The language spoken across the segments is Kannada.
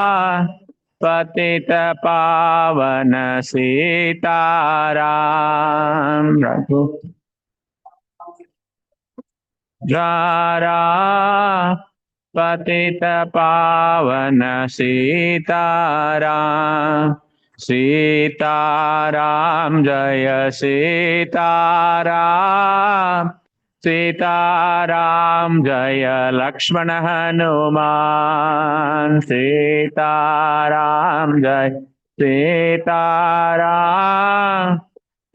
पतित पावन सीताराम रघु द्वारा पतित पावन सीताराम सीताराम जय सीताराम सीताराम जय लक्ष्मण हनुमान सीताराम जय सीताराम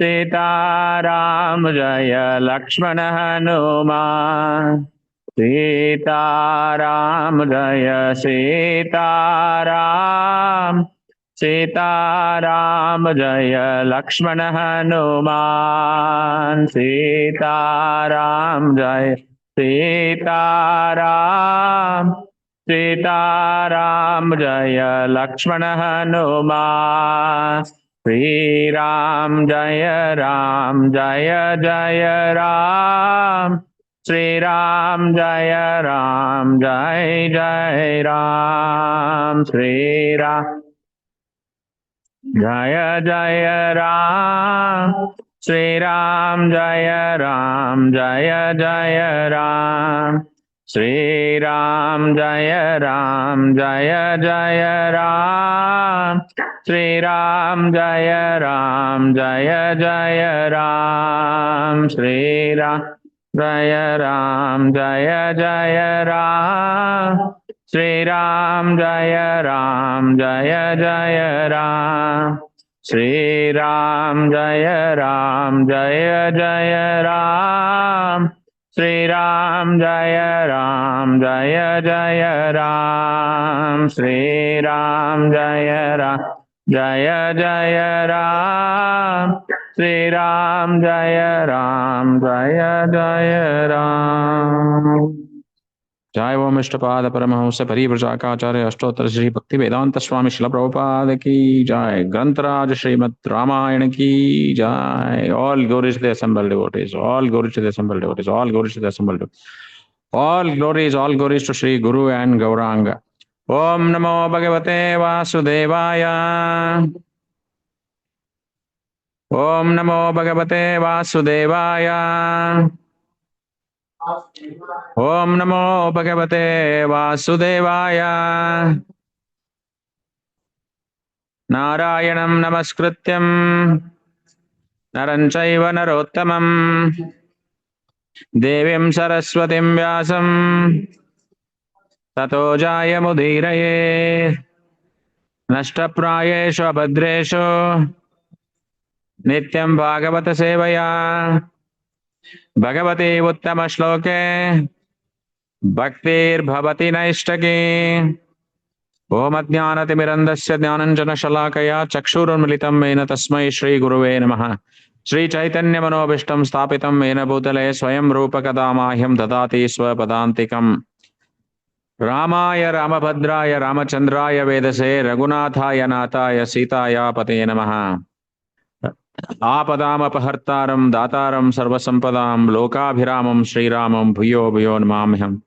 सीताराम जय लक्ष्मण हनुमान सीताराम जय सीताराम सीताराम जय लक्ष्मण हनुमान सीताराम जय सीताराम सीताराम जय लक्ष्मण हनुमान श्री राम जय जय राम श्री राम जय जय राम श्री राम जय राम श्री राम जय जय राम श्री राम जय जय राम श्री राम जय जय राम श्री राम जय जय राम श्री राम जय जय राम श्री राम जय जय राम श्री राम जय जय राम श्री राम जय जय राम श्री राम जय जय राम। जय ओम इष्टपाद परमहंस परिव्राजकाचार्य अष्टोत्तर श्री भक्ति वेदांत स्वामी शिला प्रभुपाद की जय। ग्रंथराज श्रीमद रामायण की जय। All glories to the assembled devotees, all glories to the assembled devotees, all glories to the assembled devotees. all glories to Sri Guru and Gauranga. Om Namo Bhagavate Vasudevaya. Om Namo Bhagavate Vasudevaya. Om Namo Bhagavate Vasudevaya. Narayanam Namaskrityam Naran Chaiva Narottamam Devim Saraswatim Vyasam Tato Jayamudiraye Nashtaprayeshu Abhadreshu Nityam Bhagavata Sevaya Bhagavati Uttama Shloke Bhaktir Bhavati Naishtaki Om Ajnanatimirandasya Jnananjana Shalakaya Chakshurunmilitam Mena Tasmai Shri Guruve Namaha Shri Chaitanya Manobishtam Stapitam Mena Bhutale Swayam Rupa Kadamahyam Dadati Swapadantikam Ramaya Ramabhadraya Ramachandraya Vedase Raghunathaya Nathaya Sitaya Pate Namaha Apadam Apahartaram Dataram Sarvasampadam Lokabhiramam Sri Ramam Bhuyo Bhuyo Namamyam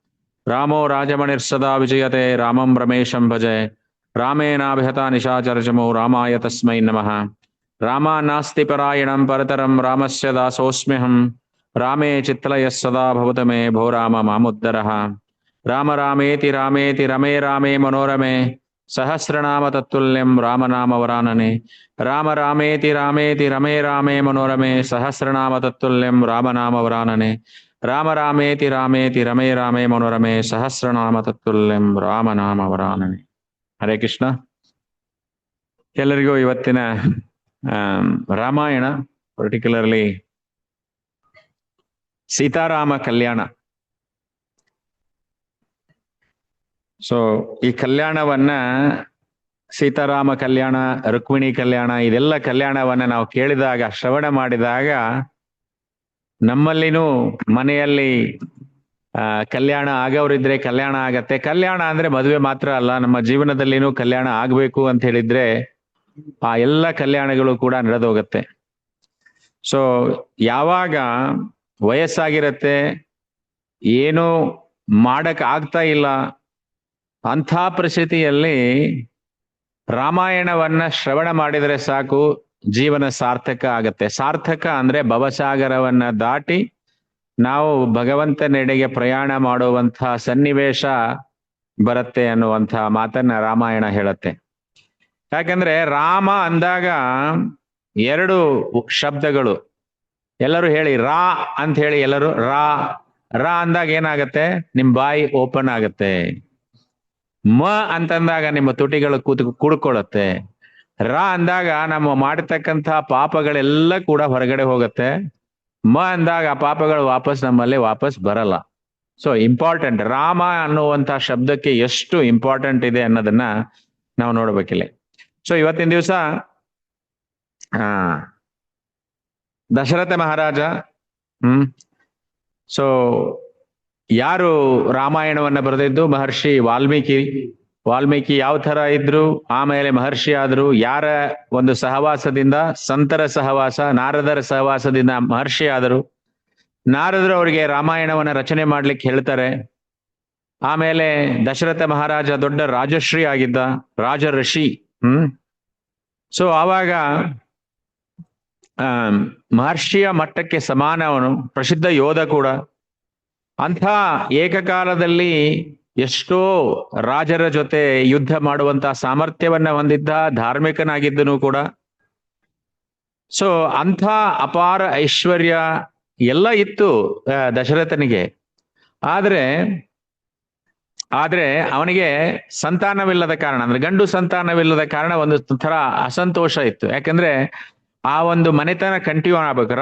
Ramo Rajamanir Sada Vijayate Ramam Ramesham Bhaje Ramena Bhata Nishajarjamo Ramaya Tasmai Namaha Rama Nasti Parayanam Parataram Ramasya Dasosmiham Rame Chitlaya Sada Bhavatame Bho Rama Mamuddaraha Rama Rameti Rameti Rame Rame Manorame Sahasranama Tattulyam Ramanama Varanane Rama Rameti Rameti Rame Rame Manorame Sahasranama Tattulyam Ramanama Varanane Rama Rameti Rameti Rame Rame Manorame Sahasranama Tattulyam Ramanama Varanane. Hare Krishna. ಎಲ್ಲರಿಗೂ ಇವತ್ತಿನ ರಾಮಾಯಣ, ಪರ್ಟಿಕ್ಯುಲರ್ಲಿ ಸೀತಾರಾಮ ಕಲ್ಯಾಣ. ಸೊ ಈ ಕಲ್ಯಾಣವನ್ನ, ಸೀತಾರಾಮ ಕಲ್ಯಾಣ, ರುಕ್ಮಿಣಿ ಕಲ್ಯಾಣ, ಇದೆಲ್ಲ ಕಲ್ಯಾಣವನ್ನ ನಾವು ಕೇಳಿದಾಗ, ಶ್ರವಣ ಮಾಡಿದಾಗ ನಮ್ಮಲ್ಲಿನೂ ಮನೆಯಲ್ಲಿ ಕಲ್ಯಾಣ ಆಗವರಿದ್ರೆ ಕಲ್ಯಾಣ ಆಗತ್ತೆ. ಕಲ್ಯಾಣ ಅಂದ್ರೆ ಮದುವೆ ಮಾತ್ರ ಅಲ್ಲ, ನಮ್ಮ ಜೀವನದಲ್ಲಿನೂ ಕಲ್ಯಾಣ ಆಗ್ಬೇಕು ಅಂತ ಹೇಳಿದ್ರೆ ಆ ಎಲ್ಲ ಕಲ್ಯಾಣಗಳು ಕೂಡ ನಡೆದೋಗತ್ತೆ. ಸೊ ಯಾವಾಗ ವಯಸ್ಸಾಗಿರತ್ತೆ, ಏನು ಮಾಡಕ್ ಆಗ್ತಾ ಇಲ್ಲ, ಅಂಥ ಪರಿಸ್ಥಿತಿಯಲ್ಲಿ ರಾಮಾಯಣವನ್ನ ಶ್ರವಣ ಮಾಡಿದರೆ ಸಾಕು, ಜೀವನ ಸಾರ್ಥಕ ಆಗತ್ತೆ. ಸಾರ್ಥಕ ಅಂದ್ರೆ ಭವಸಾಗರವನ್ನ ದಾಟಿ ನಾವು ಭಗವಂತನೆಡೆಗೆ ಪ್ರಯಾಣ ಮಾಡುವಂತಹ ಸನ್ನಿವೇಶ ಬರುತ್ತೆ ಅನ್ನುವಂಥ ಮಾತನ್ನ ರಾಮಾಯಣ ಹೇಳುತ್ತೆ. ಯಾಕಂದ್ರೆ ರಾಮ ಅಂದಾಗ ಎರಡು ಶಬ್ದಗಳು, ಎಲ್ಲರೂ ಹೇಳಿ ರಾ ಅಂತ ಹೇಳಿ, ಎಲ್ಲರೂ ರಾ ರಾ ಅಂದಾಗ ಏನಾಗತ್ತೆ? ನಿಮ್ ಬಾಯಿ ಓಪನ್ ಆಗತ್ತೆ. ಮ ಅಂತಂದಾಗ ನಿಮ್ಮ ತುಟಿಗಳು ಕುಡ್ಕೊಳ್ಳುತ್ತೆ. ರಾ ಅಂದಾಗ ನಮ್ಮ ಮಾಡತಕ್ಕಂಥ ಪಾಪಗಳೆಲ್ಲ ಕೂಡ ಹೊರಗಡೆ ಹೋಗುತ್ತೆ. ಮ ಅಂದಾಗ ಆ ಪಾಪಗಳು ನಮ್ಮಲ್ಲಿ ವಾಪಸ್ ಬರಲ್ಲ. ಸೊ ಇಂಪಾರ್ಟೆಂಟ್, ರಾಮ ಅನ್ನುವಂಥ ಶಬ್ದಕ್ಕೆ ಎಷ್ಟು ಇಂಪಾರ್ಟೆಂಟ್ ಇದೆ ಅನ್ನೋದನ್ನ ನಾವು ನೋಡ್ಬೇಕಿಲ್ಲ. ಸೊ ಇವತ್ತಿನ ದಿವಸ ದಶರಥ ಮಹಾರಾಜ ಸೊ ಯಾರು ರಾಮಾಯಣವನ್ನ ಬರೆದಿದ್ದು? ಮಹರ್ಷಿ ವಾಲ್ಮೀಕಿ. ವಾಲ್ಮೀಕಿ ಯಾವ ತರ ಇದ್ರು, ಆಮೇಲೆ ಮಹರ್ಷಿ ಆದ್ರು. ಯಾರ ಒಂದು ಸಹವಾಸದಿಂದ? ಸಂತರ ಸಹವಾಸ, ನಾರದರ ಸಹವಾಸದಿಂದ ಮಹರ್ಷಿ ಆದರು. ನಾರದರು ಅವರಿಗೆ ರಾಮಾಯಣವನ್ನ ರಚನೆ ಮಾಡ್ಲಿಕ್ಕೆ ಹೇಳ್ತಾರೆ. ಆಮೇಲೆ ದಶರಥ ಮಹಾರಾಜ ದೊಡ್ಡ ರಾಜಶ್ರೀ ಆಗಿದ್ದ, ರಾಜ ಋಷಿ. ಸೊ ಆವಾಗ ಮಹರ್ಷಿಯ ಮಟ್ಟಕ್ಕೆ ಸಮಾನ ಅವನು, ಪ್ರಸಿದ್ಧ ಯೋಧ ಕೂಡ. ಅಂಥ ಏಕಕಾಲದಲ್ಲಿ ಎಷ್ಟೋ ರಾಜರ ಜೊತೆ ಯುದ್ಧ ಮಾಡುವಂತ ಸಾಮರ್ಥ್ಯವನ್ನ ಹೊಂದಿದ್ದ, ಧಾರ್ಮಿಕನಾಗಿದ್ದನು ಕೂಡ. ಸೊ ಅಂಥ ಅಪಾರ ಐಶ್ವರ್ಯ ಎಲ್ಲ ಇತ್ತು ದಶರಥನಿಗೆ. ಆದ್ರೆ ಅವನಿಗೆ ಸಂತಾನವಿಲ್ಲದ ಕಾರಣ, ಅಂದ್ರೆ ಗಂಡು ಸಂತಾನವಿಲ್ಲದ ಕಾರಣ ಒಂದು ತರ ಅಸಂತೋಷ ಇತ್ತು. ಯಾಕಂದ್ರೆ ಆ ಒಂದು ಮನೆತನ ಕಂಟಿನ್ಯೂ ಆಗ್ಬೇಕು.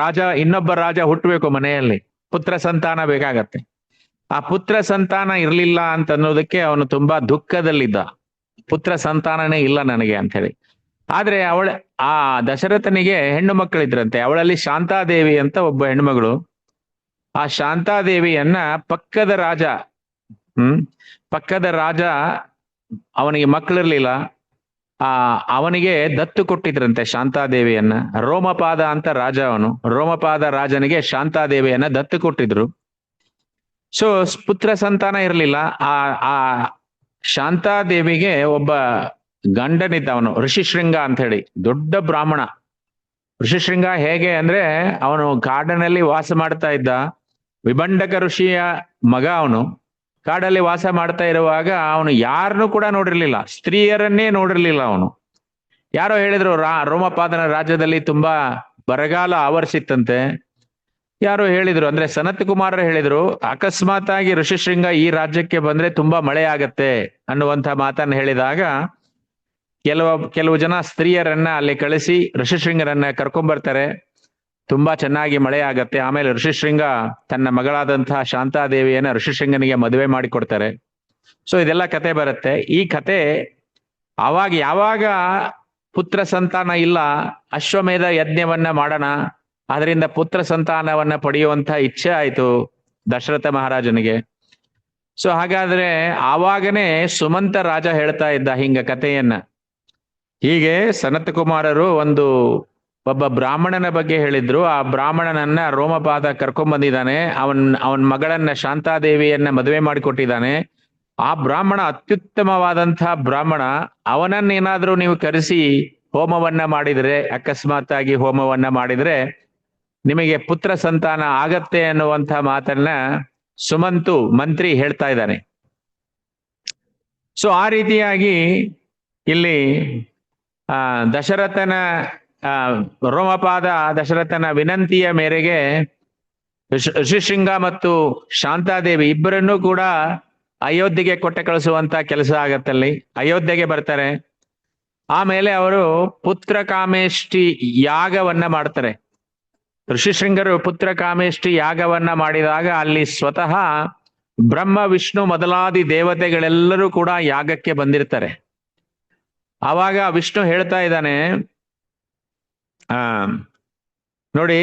ಇನ್ನೊಬ್ಬ ರಾಜ ಹುಟ್ಟಬೇಕು ಮನೆಯಲ್ಲಿ, ಪುತ್ರ ಸಂತಾನ ಬೇಕಾಗತ್ತೆ. ಆ ಪುತ್ರ ಸಂತಾನ ಇರ್ಲಿಲ್ಲ ಅಂತ ಅನ್ನೋದಕ್ಕೆ ಅವನು ತುಂಬಾ ದುಃಖದಲ್ಲಿದ್ದ. ಪುತ್ರ ಸಂತಾನನೇ ಇಲ್ಲ ನನಗೆ ಅಂತ ಹೇಳಿ. ಆದ್ರೆ ಆ ದಶರಥನಿಗೆ ಹೆಣ್ಣು ಮಕ್ಕಳಿದ್ರಂತೆ. ಅವಳಲ್ಲಿ ಶಾಂತಾದೇವಿ ಅಂತ ಒಬ್ಬ ಹೆಣ್ಮಗಳು. ಆ ಶಾಂತಾದೇವಿಯನ್ನ ಪಕ್ಕದ ರಾಜ ಅವನಿಗೆ ಮಕ್ಕಳಿರ್ಲಿಲ್ಲ, ಅವನಿಗೆ ದತ್ತು ಕೊಟ್ಟಿದ್ರಂತೆ ಶಾಂತಾದೇವಿಯನ್ನ. ರೋಮಪಾದ ಅಂತ ರಾಜ ಅವನು. ರೋಮಪಾದ ರಾಜನಿಗೆ ಶಾಂತಾದೇವಿಯನ್ನ ದತ್ತು ಕೊಟ್ಟಿದ್ರು. ಸೊ ಪುತ್ರ ಸಂತಾನ ಇರಲಿಲ್ಲ. ಆ ಶಾಂತಾದೇವಿಗೆ ಒಬ್ಬ ಗಂಡನಿದ್ದ, ಅವನು ಋಷಿಶೃಂಗ ಅಂತ ಹೇಳಿ, ದೊಡ್ಡ ಬ್ರಾಹ್ಮಣ. ಋಷಿಶೃಂಗ ಹೇಗೆ ಅಂದ್ರೆ ಅವನು ಕಾಡಿನಲ್ಲಿ ವಾಸ ಮಾಡ್ತಾ ಇದ್ದ, ವಿಭಂಡಕ ಋಷಿಯ ಮಗ ಅವನು. ಕಾಡಲ್ಲಿ ವಾಸ ಮಾಡ್ತಾ ಇರುವಾಗ ಅವನು ಯಾರನ್ನೂ ಕೂಡ ನೋಡಿರ್ಲಿಲ್ಲ, ಸ್ತ್ರೀಯರನ್ನೇ ನೋಡಿರ್ಲಿಲ್ಲ ಅವನು. ಯಾರೋ ಹೇಳಿದ್ರು ರೋಮಪಾದನ ರಾಜ್ಯದಲ್ಲಿ ತುಂಬಾ ಬರಗಾಲ ಆವರಿಸಿತ್ತಂತೆ. ಯಾರೋ ಹೇಳಿದ್ರು, ಅಂದ್ರೆ ಸನತ್ ಕುಮಾರರು ಹೇಳಿದ್ರು, ಅಕಸ್ಮಾತ್ ಆಗಿ ಋಷಿಶೃಂಗ ಈ ರಾಜ್ಯಕ್ಕೆ ಬಂದ್ರೆ ತುಂಬಾ ಮಳೆ ಆಗತ್ತೆ ಅನ್ನುವಂಥ ಮಾತನ್ನ ಹೇಳಿದಾಗ ಕೆಲವು ಜನ ಸ್ತ್ರೀಯರನ್ನ ಅಲ್ಲಿ ಕಳಿಸಿ ಋಷಿಶೃಂಗರನ್ನ ಕರ್ಕೊಂಡ್ಬರ್ತಾರೆ. ತುಂಬಾ ಚೆನ್ನಾಗಿ ಮಳೆ ಆಗತ್ತೆ. ಆಮೇಲೆ ಋಷಿಶೃಂಗ ತನ್ನ ಮಗಳಾದಂತಹ ಶಾಂತಾದೇವಿಯನ್ನ ಋಷಿಶೃಂಗನಿಗೆ ಮದುವೆ ಮಾಡಿಕೊಡ್ತಾರೆ. ಸೊ ಇದೆಲ್ಲ ಕತೆ ಬರುತ್ತೆ. ಈ ಕತೆ ಯಾವಾಗ ಪುತ್ರ ಸಂತಾನ ಇಲ್ಲ, ಅಶ್ವಮೇಧ ಯಜ್ಞವನ್ನ ಮಾಡೋಣ, ಅದರಿಂದ ಪುತ್ರ ಸಂತಾನವನ್ನ ಪಡೆಯುವಂತ ಇಚ್ಛೆ ಆಯ್ತು ದಶರಥ ಮಹಾರಾಜನಿಗೆ. ಸೊ ಹಾಗಾದ್ರೆ ಆವಾಗನೇ ಸುಮಂತ ರಾಜ ಹೇಳ್ತಾ ಇದ್ದ ಹಿಂಗ ಕಥೆಯನ್ನ. ಹೀಗೆ ಸನತ್ ಕುಮಾರರು ಒಬ್ಬ ಬ್ರಾಹ್ಮಣನ ಬಗ್ಗೆ ಹೇಳಿದ್ರು. ಆ ಬ್ರಾಹ್ಮಣನನ್ನ ರೋಮಪಾದ ಕರ್ಕೊಂಡ್ ಬಂದಿದ್ದಾನೆ. ಅವನ್ ಮಗಳನ್ನ ಶಾಂತಾದೇವಿಯನ್ನ ಮದುವೆ ಮಾಡಿಕೊಟ್ಟಿದ್ದಾನೆ. ಆ ಬ್ರಾಹ್ಮಣ ಅತ್ಯುತ್ತಮವಾದಂತಹ ಬ್ರಾಹ್ಮಣ. ಅವನನ್ನೇನಾದ್ರೂ ನೀವು ಕರೆಸಿ ಹೋಮವನ್ನ ಮಾಡಿದ್ರೆ, ಅಕಸ್ಮಾತ್ ಆಗಿ ಹೋಮವನ್ನ ಮಾಡಿದ್ರೆ ನಿಮಗೆ ಪುತ್ರ ಸಂತಾನ ಆಗತ್ತೆ ಅನ್ನುವಂಥ ಮಾತನ್ನ ಸುಮಂತು ಮಂತ್ರಿ ಹೇಳ್ತಾ ಇದ್ದಾನೆ. ಸೊ ಆ ರೀತಿಯಾಗಿ ಇಲ್ಲಿ ರೋಮಪಾದ ದಶರಥನ ವಿನಂತಿಯ ಮೇರೆಗೆ ಋಷಿಶೃಂಗ ಮತ್ತು ಶಾಂತಾದೇವಿ ಇಬ್ಬರನ್ನೂ ಕೂಡ ಅಯೋಧ್ಯೆಗೆ ಕೊಟ್ಟೆ ಕಳಿಸುವಂತ ಕೆಲಸ ಆಗತ್ತಲ್ಲಿ. ಅಯೋಧ್ಯೆಗೆ ಬರ್ತಾರೆ. ಆಮೇಲೆ ಅವರು ಪುತ್ರ ಕಾಮೇಷ್ಟಿ ಯಾಗವನ್ನ ಮಾಡ್ತಾರೆ. ಋಷಿಶೃಂಗರು ಪುತ್ರ ಕಾಮೇಷ್ಟಿ ಯಾಗವನ್ನ ಮಾಡಿದಾಗ ಅಲ್ಲಿ ಸ್ವತಃ ಬ್ರಹ್ಮ ವಿಷ್ಣು ಮೊದಲಾದಿ ದೇವತೆಗಳೆಲ್ಲರೂ ಕೂಡ ಯಾಗಕ್ಕೆ ಬಂದಿರ್ತಾರೆ. ಆವಾಗ ವಿಷ್ಣು ಹೇಳ್ತಾ ಇದ್ದಾನೆ, ನೋಡಿ,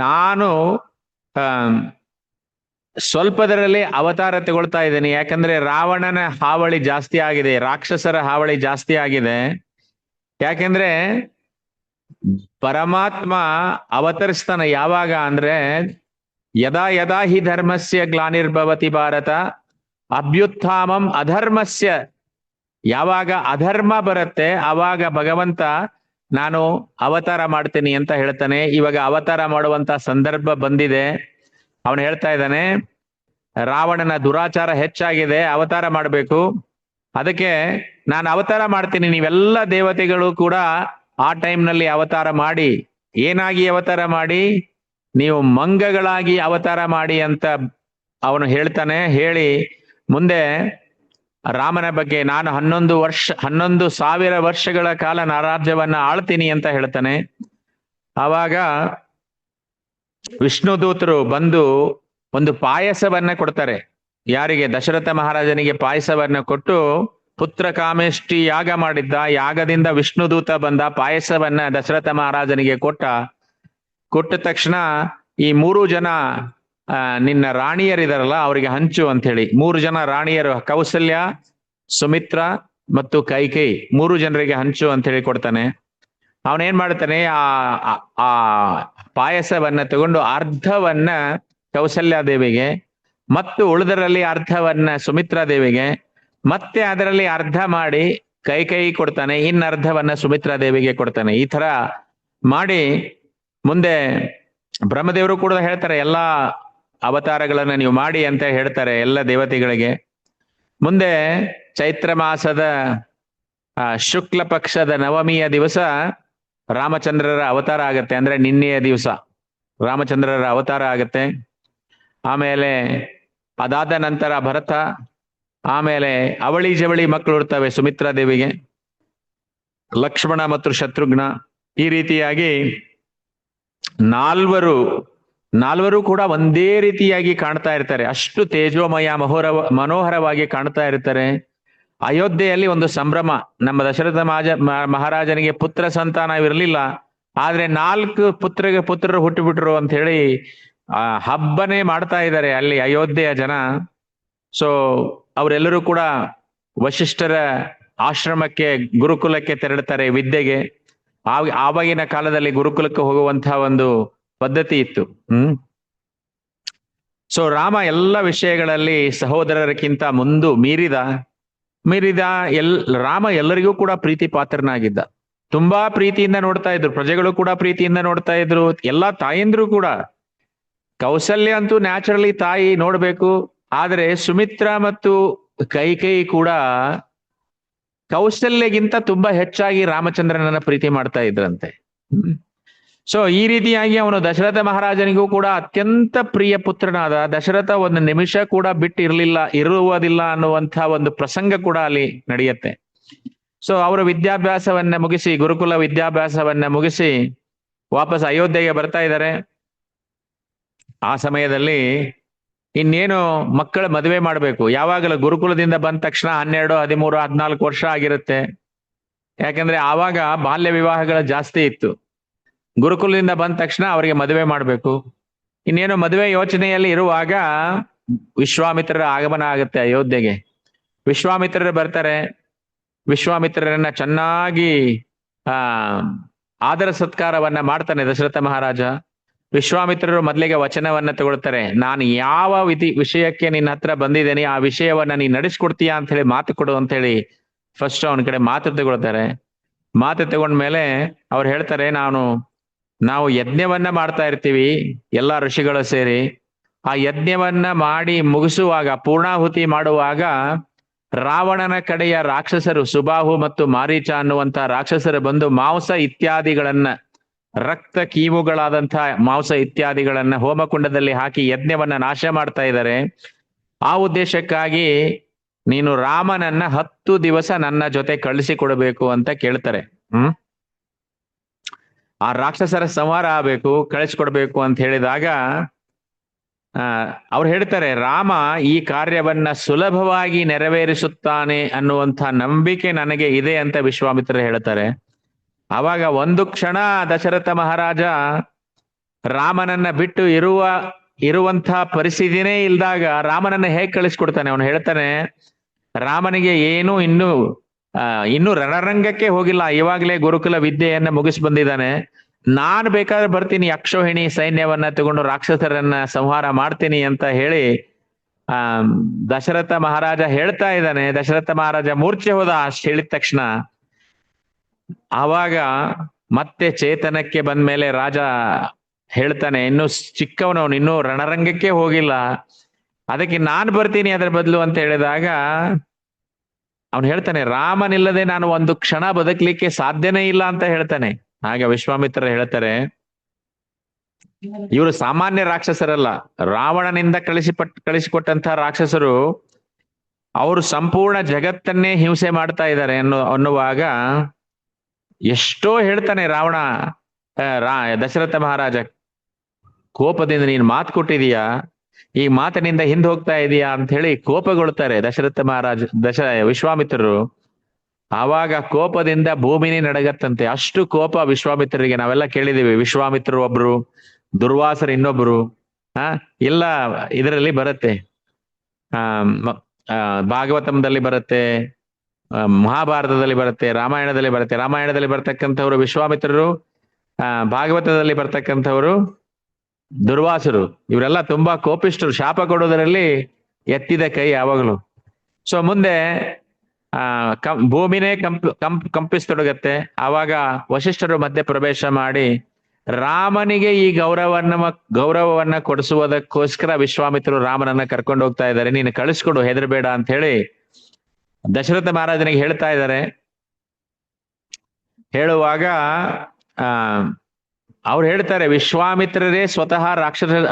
ನಾನು ಸ್ವಲ್ಪದರಲ್ಲಿ ಅವತಾರ ತಗೊಳ್ತಾ ಇದ್ದೀನಿ. ಯಾಕಂದ್ರೆ ರಾವಣನ ಹಾವಳಿ ಜಾಸ್ತಿ ಆಗಿದೆ, ರಾಕ್ಷಸರ ಹಾವಳಿ ಜಾಸ್ತಿ ಆಗಿದೆ. ಯಾಕೆಂದ್ರೆ ಪರಮಾತ್ಮ ಅವತರಿಸ್ತಾನ ಯಾವಾಗ ಅಂದ್ರೆ ಯದಾ ಯದಾ ಹಿ ಧರ್ಮಸ್ಯ ಗ್ಲಾನಿರ್ಭವತಿ ಭಾರತ ಅಭ್ಯುತ್ಥಾಮಂ ಅಧರ್ಮಸ್ಯ. ಯಾವಾಗ ಅಧರ್ಮ ಬರುತ್ತೆ ಆವಾಗ ಭಗವಂತ ನಾನು ಅವತಾರ ಮಾಡ್ತೀನಿ ಅಂತ ಹೇಳ್ತಾನೆ. ಇವಾಗ ಅವತಾರ ಮಾಡುವಂತ ಸಂದರ್ಭ ಬಂದಿದೆ. ಅವನು ಹೇಳ್ತಾ ಇದ್ದಾನೆ, ರಾವಣನ ದುರಾಚಾರ ಹೆಚ್ಚಾಗಿದೆ, ಅವತಾರ ಮಾಡಬೇಕು. ಅದಕ್ಕೆ ನಾನು ಅವತಾರ ಮಾಡ್ತೀನಿ. ನೀವೆಲ್ಲ ದೇವತೆಗಳು ಕೂಡ ಆ ಟೈಮ್ನಲ್ಲಿ ಅವತಾರ ಮಾಡಿ. ಏನಾಗಿ ಅವತಾರ ಮಾಡಿ? ನೀವು ಮಂಗಗಳಾಗಿ ಅವತಾರ ಮಾಡಿ ಅಂತ ಅವನು ಹೇಳ್ತಾನೆ. ಹೇಳಿ ಮುಂದೆ ರಾಮನ ಬಗ್ಗೆ ನಾನು 11,000 ವರ್ಷಗಳ ಕಾಲ ರಾಜ್ಯವನ್ನ ಆಳ್ತೀನಿ ಅಂತ ಹೇಳ್ತಾನೆ. ಆವಾಗ ವಿಷ್ಣು ದೂತರು ಬಂದು ಒಂದು ಪಾಯಸವನ್ನ ಕೊಡ್ತಾರೆ. ಯಾರಿಗೆ? ದಶರಥ ಮಹಾರಾಜನಿಗೆ ಪಾಯಸವನ್ನ ಕೊಟ್ಟು, ಪುತ್ರ ಕಾಮೇಷ್ಟಿ ಯಾಗ ಮಾಡಿದ್ದ, ಯಾಗದಿಂದ ವಿಷ್ಣು ದೂತ ಬಂದ, ಪಾಯಸವನ್ನ ದಶರಥ ಮಹಾರಾಜನಿಗೆ ಕೊಟ್ಟ ತಕ್ಷಣ ಈ 3 ಜನ ನಿನ್ನ ರಾಣಿಯರಿದಾರಲ್ಲ ಅವರಿಗೆ ಹಂಚು ಅಂತ ಹೇಳಿ 3 ಜನ ರಾಣಿಯರು, ಕೌಸಲ್ಯ, ಸುಮಿತ್ರ ಮತ್ತು ಕೈಕೇಯಿ, 3 ಜನರಿಗೆ ಹಂಚು ಅಂತ ಹೇಳಿ ಕೊಡ್ತಾನೆ. ಅವನೇನ್ ಮಾಡ್ತಾನೆ, ಆ ಪಾಯಸವನ್ನ ತಗೊಂಡು ಅರ್ಧವನ್ನ ಕೌಸಲ್ಯ ದೇವಿಗೆ ಮತ್ತು ಉಳಿದರಲ್ಲಿ ಅರ್ಧವನ್ನ ಸುಮಿತ್ರಾ ದೇವಿಗೆ, ಮತ್ತೆ ಅದರಲ್ಲಿ ಅರ್ಧ ಮಾಡಿ ಕೈಕೇಯಿ ಕೊಡ್ತಾನೆ, ಇನ್ನರ್ಧವನ್ನ ಸುಮಿತ್ರಾ ದೇವಿಗೆ ಕೊಡ್ತಾನೆ. ಈ ತರ ಮಾಡಿ ಮುಂದೆ ಬ್ರಹ್ಮದೇವರು ಕೂಡ ಹೇಳ್ತಾರೆ, ಎಲ್ಲಾ ಅವತಾರಗಳನ್ನ ನೀವು ಮಾಡಿ ಅಂತ ಹೇಳ್ತಾರೆ ಎಲ್ಲ ದೇವತೆಗಳಿಗೆ. ಮುಂದೆ ಚೈತ್ರ ಮಾಸದ ಶುಕ್ಲ ಪಕ್ಷದ ನವಮಿಯ ದಿವಸ ರಾಮಚಂದ್ರರ ಅವತಾರ ಆಗತ್ತೆ. ಅಂದ್ರೆ ನಿನ್ನೆಯ ದಿವಸ ರಾಮಚಂದ್ರರ ಅವತಾರ ಆಗತ್ತೆ. ಆಮೇಲೆ ಅದಾದ ನಂತರ ಭರತ, ಆಮೇಲೆ ಅವಳಿ ಜವಳಿ ಮಕ್ಕಳು ಇರ್ತವೆ ಸುಮಿತ್ರಾ ದೇವಿಗೆ, ಲಕ್ಷ್ಮಣ ಮತ್ತು ಶತ್ರುಘ್ನ. ಈ ರೀತಿಯಾಗಿ ನಾಲ್ವರು ಕೂಡ ಒಂದೇ ರೀತಿಯಾಗಿ ಕಾಣ್ತಾ ಇರ್ತಾರೆ. ಅಷ್ಟು ತೇಜೋಮಯ ಮನೋಹರವಾಗಿ ಕಾಣ್ತಾ ಇರ್ತಾರೆ. ಅಯೋಧ್ಯೆಯಲ್ಲಿ ಒಂದು ಸಂಭ್ರಮ. ನಮ್ಮ ದಶರಥ ಮಹಾರಾಜನಿಗೆ ಪುತ್ರ ಸಂತಾನವಿರಲಿಲ್ಲ, ಆದ್ರೆ 4 ಪುತ್ರರು ಹುಟ್ಟುಬಿಟ್ರು ಅಂತ ಹೇಳಿ ಹಬ್ಬನೇ ಮಾಡ್ತಾ ಇದ್ದಾರೆ ಅಲ್ಲಿ ಅಯೋಧ್ಯೆಯ ಜನ. ಸೊ ಅವರೆಲ್ಲರೂ ಕೂಡ ವಶಿಷ್ಠರ ಆಶ್ರಮಕ್ಕೆ, ಗುರುಕುಲಕ್ಕೆ ತೆರಳುತ್ತಾರೆ ವಿದ್ಯೆಗೆ. ಆವಾಗಿನ ಕಾಲದಲ್ಲಿ ಗುರುಕುಲಕ್ಕೆ ಹೋಗುವಂತಹ ಒಂದು ಪದ್ಧತಿ ಇತ್ತು. ಸೊ ರಾಮ ಎಲ್ಲ ವಿಷಯಗಳಲ್ಲಿ ಸಹೋದರರಕ್ಕಿಂತ ಮೀರಿದ ರಾಮ ಎಲ್ಲರಿಗೂ ಕೂಡ ಪ್ರೀತಿ ಪಾತ್ರನಾಗಿದ್ದ. ತುಂಬಾ ಪ್ರೀತಿಯಿಂದ ನೋಡ್ತಾ ಇದ್ರು, ಪ್ರಜೆಗಳು ಕೂಡ ಪ್ರೀತಿಯಿಂದ ನೋಡ್ತಾ ಇದ್ರು, ಎಲ್ಲಾ ತಾಯಂದ್ರು ಕೂಡ. ಕೌಸಲ್ಯ ಅಂತೂ ನ್ಯಾಚುರಲಿ ತಾಯಿ ನೋಡ್ಬೇಕು, ಆದ್ರೆ ಸುಮಿತ್ರ ಮತ್ತು ಕೈಕೇಯಿ ಕೂಡ ಕೌಸಲ್ಯಗಿಂತ ತುಂಬಾ ಹೆಚ್ಚಾಗಿ ರಾಮಚಂದ್ರನನ್ನ ಪ್ರೀತಿ ಮಾಡ್ತಾ ಇದ್ರಂತೆ. ಸೊ ಈ ರೀತಿಯಾಗಿ ಅವನು ದಶರಥ ಮಹಾರಾಜನಿಗೂ ಕೂಡ ಅತ್ಯಂತ ಪ್ರಿಯ ಪುತ್ರನಾದ. ದಶರಥ ಒಂದು ನಿಮಿಷ ಕೂಡ ಇರುವುದಿಲ್ಲ ಅನ್ನುವಂಥ ಒಂದು ಪ್ರಸಂಗ ಕೂಡ ಅಲ್ಲಿ ನಡೆಯುತ್ತೆ. ಸೊ ಅವರು ವಿದ್ಯಾಭ್ಯಾಸವನ್ನ ಮುಗಿಸಿ, ಗುರುಕುಲ ವಿದ್ಯಾಭ್ಯಾಸವನ್ನ ಮುಗಿಸಿ ವಾಪಸ್ ಅಯೋಧ್ಯೆಗೆ ಬರ್ತಾ ಇದ್ದಾರೆ. ಆ ಸಮಯದಲ್ಲಿ ಇನ್ನೇನು ಮಕ್ಕಳ ಮದುವೆ ಮಾಡ್ಬೇಕು. ಯಾವಾಗಲೂ ಗುರುಕುಲದಿಂದ ಬಂದ ತಕ್ಷಣ 12, 13, 14 ವರ್ಷ ಆಗಿರುತ್ತೆ. ಯಾಕಂದ್ರೆ ಆವಾಗ ಬಾಲ್ಯ ವಿವಾಹಗಳ ಜಾಸ್ತಿ ಇತ್ತು. ಗುರುಕುಲದಿಂದ ಬಂದ ತಕ್ಷಣ ಅವರಿಗೆ ಮದುವೆ ಮಾಡ್ಬೇಕು. ಇನ್ನೇನು ಮದುವೆ ಯೋಚನೆಯಲ್ಲಿ ಇರುವಾಗ ವಿಶ್ವಾಮಿತ್ರರ ಆಗಮನ ಆಗುತ್ತೆ ಅಯೋಧ್ಯೆಗೆ. ವಿಶ್ವಾಮಿತ್ರರು ಬರ್ತಾರೆ. ವಿಶ್ವಾಮಿತ್ರರನ್ನ ಚೆನ್ನಾಗಿ ಆದರ ಸತ್ಕಾರವನ್ನ ಮಾಡ್ತಾನೆ ದಶರಥ ಮಹಾರಾಜ. ವಿಶ್ವಾಮಿತ್ರರು ಮೊದಲಿಗೆ ವಚನವನ್ನ ತಗೊಳ್ತಾರೆ. ನಾನು ಯಾವ ವಿಷಯಕ್ಕೆ ನಿನ್ನ ಹತ್ರ ಬಂದಿದ್ದೇನೆ ಆ ವಿಷಯವನ್ನ ನೀನ್ ನಡೆಸ್ಕೊಡ್ತೀಯಾ ಅಂತ ಹೇಳಿ ಮಾತು ಕೊಡು ಅಂತ ಹೇಳಿ ಫಸ್ಟ್ ಅವನ ಕಡೆ ಮಾತು ತಗೊಳ್ತಾರೆ. ಮಾತು ತಗೊಂಡ್ಮೇಲೆ ಅವ್ರು ಹೇಳ್ತಾರೆ, ನಾವು ಯಜ್ಞವನ್ನ ಮಾಡ್ತಾ ಇರ್ತೀವಿ ಎಲ್ಲಾ ಋಷಿಗಳು ಸೇರಿ. ಆ ಯಜ್ಞವನ್ನ ಮಾಡಿ ಮುಗಿಸುವಾಗ, ಪೂರ್ಣಾಹುತಿ ಮಾಡುವಾಗ ರಾವಣನ ಕಡೆಯ ರಾಕ್ಷಸರು ಸುಬಾಹು ಮತ್ತು ಮಾರೀಚ ಅನ್ನುವಂತ ರಾಕ್ಷಸರು ಬಂದು ಮಾಂಸ ಇತ್ಯಾದಿಗಳನ್ನ, ರಕ್ತ ಕೀವುಗಳಾದಂತಹ ಮಾಂಸ ಇತ್ಯಾದಿಗಳನ್ನ ಹೋಮಕುಂಡದಲ್ಲಿ ಹಾಕಿ ಯಜ್ಞವನ್ನ ನಾಶ ಮಾಡ್ತಾ ಇದ್ದಾರೆ. ಆ ಉದ್ದೇಶಕ್ಕಾಗಿ ನೀನು ರಾಮನನ್ನ 10 ದಿವಸ ನನ್ನ ಜೊತೆ ಕಳಿಸಿಕೊಡ್ಬೇಕು ಅಂತ ಕೇಳ್ತಾರೆ. ಆ ರಾಕ್ಷಸರ ಸಂಹಾರ ಆಗ್ಬೇಕು, ಕಳಿಸ್ಕೊಡ್ಬೇಕು ಅಂತ ಹೇಳಿದಾಗ ಅವ್ರು ಹೇಳ್ತಾರೆ, ರಾಮ ಈ ಕಾರ್ಯವನ್ನ ಸುಲಭವಾಗಿ ನೆರವೇರಿಸುತ್ತಾನೆ ಅನ್ನುವಂಥ ನಂಬಿಕೆ ನನಗೆ ಇದೆ ಅಂತ ವಿಶ್ವಾಮಿತ್ರ ಹೇಳ್ತಾರೆ. ಆವಾಗ ಒಂದು ಕ್ಷಣ ದಶರಥ ಮಹಾರಾಜ ರಾಮನನ್ನ ಬಿಟ್ಟು ಇರುವಂಥ ಪರಿಸ್ಥಿತಿನೇ ಇಲ್ದಾಗ ರಾಮನನ್ನ ಹೇಗೆ ಕಳಿಸ್ಕೊಡ್ತಾನೆ? ಅವನು ಹೇಳ್ತಾನೆ, ರಾಮನಿಗೆ ಏನು ಇನ್ನು ರಣರಂಗಕ್ಕೆ ಹೋಗಿಲ್ಲ, ಇವಾಗಲೇ ಗುರುಕುಲ ವಿದ್ಯೆಯನ್ನ ಮುಗಿಸಿ ಬಂದಿದ್ದಾನೆ. ನಾನು ಬೇಕಾದ್ರೆ ಬರ್ತೀನಿ, ಅಕ್ಷೋಹಿಣಿ ಸೈನ್ಯವನ್ನ ತಗೊಂಡು ರಾಕ್ಷಸರನ್ನ ಸಂಹಾರ ಮಾಡ್ತೀನಿ ಅಂತ ಹೇಳಿ ಆ ದಶರಥ ಮಹಾರಾಜ ಹೇಳ್ತಾ ಇದ್ದಾನೆ. ದಶರಥ ಮಹಾರಾಜ ಮೂರ್ಛೆ ಹೋದ ಅಷ್ಟು ಹೇಳಿದ ತಕ್ಷಣ. ಆವಾಗ ಮತ್ತೆ ಚೇತನಕ್ಕೆ ಬಂದ್ಮೇಲೆ ರಾಜ ಹೇಳ್ತಾನೆ, ಇನ್ನು ಚಿಕ್ಕವನವನು, ಇನ್ನೂ ರಣರಂಗಕ್ಕೆ ಹೋಗಿಲ್ಲ, ಅದಕ್ಕೆ ನಾನ್ ಬರ್ತೀನಿ ಅದರ ಬದಲು ಅಂತ ಹೇಳಿದಾಗ ಅವನು ಹೇಳ್ತಾನೆ, ರಾಮನಿಲ್ಲದೆ ನಾನು ಒಂದು ಕ್ಷಣ ಬದುಕಲಿಕ್ಕೆ ಸಾಧ್ಯನೇ ಇಲ್ಲ ಅಂತ ಹೇಳ್ತಾನೆ. ಆಗ ವಿಶ್ವಾಮಿತ್ರರು ಹೇಳ್ತಾರೆ, ಇವರು ಸಾಮಾನ್ಯ ರಾಕ್ಷಸರಲ್ಲ, ರಾವಣನಿಂದ ಕಳಿಸಿಕೊಟ್ಟಂತಹ ರಾಕ್ಷಸರು, ಅವರು ಸಂಪೂರ್ಣ ಜಗತ್ತನ್ನೇ ಹಿಂಸೆ ಮಾಡ್ತಾ ಇದ್ದಾರೆ ಅನ್ನುವಾಗ ಎಷ್ಟೋ ಹೇಳ್ತಾನೆ ರಾವಣ. ದಶರಥ ಮಹಾರಾಜ ಕೋಪದಿಂದ ನೀನು ಮಾತು ಕೊಟ್ಟಿದೀಯಾ, ಈ ಮಾತಿನಿಂದ ಹಿಂದೆ ಹೋಗ್ತಾ ಇದೀಯಾ ಅಂತ ಹೇಳಿ ಕೋಪಗೊಳ್ತಾರೆ ದಶರಥ ವಿಶ್ವಾಮಿತ್ರರು. ಆವಾಗ ಕೋಪದಿಂದ ಭೂಮಿನೇ ನಡಗತ್ತಂತೆ, ಅಷ್ಟು ಕೋಪ ವಿಶ್ವಾಮಿತ್ರರಿಗೆ. ನಾವೆಲ್ಲ ಕೇಳಿದೀವಿ, ವಿಶ್ವಾಮಿತ್ರರು ಒಬ್ರು, ದುರ್ವಾಸರು ಇನ್ನೊಬ್ರು. ಇಲ್ಲ ಇದರಲ್ಲಿ ಬರುತ್ತೆ, ಭಾಗವತಂದಲ್ಲಿ ಬರುತ್ತೆ, ಮಹಾಭಾರತದಲ್ಲಿ ಬರುತ್ತೆ, ರಾಮಾಯಣದಲ್ಲಿ ಬರುತ್ತೆ. ರಾಮಾಯಣದಲ್ಲಿ ಬರ್ತಕ್ಕಂಥವ್ರು ವಿಶ್ವಾಮಿತ್ರರು, ಭಾಗವತದಲ್ಲಿ ಬರ್ತಕ್ಕಂಥವ್ರು ದುರ್ವಾಸರು. ಇವರೆಲ್ಲ ತುಂಬಾ ಕೋಪಿಷ್ಠರು, ಶಾಪ ಕೊಡೋದರಲ್ಲಿ ಎತ್ತಿದ ಕೈ ಯಾವಾಗಲೂ. ಸೊ ಮುಂದೆ ಭೂಮಿನೇ ಕಂಪಿಸ್ತೊಡಗತ್ತೆ. ಆವಾಗ ವಶಿಷ್ಠರು ಮಧ್ಯೆ ಪ್ರವೇಶ ಮಾಡಿ ರಾಮನಿಗೆ ಈ ಗೌರವವನ್ನ ಕೊಡಿಸುವುದಕ್ಕೋಸ್ಕರ ವಿಶ್ವಾಮಿತ್ರರು ರಾಮನನ್ನ ಕರ್ಕೊಂಡು ಹೋಗ್ತಾ ಇದ್ದಾರೆ. ನೀನು ಕಳಿಸ್ಕೊಡು, ಹೆದರ್ಬೇಡ ಅಂತ ಹೇಳಿ ದಶರಥ ಮಹಾರಾಜನಿಗೆ ಹೇಳ್ತಾ ಇದ್ದಾರೆ. ಹೇಳುವಾಗ ಅವ್ರು ಹೇಳ್ತಾರೆ, ವಿಶ್ವಾಮಿತ್ರರೇ ಸ್ವತಃ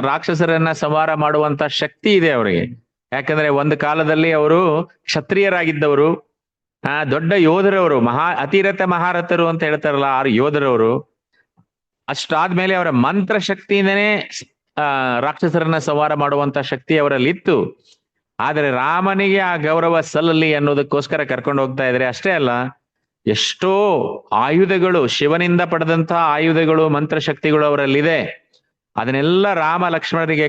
ರಾಕ್ಷಸರನ್ನ ಸಂಹಾರ ಮಾಡುವಂತ ಶಕ್ತಿ ಇದೆ ಅವರಿಗೆ. ಯಾಕಂದ್ರೆ ಒಂದು ಕಾಲದಲ್ಲಿ ಅವರು ಕ್ಷತ್ರಿಯರಾಗಿದ್ದವರು, ದೊಡ್ಡ ಯೋಧರವರು, ಅತಿರಥ ಮಹಾರಥರು ಅಂತ ಹೇಳ್ತಾರಲ್ಲ, ಆ ಯೋಧರವರು. ಅಷ್ಟಾದ್ಮೇಲೆ ಅವರ ಮಂತ್ರ ಶಕ್ತಿಯಿಂದನೇ ರಾಕ್ಷಸರನ್ನ ಸಂಹಾರ ಮಾಡುವಂತ ಶಕ್ತಿ ಅವರಲ್ಲಿ ಇತ್ತು. ಆದ್ರೆ ರಾಮನಿಗೆ ಆ ಗೌರವ ಸಲ್ಲಲಿ ಅನ್ನೋದಕ್ಕೋಸ್ಕರ ಕರ್ಕೊಂಡು ಹೋಗ್ತಾ ಇದ್ರೆ. ಅಷ್ಟೇ ಅಲ್ಲ, ಎಷ್ಟೋ ಆಯುಧಗಳು, ಶಿವನಿಂದ ಪಡೆದಂತಹ ಆಯುಧಗಳು, ಮಂತ್ರಶಕ್ತಿಗಳು ಅವರಲ್ಲಿದೆ. ಅದನ್ನೆಲ್ಲ ರಾಮ ಲಕ್ಷ್ಮಣರಿಗೆ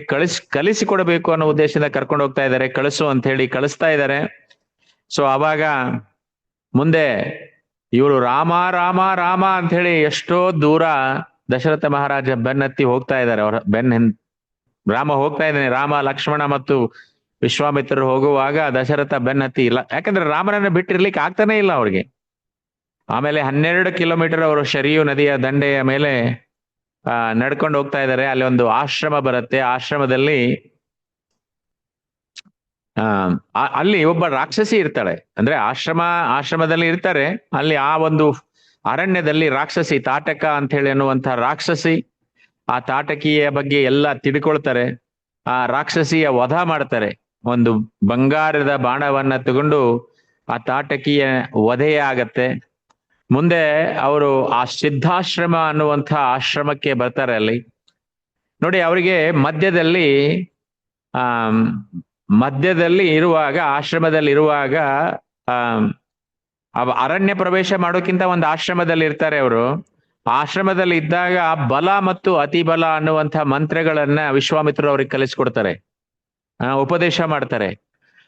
ಕಲಿಸಿಕೊಡಬೇಕು ಅನ್ನೋ ಉದ್ದೇಶದಿಂದ ಕರ್ಕೊಂಡು ಹೋಗ್ತಾ ಇದ್ದಾರೆ. ಕಳಿಸು ಅಂತ ಹೇಳಿ ಕಳಿಸ್ತಾ ಇದ್ದಾರೆ. ಸೊ ಅವಾಗ ಮುಂದೆ ಇವರು ರಾಮ ರಾಮ ರಾಮ ಅಂತ ಹೇಳಿ ಎಷ್ಟೋ ದೂರ ದಶರಥ ಮಹಾರಾಜ ಬೆನ್ನತ್ತಿ ಹೋಗ್ತಾ ಇದ್ದಾರೆ. ಅವರ ರಾಮ ಹೋಗ್ತಾ ಇದ್ದಾನೆ. ರಾಮ, ಲಕ್ಷ್ಮಣ ಮತ್ತು ವಿಶ್ವಾಮಿತ್ರರು ಹೋಗುವಾಗ ದಶರಥ ಬೆನ್ನತ್ತಿ ಇಲ್ಲ, ಯಾಕಂದ್ರೆ ರಾಮನನ್ನ ಬಿಟ್ಟಿರ್ಲಿಕ್ಕೆ ಆಗ್ತಾನೆ ಇಲ್ಲ ಅವ್ರಿಗೆ. ಆಮೇಲೆ 12 ಕಿಲೋಮೀಟರ್ ಅವರು ಶರಿಯು ನದಿಯ ದಂಡೆಯ ಮೇಲೆ ನಡ್ಕೊಂಡು ಹೋಗ್ತಾ ಇದ್ದಾರೆ. ಅಲ್ಲಿ ಒಂದು ಆಶ್ರಮ ಬರುತ್ತೆ. ಆಶ್ರಮದಲ್ಲಿ ಅಲ್ಲಿ ಒಬ್ಬ ರಾಕ್ಷಸಿ ಇರ್ತಾಳೆ. ಅಂದ್ರೆ ಆಶ್ರಮದಲ್ಲಿ ಇರ್ತಾರೆ. ಅಲ್ಲಿ ಆ ಒಂದು ಅರಣ್ಯದಲ್ಲಿ ರಾಕ್ಷಸಿ, ತಾಟಕ ಅಂತ ಹೇಳಿ ಅನ್ನುವಂಥ ರಾಕ್ಷಸಿ, ಆ ತಾಟಕಿಯ ಬಗ್ಗೆ ಎಲ್ಲ ತಿಳ್ಕೊಳ್ತಾರೆ. ಆ ರಾಕ್ಷಸಿಯ ವಧ ಮಾಡ್ತಾರೆ. ಒಂದು ಬಂಗಾರದ ಬಾಣವನ್ನ ತಗೊಂಡು ಆ ತಾಟಕಿಯ ವಧೆಯೇ ಆಗತ್ತೆ. ಮುಂದೆ ಅವರು ಆ ಸಿದ್ಧಾಶ್ರಮ ಅನ್ನುವಂಥ ಆಶ್ರಮಕ್ಕೆ ಬರ್ತಾರೆ. ಅಲ್ಲಿ ನೋಡಿ, ಅವರಿಗೆ ಮಧ್ಯದಲ್ಲಿ ಇರುವಾಗ, ಆಶ್ರಮದಲ್ಲಿ ಇರುವಾಗ, ಅರಣ್ಯ ಪ್ರವೇಶ ಮಾಡೋಕ್ಕಿಂತ ಒಂದು ಆಶ್ರಮದಲ್ಲಿ ಇರ್ತಾರೆ ಅವರು. ಆಶ್ರಮದಲ್ಲಿ ಇದ್ದಾಗ ಬಲ ಮತ್ತು ಅತಿ ಬಲ ಅನ್ನುವಂಥ ಮಂತ್ರಗಳನ್ನ ವಿಶ್ವಾಮಿತ್ರರು ಅವ್ರಿಗೆ ಕಲಿಸ್ಕೊಡ್ತಾರೆ, ಉಪದೇಶ ಮಾಡ್ತಾರೆ.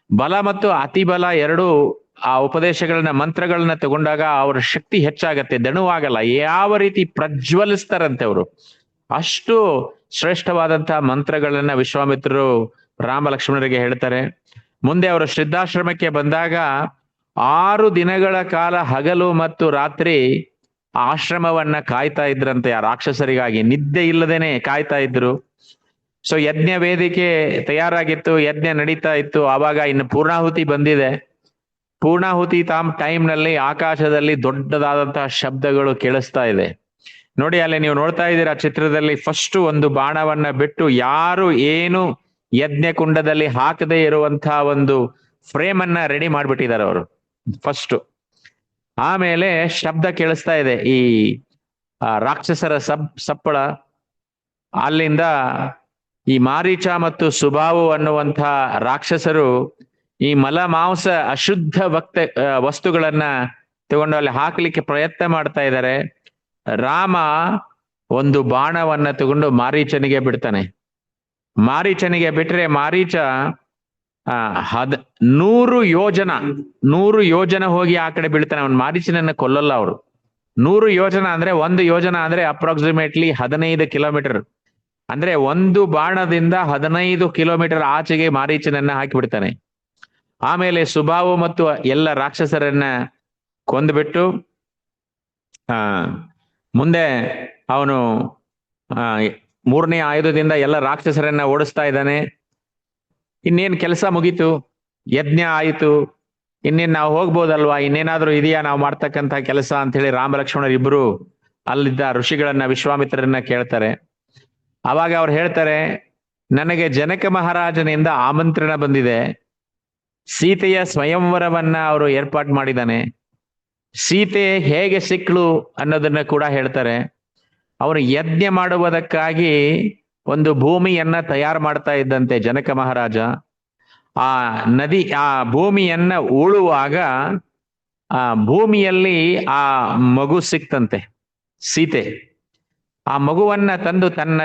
ಬಲ ಮತ್ತು ಅತಿ ಬಲ ಎರಡೂ ಆ ಉಪದೇಶಗಳನ್ನ, ಮಂತ್ರಗಳನ್ನ ತಗೊಂಡಾಗ ಅವರ ಶಕ್ತಿ ಹೆಚ್ಚಾಗತ್ತೆ, ದಣುವಾಗಲ್ಲ. ಯಾವ ರೀತಿ ಪ್ರಜ್ವಲಿಸ್ತಾರಂತೆ ಅವರು, ಅಷ್ಟು ಶ್ರೇಷ್ಠವಾದಂತಹ ಮಂತ್ರಗಳನ್ನ ವಿಶ್ವಾಮಿತ್ರರು ರಾಮ ಲಕ್ಷ್ಮಣರಿಗೆ ಹೇಳ್ತಾರೆ. ಮುಂದೆ ಅವರು ಸಿದ್ಧಾಶ್ರಮಕ್ಕೆ ಬಂದಾಗ 6 ದಿನಗಳ ಕಾಲ ಹಗಲು ಮತ್ತು ರಾತ್ರಿ ಆಶ್ರಮವನ್ನ ಕಾಯ್ತಾ ಇದ್ರಂತೆ. ಆ ರಾಕ್ಷಸರಿಗಾಗಿ ನಿದ್ದೆ ಇಲ್ಲದೇನೆ ಕಾಯ್ತಾ ಇದ್ರು. ಸೊ ಯಜ್ಞ ವೇದಿಕೆ ತಯಾರಾಗಿತ್ತು, ಯಜ್ಞ ನಡೀತಾ ಇತ್ತು. ಆವಾಗ ಇನ್ನು ಪೂರ್ಣಾಹುತಿ ಬಂದಿದೆ. ಪೂರ್ಣಾಹುತಿ ಟೈಮ್ನಲ್ಲಿ ಆಕಾಶದಲ್ಲಿ ದೊಡ್ಡದಾದಂತಹ ಶಬ್ದಗಳು ಕೇಳಿಸ್ತಾ ಇದೆ. ನೋಡಿ, ಅಲ್ಲಿ ನೀವು ನೋಡ್ತಾ ಇದ್ದೀರಾ ಚಿತ್ರದಲ್ಲಿ, ಫಸ್ಟ್ ಒಂದು ಬಾಣವನ್ನ ಬಿಟ್ಟು ಯಾರು ಏನು ಯಜ್ಞ ಕುಂಡದಲ್ಲಿ ಹಾಕದೇ ಇರುವಂತಹ ಒಂದು ಫ್ರೇಮ್ ಅನ್ನ ರೆಡಿ ಮಾಡ್ಬಿಟ್ಟಿದ್ದಾರೆ ಅವರು ಫಸ್ಟ್. ಆಮೇಲೆ ಶಬ್ದ ಕೇಳಿಸ್ತಾ ಇದೆ, ಈ ರಾಕ್ಷಸರ ಸಪ್ಪಳ. ಅಲ್ಲಿಂದ ಈ ಮಾರೀಚ ಮತ್ತು ಸುಬಾವು ಅನ್ನುವಂಥ ರಾಕ್ಷಸರು ಈ ಮಲ ಮಾಂಸ ಅಶುದ್ಧ ವಸ್ತುಗಳನ್ನ ತಗೊಂಡು ಅಲ್ಲಿ ಹಾಕ್ಲಿಕ್ಕೆ ಪ್ರಯತ್ನ ಮಾಡ್ತಾ ಇದ್ದಾರೆ. ರಾಮ ಒಂದು ಬಾಣವನ್ನ ತಗೊಂಡು ಮಾರೀಚನಿಗೆ ಬಿಡ್ತಾನೆ. ಮಾರೀಚನಿಗೆ ಬಿಟ್ರೆ ಮಾರೀಚ 100 ಯೋಜನ ಹೋಗಿ ಆ ಕಡೆ ಬೀಳ್ತಾನೆ. ಅವನು ಮಾರೀಚನನ್ನ ಕೊಲ್ಲಲ್ಲ ಅವರು. 100 ಯೋಜನ ಅಂದ್ರೆ, 1 ಯೋಜನ ಅಂದ್ರೆ ಅಪ್ರಾಕ್ಸಿಮೇಟ್ಲಿ 15 ಕಿಲೋಮೀಟರ್. ಅಂದ್ರೆ ಒಂದು ಬಾಣದಿಂದ 15 ಕಿಲೋಮೀಟರ್ ಆಚೆಗೆ ಮಾರೀಚನನ್ನ ಹಾಕಿಬಿಡ್ತಾನೆ. ಆಮೇಲೆ ಸುಬಾಹು ಮತ್ತು ಎಲ್ಲ ರಾಕ್ಷಸರನ್ನ ಕೊಂದುಬಿಟ್ಟು ಆ ಮುಂದೆ ಅವನು ಮೂರನೇ ಆಯುಧದಿಂದ ಎಲ್ಲ ರಾಕ್ಷಸರನ್ನ ಓಡಿಸ್ತಾ ಇದ್ದಾನೆ. ಇನ್ನೇನ್ ಕೆಲಸ ಮುಗೀತು, ಯಜ್ಞ ಆಯಿತು, ಇನ್ನೇನ್ ನಾವು ಹೋಗ್ಬೋದಲ್ವಾ, ಇನ್ನೇನಾದ್ರೂ ಇದೆಯಾ ನಾವು ಮಾಡ್ತಕ್ಕಂಥ ಕೆಲಸ ಅಂತ ಹೇಳಿ ರಾಮ ಲಕ್ಷ್ಮಣರು ಇಬ್ರು ಅಲ್ಲಿದ್ದ ಋಷಿಗಳನ್ನ ವಿಶ್ವಾಮಿತ್ರರನ್ನ ಕೇಳ್ತಾರೆ. ಅವಾಗ ಅವ್ರು ಹೇಳ್ತಾರೆ, ನನಗೆ ಜನಕ ಮಹಾರಾಜನಿಂದ ಆಮಂತ್ರಣ ಬಂದಿದೆ, ಸೀತೆಯ ಸ್ವಯಂವರವನ್ನ ಅವರು ಏರ್ಪಾಟ್ ಮಾಡಿದ್ದಾನೆ, ಸೀತೆ ಹೇಗೆ ಸಿಕ್ಳು ಅನ್ನೋದನ್ನ ಕೂಡ ಹೇಳ್ತಾರೆ. ಅವರು ಯಜ್ಞ ಮಾಡುವುದಕ್ಕಾಗಿ ಒಂದು ಭೂಮಿಯನ್ನ ತಯಾರು ಮಾಡ್ತಾ ಇದ್ದಂತೆ ಜನಕ ಮಹಾರಾಜ. ಆ ನದಿ, ಆ ಭೂಮಿಯನ್ನ ಉಳುವಾಗ ಆ ಭೂಮಿಯಲ್ಲಿ ಆ ಮಗು ಸಿಕ್ತಂತೆ, ಸೀತೆ. ಆ ಮಗುವನ್ನ ತಂದು ತನ್ನ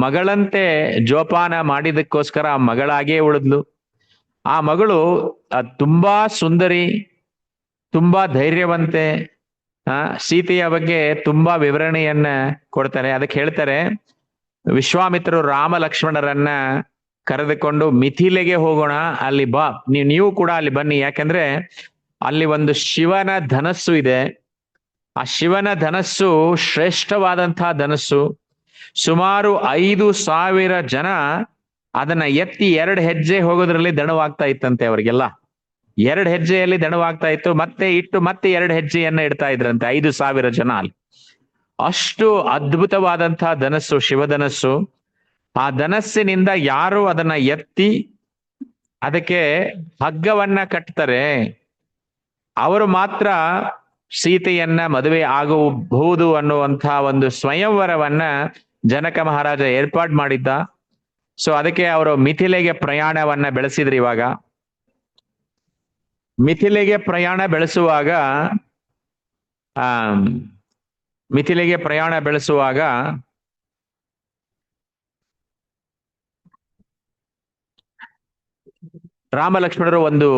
ಮಗಳಂತೆ ಜೋಪಾನ ಮಾಡಿದಕ್ಕೋಸ್ಕರ ಆ ಮಗಳಾಗೇ ಉಳಿದ್ಲು. ಆ ಮಗಳು ತುಂಬಾ ಸುಂದರಿ, ತುಂಬಾ ಧೈರ್ಯವಂತೆ. ಸೀತೆಯ ಬಗ್ಗೆ ತುಂಬಾ ವಿವರಣೆಯನ್ನ ಕೊಡ್ತಾರೆ. ಅದಕ್ಕೆ ಹೇಳ್ತಾರೆ, ವಿಶ್ವಾಮಿತ್ರರು ರಾಮ ಲಕ್ಷ್ಮಣರನ್ನ ಕರೆದುಕೊಂಡು ಮಿಥಿಲೆಗೆ ಹೋಗೋಣ, ಅಲ್ಲಿ ಬಾ, ನೀವು ಕೂಡ ಅಲ್ಲಿ ಬನ್ನಿ, ಯಾಕಂದ್ರೆ ಅಲ್ಲಿ ಒಂದು ಶಿವನ ಧನಸ್ಸು ಇದೆ. ಆ ಶಿವನ ಧನಸ್ಸು ಶ್ರೇಷ್ಠವಾದಂತಹ ಧನಸ್ಸು. ಸುಮಾರು 5,000 ಜನ ಅದನ್ನ ಎತ್ತಿ 2 ಹೆಜ್ಜೆ ಹೋಗೋದ್ರಲ್ಲಿ ದಣವಾಗ್ತಾ ಇತ್ತಂತೆ ಅವರಿಗೆಲ್ಲ. 2 ಹೆಜ್ಜೆಯಲ್ಲಿ ದಣವಾಗ್ತಾ ಇತ್ತು, ಮತ್ತೆ ಇಟ್ಟು ಮತ್ತೆ 2 ಹೆಜ್ಜೆಯನ್ನ ಇಡ್ತಾ ಇದ್ರಂತೆ 5,000 ಜನ ಅಲ್ಲಿ. ಅಷ್ಟು ಅದ್ಭುತವಾದಂತಹ ಧನಸ್ಸು, ಶಿವಧನಸ್ಸು. ಆ ಧನಸ್ಸಿನಿಂದ ಯಾರು ಅದನ್ನ ಎತ್ತಿ ಅದಕ್ಕೆ ಹಗ್ಗವನ್ನ ಕಟ್ತಾರೆ, ಅವರು ಮಾತ್ರ ಸೀತೆಯನ್ನ ಮದುವೆ ಆಗಬಹುದು ಅನ್ನುವಂತಹ ಒಂದು ಸ್ವಯಂವರವನ್ನ ಜನಕ ಮಹಾರಾಜ ಏರ್ಪಾಡು ಮಾಡಿದ್ದ. ಸೊ ಅದಕ್ಕೆ ಅವರು ಮಿಥಿಲೆಗೆ ಪ್ರಯಾಣವನ್ನ ಬೆಳೆಸಿದ್ರು. ಇವಾಗ ಮಿಥಿಲೆಗೆ ಪ್ರಯಾಣ ಬೆಳೆಸುವಾಗ ಮಿಥಿಲೆಗೆ ಪ್ರಯಾಣ ಬೆಳೆಸುವಾಗ ರಾಮ ಲಕ್ಷ್ಮಣರು ಒಂದು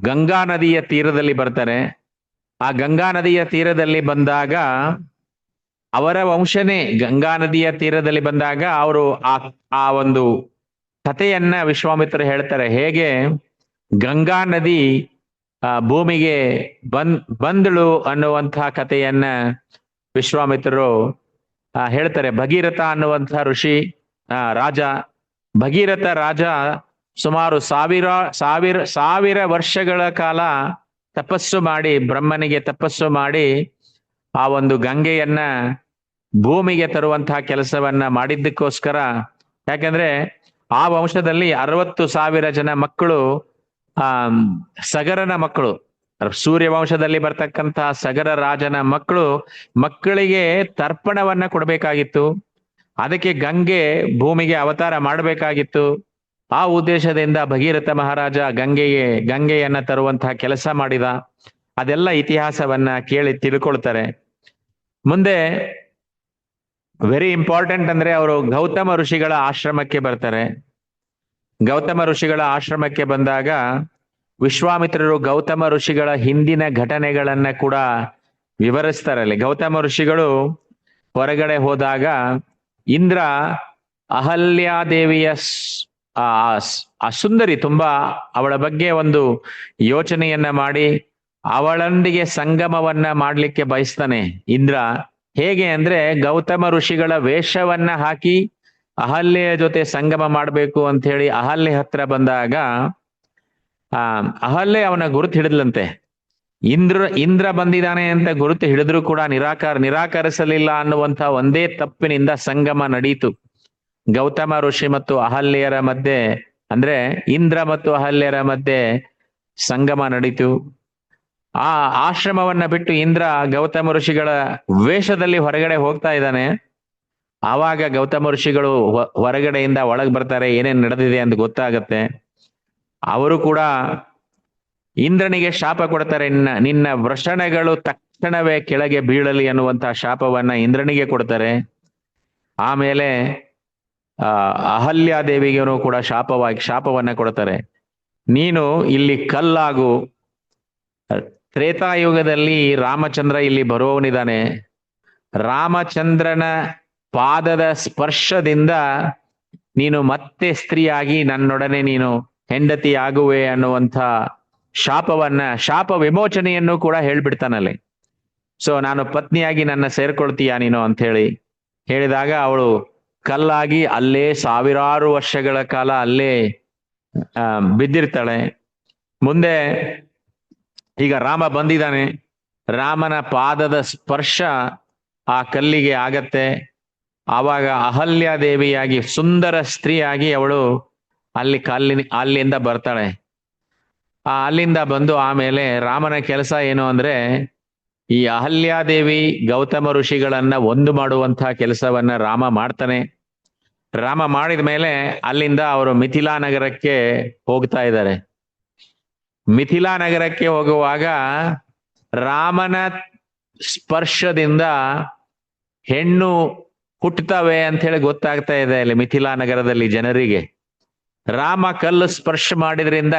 ಗಂಗಾ ನದಿಯ ತೀರದಲ್ಲಿ ಬರ್ತಾರೆ. ಆ ಗಂಗಾ ನದಿಯ ತೀರದಲ್ಲಿ ಬಂದಾಗ ಅವರ ವಂಶನೇ ಗಂಗಾ ನದಿಯ ತೀರದಲ್ಲಿ ಬಂದಾಗ ಅವರು ಆ ಒಂದು ಕಥೆಯನ್ನ ವಿಶ್ವಾಮಿತ್ರ ಹೇಳ್ತಾರೆ. ಹೇಗೆ ಗಂಗಾ ನದಿ ಭೂಮಿಗೆ ಬಂದಳು ಅನ್ನುವಂತಹ ಕಥೆಯನ್ನ ವಿಶ್ವಾಮಿತ್ರರು ಹೇಳ್ತಾರೆ. ಭಗೀರಥ ಅನ್ನುವಂತಹ ಋಷಿ, ರಾಜ, ಭಗೀರಥ ರಾಜ ಸುಮಾರು ಸಾವಿರ ವರ್ಷಗಳ ಕಾಲ ತಪಸ್ಸು ಮಾಡಿ, ಬ್ರಹ್ಮನಿಗೆ ತಪಸ್ಸು ಮಾಡಿ ಆ ಒಂದು ಗಂಗೆಯನ್ನ ಭೂಮಿಗೆ ತರುವಂತಹ ಕೆಲಸವನ್ನ ಮಾಡಿದ್ದಕ್ಕೋಸ್ಕರ, ಯಾಕಂದ್ರೆ ಆ ವಂಶದಲ್ಲಿ 60,000 ಜನ ಮಕ್ಕಳು ಸಗರನ ಮಕ್ಕಳು, ಸೂರ್ಯವಂಶದಲ್ಲಿ ಬರ್ತಕ್ಕಂತಹ ಸಗರ ರಾಜನ ಮಕ್ಕಳಿಗೆ ತರ್ಪಣವನ್ನ ಕೊಡಬೇಕಾಗಿತ್ತು. ಅದಕ್ಕೆ ಗಂಗೆ ಭೂಮಿಗೆ ಅವತಾರ ಮಾಡಬೇಕಾಗಿತ್ತು. ಆ ಉದ್ದೇಶದಿಂದ ಭಗೀರಥ ಮಹಾರಾಜ ಗಂಗೆಯನ್ನ ತರುವಂತಹ ಕೆಲಸ ಮಾಡಿದ. ಅದೆಲ್ಲ ಇತಿಹಾಸವನ್ನ ಕೇಳಿ ತಿಳ್ಕೊಳ್ತಾರೆ. ಮುಂದೆ ವೆರಿ ಇಂಪಾರ್ಟೆಂಟ್ ಅಂದ್ರೆ ಅವರು ಗೌತಮ ಋಷಿಗಳ ಆಶ್ರಮಕ್ಕೆ ಬರ್ತಾರೆ. ಗೌತಮ ಋಷಿಗಳ ಆಶ್ರಮಕ್ಕೆ ಬಂದಾಗ ವಿಶ್ವಾಮಿತ್ರರು ಗೌತಮ ಋಷಿಗಳ ಹಿಂದಿನ ಘಟನೆಗಳನ್ನ ಕೂಡ ವಿವರಿಸ್ತಾರಲ್ಲಿ. ಗೌತಮ ಋಷಿಗಳು ಹೊರಗಡೆ ಹೋದಾಗ ಇಂದ್ರ ಅಹಲ್ಯಾದೇವಿಯ ಆ ಸುಂದರಿ, ತುಂಬಾ ಅವಳ ಬಗ್ಗೆ ಒಂದು ಯೋಚನೆಯನ್ನ ಮಾಡಿ ಅವಳೊಂದಿಗೆ ಸಂಗಮವನ್ನ ಮಾಡ್ಲಿಕ್ಕೆ ಬಯಸ್ತಾನೆ ಇಂದ್ರ. ಹೇಗೆ ಅಂದ್ರೆ ಗೌತಮ ಋಷಿಗಳ ವೇಷವನ್ನ ಹಾಕಿ ಅಹಲ್ಯೆಯ ಜೊತೆ ಸಂಗಮ ಮಾಡ್ಬೇಕು ಅಂತ ಹೇಳಿ ಅಹಲ್ಯೆ ಹತ್ರ ಬಂದಾಗ ಅಹಲ್ಯೆ ಅವನ ಗುರುತು ಹಿಡಿದ್ಲಂತೆ. ಇಂದ್ರ ಬಂದಿದ್ದಾನೆ ಅಂತ ಗುರುತು ಹಿಡಿದ್ರು ಕೂಡ ನಿರಾಕರಿಸಲಿಲ್ಲ ಅನ್ನುವಂತ ಒಂದೇ ತಪ್ಪಿನಿಂದ ಸಂಗಮ ನಡೀತು ಗೌತಮ ಋಷಿ ಮತ್ತು ಅಹಲ್ಯರ ಮಧ್ಯೆ. ಅಂದ್ರೆ ಇಂದ್ರ ಮತ್ತು ಅಹಲ್ಯರ ಮಧ್ಯೆ ಸಂಗಮ ನಡೀತು. ಆ ಆಶ್ರಮವನ್ನ ಬಿಟ್ಟು ಇಂದ್ರ ಗೌತಮ ಋಷಿಗಳ ವೇಷದಲ್ಲಿ ಹೊರಗಡೆ ಹೋಗ್ತಾ ಇದ್ದಾನೆ. ಆವಾಗ ಗೌತಮ ಋಷಿಗಳು ಹೊರಗಡೆಯಿಂದ ಒಳಗ್ ಬರ್ತಾರೆ, ಏನೇನ್ ನಡೆದಿದೆ ಅಂತ ಗೊತ್ತಾಗತ್ತೆ. ಅವರು ಕೂಡ ಇಂದ್ರನಿಗೆ ಶಾಪ ಕೊಡ್ತಾರೆ, ನಿನ್ನ ವೃಷಣಗಳು ತಕ್ಷಣವೇ ಕೆಳಗೆ ಬೀಳಲಿ ಅನ್ನುವಂತಹ ಶಾಪವನ್ನ ಇಂದ್ರನಿಗೆ ಕೊಡ್ತಾರೆ. ಆಮೇಲೆ ಅಹಲ್ಯಾದೇವಿಗೂ ಕೂಡ ಶಾಪವನ್ನ ಕೊಡ್ತಾರೆ. ನೀನು ಇಲ್ಲಿ ಕಲ್ಲಾಗು. ತ್ರೇತಾಯುಗದಲ್ಲಿ ರಾಮಚಂದ್ರ ಇಲ್ಲಿ ಬರುವವನಿದ್ದಾನೆ. ರಾಮಚಂದ್ರನ ಪಾದದ ಸ್ಪರ್ಶದಿಂದ ನೀನು ಮತ್ತೆ ಸ್ತ್ರೀಯಾಗಿ ನನ್ನೊಡನೆ ನೀನು ಹೆಂಡತಿ ಆಗುವೆ ಅನ್ನುವಂಥ ಶಾಪ ವಿಮೋಚನೆಯನ್ನು ಕೂಡ ಹೇಳ್ಬಿಡ್ತಾನಲ್ಲಿ. ಸೊ ನಾನು ಪತ್ನಿಯಾಗಿ ನನ್ನ ಸೇರ್ಕೊಳ್ತೀಯ ನೀನು ಅಂತ ಹೇಳಿದಾಗ ಅವಳು ಕಲ್ಲಾಗಿ ಅಲ್ಲೇ ಸಾವಿರಾರು ವರ್ಷಗಳ ಕಾಲ ಅಲ್ಲೇ ಬಿದ್ದಿರ್ತಾಳೆ. ಮುಂದೆ ಈಗ ರಾಮ ಬಂದಿದ್ದಾನೆ, ರಾಮನ ಪಾದದ ಸ್ಪರ್ಶ ಆ ಕಲ್ಲಿಗೆ ಆಗತ್ತೆ. ಆವಾಗ ಅಹಲ್ಯಾದೇವಿಯಾಗಿ ಸುಂದರ ಸ್ತ್ರೀಯಾಗಿ ಅವಳು ಅಲ್ಲಿಂದ ಬರ್ತಾಳೆ. ಅಲ್ಲಿಂದ ಬಂದು ಆಮೇಲೆ ರಾಮನ ಕೆಲಸ ಏನು ಅಂದ್ರೆ ಈ ಅಹಲ್ಯಾದೇವಿ ಗೌತಮ ಋಷಿಗಳನ್ನ ಒಂದು ಮಾಡುವಂತಹ ಕೆಲಸವನ್ನ ರಾಮ ಮಾಡ್ತಾನೆ. ರಾಮ ಮಾಡಿದ ಮೇಲೆ ಅಲ್ಲಿಂದ ಅವರು ಮಿಥಿಲಾ ನಗರಕ್ಕೆ ಹೋಗ್ತಾ ಇದ್ದಾರೆ. ಮಿಥಿಲಾ ನಗರಕ್ಕೆ ಹೋಗುವಾಗ ರಾಮನ ಸ್ಪರ್ಶದಿಂದ ಹೆಣ್ಣು ಹುಟ್ಟುತ್ತವೆ ಅಂತ ಹೇಳಿ ಗೊತ್ತಾಗ್ತಾ ಇದೆ ಅಲ್ಲಿ ಮಿಥಿಲಾ ನಗರದಲ್ಲಿ ಜನರಿಗೆ. ರಾಮ ಕಲ್ಲು ಸ್ಪರ್ಶ ಮಾಡಿದ್ರಿಂದ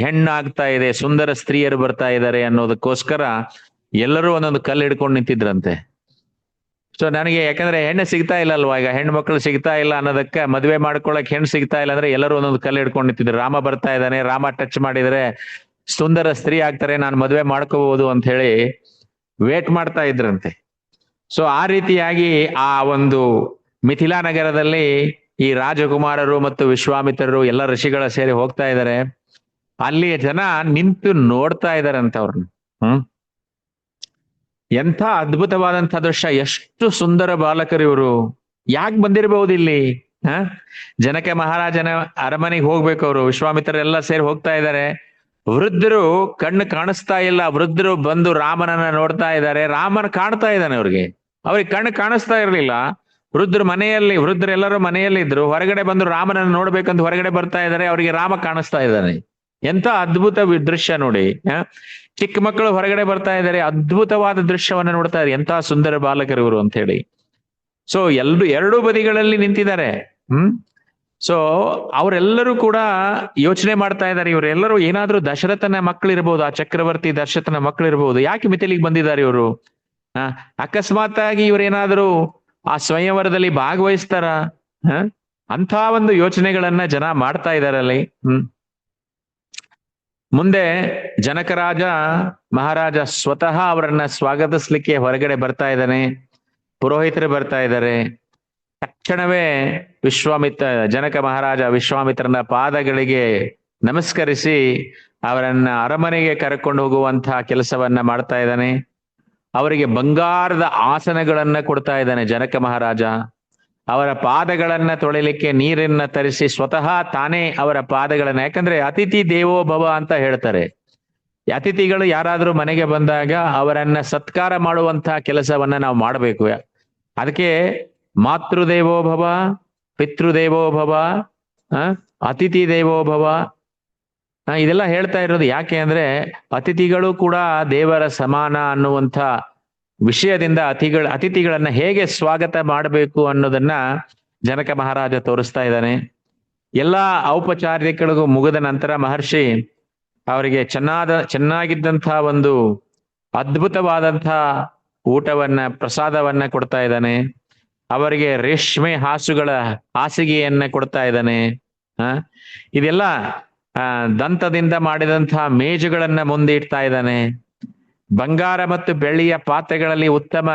ಹೆಣ್ಣಾಗ್ತಾ ಇದೆ, ಸುಂದರ ಸ್ತ್ರೀಯರು ಬರ್ತಾ ಇದ್ದಾರೆ ಅನ್ನೋದಕ್ಕೋಸ್ಕರ ಎಲ್ಲರೂ ಒಂದೊಂದು ಕಲ್ಲು ಹಿಡ್ಕೊಂಡು ನಿಂತಿದ್ರಂತೆ. ಸೊ ನನಗೆ ಯಾಕಂದ್ರೆ ಹೆಣ್ಣು ಸಿಗ್ತಾ ಇಲ್ಲ ಅಲ್ವಾ, ಈಗ ಹೆಣ್ಣು ಮಕ್ಕಳು ಸಿಗ್ತಾ ಇಲ್ಲ ಅನ್ನೋದಕ್ಕೆ, ಮದುವೆ ಮಾಡ್ಕೊಳಕ್ ಹೆಣ್ಣು ಸಿಗ್ತಾ ಇಲ್ಲ ಅಂದ್ರೆ ಎಲ್ಲರೂ ಒಂದೊಂದು ಕಲ್ಲು ಹಿಡ್ಕೊಂಡು ನಿಂತಿದ್ರು. ರಾಮ ಬರ್ತಾ ಇದ್ದಾನೆ, ರಾಮ ಟಚ್ ಮಾಡಿದ್ರೆ ಸುಂದರ ಸ್ತ್ರೀ ಆಗ್ತಾರೆ, ನಾನು ಮದುವೆ ಮಾಡ್ಕೋಬಹುದು ಅಂತ ಹೇಳಿ ವೇಟ್ ಮಾಡ್ತಾ ಇದ್ರಂತೆ. ಸೊ ಆ ರೀತಿಯಾಗಿ ಆ ಒಂದು ಮಿಥಿಲಾ ನಗರದಲ್ಲಿ ಈ ರಾಜಕುಮಾರರು ಮತ್ತು ವಿಶ್ವಾಮಿತ್ರರು ಎಲ್ಲ ಋಷಿಗಳ ಸೇರಿ ಹೋಗ್ತಾ ಇದ್ದಾರೆ. ಅಲ್ಲಿ ಜನ ನಿಂತು ನೋಡ್ತಾ ಇದಾರಂತ ಅವ್ರನ್ನ. ಎಂಥ ಅದ್ಭುತವಾದಂಥ ದೃಶ್ಯ, ಎಷ್ಟು ಸುಂದರ ಬಾಲಕರು ಇವರು, ಯಾಕೆ ಬಂದಿರಬಹುದು ಇಲ್ಲಿ? ಜನಕ ಮಹಾರಾಜನ ಅರಮನೆಗೆ ಹೋಗ್ಬೇಕು ಅವರು, ವಿಶ್ವಾಮಿತ್ರರೆಲ್ಲ ಸೇರಿ ಹೋಗ್ತಾ ಇದ್ದಾರೆ. ವೃದ್ಧರು ಕಣ್ಣು ಕಾಣಿಸ್ತಾ ಇಲ್ಲ, ವೃದ್ಧರು ಬಂದು ರಾಮನನ್ನ ನೋಡ್ತಾ ಇದ್ದಾರೆ. ರಾಮನ ಕಾಣ್ತಾ ಇದ್ದಾನೆ ಅವ್ರಿಗೆ ಕಣ್ಣು ಕಾಣಿಸ್ತಾ ಇರ್ಲಿಲ್ಲ. ವೃದ್ಧರೆಲ್ಲರೂ ಮನೆಯಲ್ಲಿ ಇದ್ರು, ಹೊರಗಡೆ ಬಂದು ರಾಮನನ್ನು ನೋಡ್ಬೇಕಂತ ಹೊರಗಡೆ ಬರ್ತಾ ಇದ್ದಾರೆ. ಅವರಿಗೆ ರಾಮ ಕಾಣಿಸ್ತಾ ಇದ್ದಾನೆ. ಎಂತ ಅದ್ಭುತ ದೃಶ್ಯ ನೋಡಿ. ಚಿಕ್ಕ ಮಕ್ಕಳು ಹೊರಗಡೆ ಬರ್ತಾ ಇದ್ದಾರೆ, ಅದ್ಭುತವಾದ ದೃಶ್ಯವನ್ನ ನೋಡ್ತಾ ಇದ್ದಾರೆ. ಎಂತ ಸುಂದರ ಬಾಲಕರು ಇವರು ಅಂತ ಹೇಳಿ. ಸೊ ಎರಡೂ ಬದಿಗಳಲ್ಲಿ ನಿಂತಿದ್ದಾರೆ. ಸೊ ಅವರೆಲ್ಲರೂ ಕೂಡ ಯೋಚನೆ ಮಾಡ್ತಾ ಇದ್ದಾರೆ, ಇವರೆಲ್ಲರೂ ಏನಾದ್ರೂ ದಶರಥನ ಮಕ್ಕಳಿರ್ಬೋದು, ಆ ಚಕ್ರವರ್ತಿ ದಶರಥನ ಮಕ್ಕಳಿರ್ಬೋದು, ಯಾಕೆ ಮಿಥಿಲಿಗೆ ಬಂದಿದ್ದಾರೆ ಇವರು? ಅಕಸ್ಮಾತ್ ಆಗಿ ಇವರೇನಾದ್ರೂ ಆ ಸ್ವಯಂವರದಲ್ಲಿ ಭಾಗವಹಿಸ್ತಾರ? ಅಂತ ಒಂದು ಯೋಚನೆಗಳನ್ನ ಜನ ಮಾಡ್ತಾ ಇದಾರಲ್ಲಿ. ಮುಂದೆ ಜನಕರಾಜ ಮಹಾರಾಜ ಸ್ವತಃ ಅವರನ್ನ ಸ್ವಾಗತಿಸ್ಲಿಕ್ಕೆ ಹೊರಗಡೆ ಬರ್ತಾ ಇದ್ದಾನೆ. ಪುರೋಹಿತರು ಬರ್ತಾ ಇದ್ದಾರೆ. ತಕ್ಷಣವೇ ಜನಕ ಮಹಾರಾಜ ವಿಶ್ವಾಮಿತ್ರನ ಪಾದಗಳಿಗೆ ನಮಸ್ಕರಿಸಿ ಅವರನ್ನ ಅರಮನೆಗೆ ಕರ್ಕೊಂಡು ಹೋಗುವಂತಹ ಕೆಲಸವನ್ನ ಮಾಡ್ತಾ ಇದ್ದಾನೆ. ಅವರಿಗೆ ಬಂಗಾರದ ಆಸನಗಳನ್ನ ಕೊಡ್ತಾ ಇದ್ದಾನೆ ಜನಕ ಮಹಾರಾಜ. ಅವರ ಪಾದಗಳನ್ನ ತೊಳಿಲಿಕ್ಕೆ ನೀರನ್ನ ತರಿಸಿ ಸ್ವತಃ ತಾನೇ ಅವರ ಪಾದಗಳನ್ನ, ಯಾಕಂದ್ರೆ ಅತಿಥಿ ದೇವೋ ಭವ ಅಂತ ಹೇಳ್ತಾರೆ. ಅತಿಥಿಗಳು ಯಾರಾದ್ರೂ ಮನೆಗೆ ಬಂದಾಗ ಅವರನ್ನ ಸತ್ಕಾರ ಮಾಡುವಂತಹ ಕೆಲಸವನ್ನ ನಾವು ಮಾಡಬೇಕು. ಅದಕ್ಕೆ ಮಾತೃದೇವೋ ಭವ, ಪಿತೃದೇವೋ ಭವ, ಅತಿಥಿ ದೇವೋ ಭವ ಇದೆಲ್ಲ ಹೇಳ್ತಾ ಇರೋದು. ಯಾಕೆ ಅಂದ್ರೆ ಅತಿಥಿಗಳು ಕೂಡ ದೇವರ ಸಮಾನ ಅನ್ನುವಂಥ ವಿಷಯದಿಂದ ಅತಿಥಿಗಳನ್ನ ಹೇಗೆ ಸ್ವಾಗತ ಮಾಡಬೇಕು ಅನ್ನೋದನ್ನ ಜನಕ ಮಹಾರಾಜ ತೋರಿಸ್ತಾ ಇದ್ದಾನೆ. ಎಲ್ಲಾ ಔಪಚಾರಿಕಗಳಿಗೂ ಮುಗಿದ ನಂತರ ಮಹರ್ಷಿ ಅವರಿಗೆ ಚೆನ್ನಾಗಿದ್ದಂಥ ಒಂದು ಅದ್ಭುತವಾದಂಥ ಪ್ರಸಾದವನ್ನ ಕೊಡ್ತಾ ಇದ್ದಾನೆ. ಅವರಿಗೆ ರೇಷ್ಮೆ ಹಾಸಿಗೆಯನ್ನ ಕೊಡ್ತಾ ಇದ್ದಾನೆ. ಇದೆಲ್ಲ ದಂತದಿಂದ ಮಾಡಿದಂತಹ ಮೇಜುಗಳನ್ನ ಮುಂದೆ ಇಡ್ತಾ ಇದ್ದಾನೆ. ಬಂಗಾರ ಮತ್ತು ಬೆಳ್ಳಿಯ ಪಾತ್ರೆಗಳಲ್ಲಿ ಉತ್ತಮ